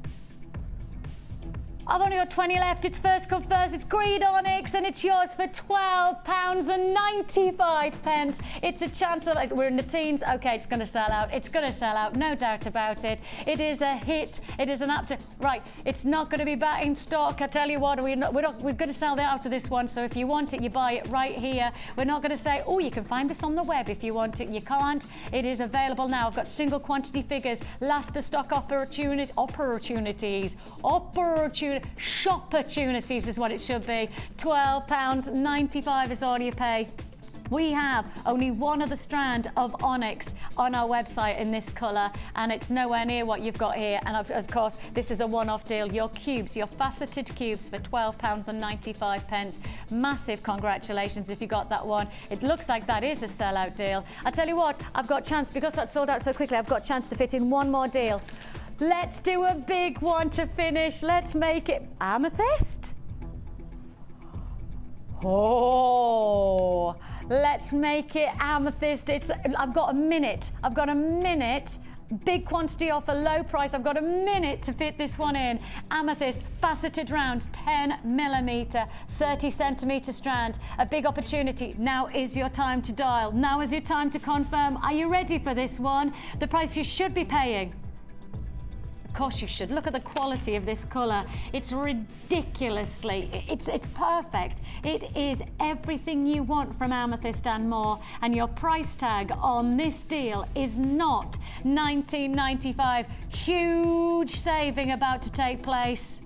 Speaker 1: I've only got 20 left. It's first come first. It's green onyx, and it's yours for £12.95. It's a chance of, we're in the teens. Okay, it's going to sell out. It's going to sell out, no doubt about it. It is a hit. It is an absolute right. It's not going to be back in stock. I tell you what, we're going to sell out of this one. So if you want it, you buy it right here. We're not going to say, oh, you can find this on the web if you want it. You can't. It is available now. I've got single quantity figures, last to stock opportunities. Shopportunities is what it should be. £12.95 is all you pay. We have only one other strand of onyx on our website in this colour, and it's nowhere near what you've got here. And of course, this is a one-off deal. Your cubes, your faceted cubes for £12.95. Massive congratulations if you got that one. It looks like that is a sellout deal. I tell you what, I've got chance, because that sold out so quickly, I've got chance to fit in one more deal. Let's do a big one to finish. Let's make it amethyst. Oh, let's make it amethyst. I've got a minute. Big quantity off a low price. I've got a minute to fit this one in. Amethyst, faceted rounds, 10mm, 30cm strand. A big opportunity. Now is your time to dial. Now is your time to confirm. Are you ready for this one? The price you should be paying. Of course you should. Look at the quality of this colour. It's ridiculously, it's perfect. It is everything you want from amethyst and more. And your price tag on this deal is not $19.95. Huge saving about to take place.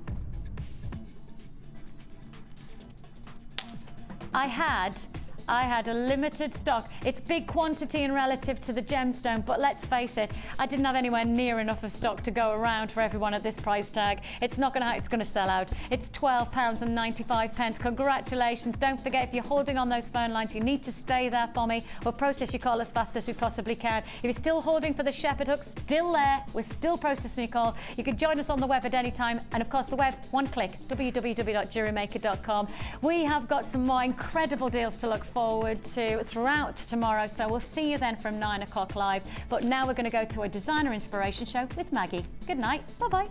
Speaker 1: I had a limited stock. It's big quantity in relative to the gemstone, but let's face it, I didn't have anywhere near enough of stock to go around for everyone at this price tag. It's gonna sell out. It's £12.95. Congratulations. Don't forget, if you're holding on those phone lines, you need to stay there for me. We'll process your call as fast as we possibly can. If you're still holding for the shepherd hook, still there. We're still processing your call. You can join us on the web at any time. And of course, the web, one click, www.JewelleryMaker.com. We have got some more incredible deals to look forward to throughout tomorrow, so we'll see you then from 9 o'clock live. But now we're going to go to a designer inspiration show with Maggie. Good night. Bye-bye.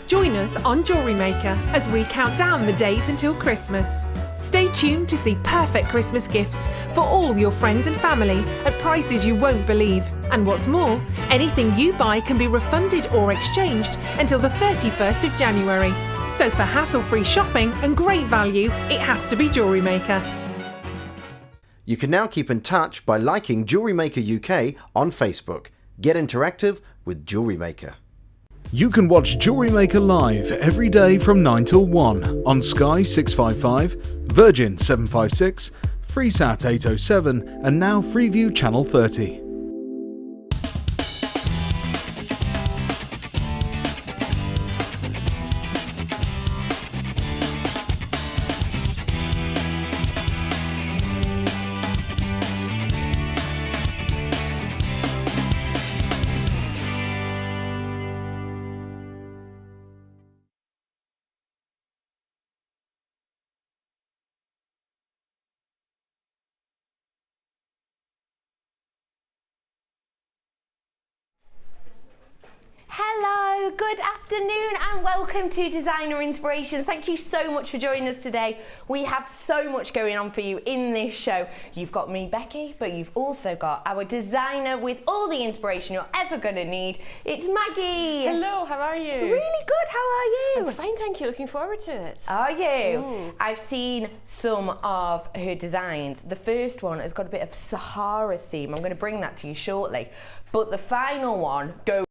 Speaker 5: Join us on JewelleryMaker as we count down the days until Christmas. Stay tuned to see perfect Christmas gifts for all your friends and family at prices you won't believe. And what's more, anything you buy can be refunded or exchanged until the 31st of January. So for hassle-free shopping and great value, it has to be JewelleryMaker.
Speaker 6: You can now keep in touch by liking JewelleryMaker UK on Facebook. Get interactive with JewelleryMaker.
Speaker 2: You can watch JewelleryMaker live every day from 9 till 1 on Sky 655, Virgin 756, Freesat 807 and now Freeview Channel 30.
Speaker 7: Hello, good afternoon and welcome to Designer Inspirations. Thank you so much for joining us today. We have so much going on for you in this show. You've got me, Becky, but you've also got our designer with all the inspiration you're ever going to need. It's Maggie.
Speaker 8: Hello, how are you?
Speaker 7: Really good, how are you?
Speaker 8: I'm fine, thank you. Looking forward to it.
Speaker 7: Are you? I've seen some of her designs. The first one has got a bit of Sahara theme. I'm going to bring that to you shortly. But the final one goes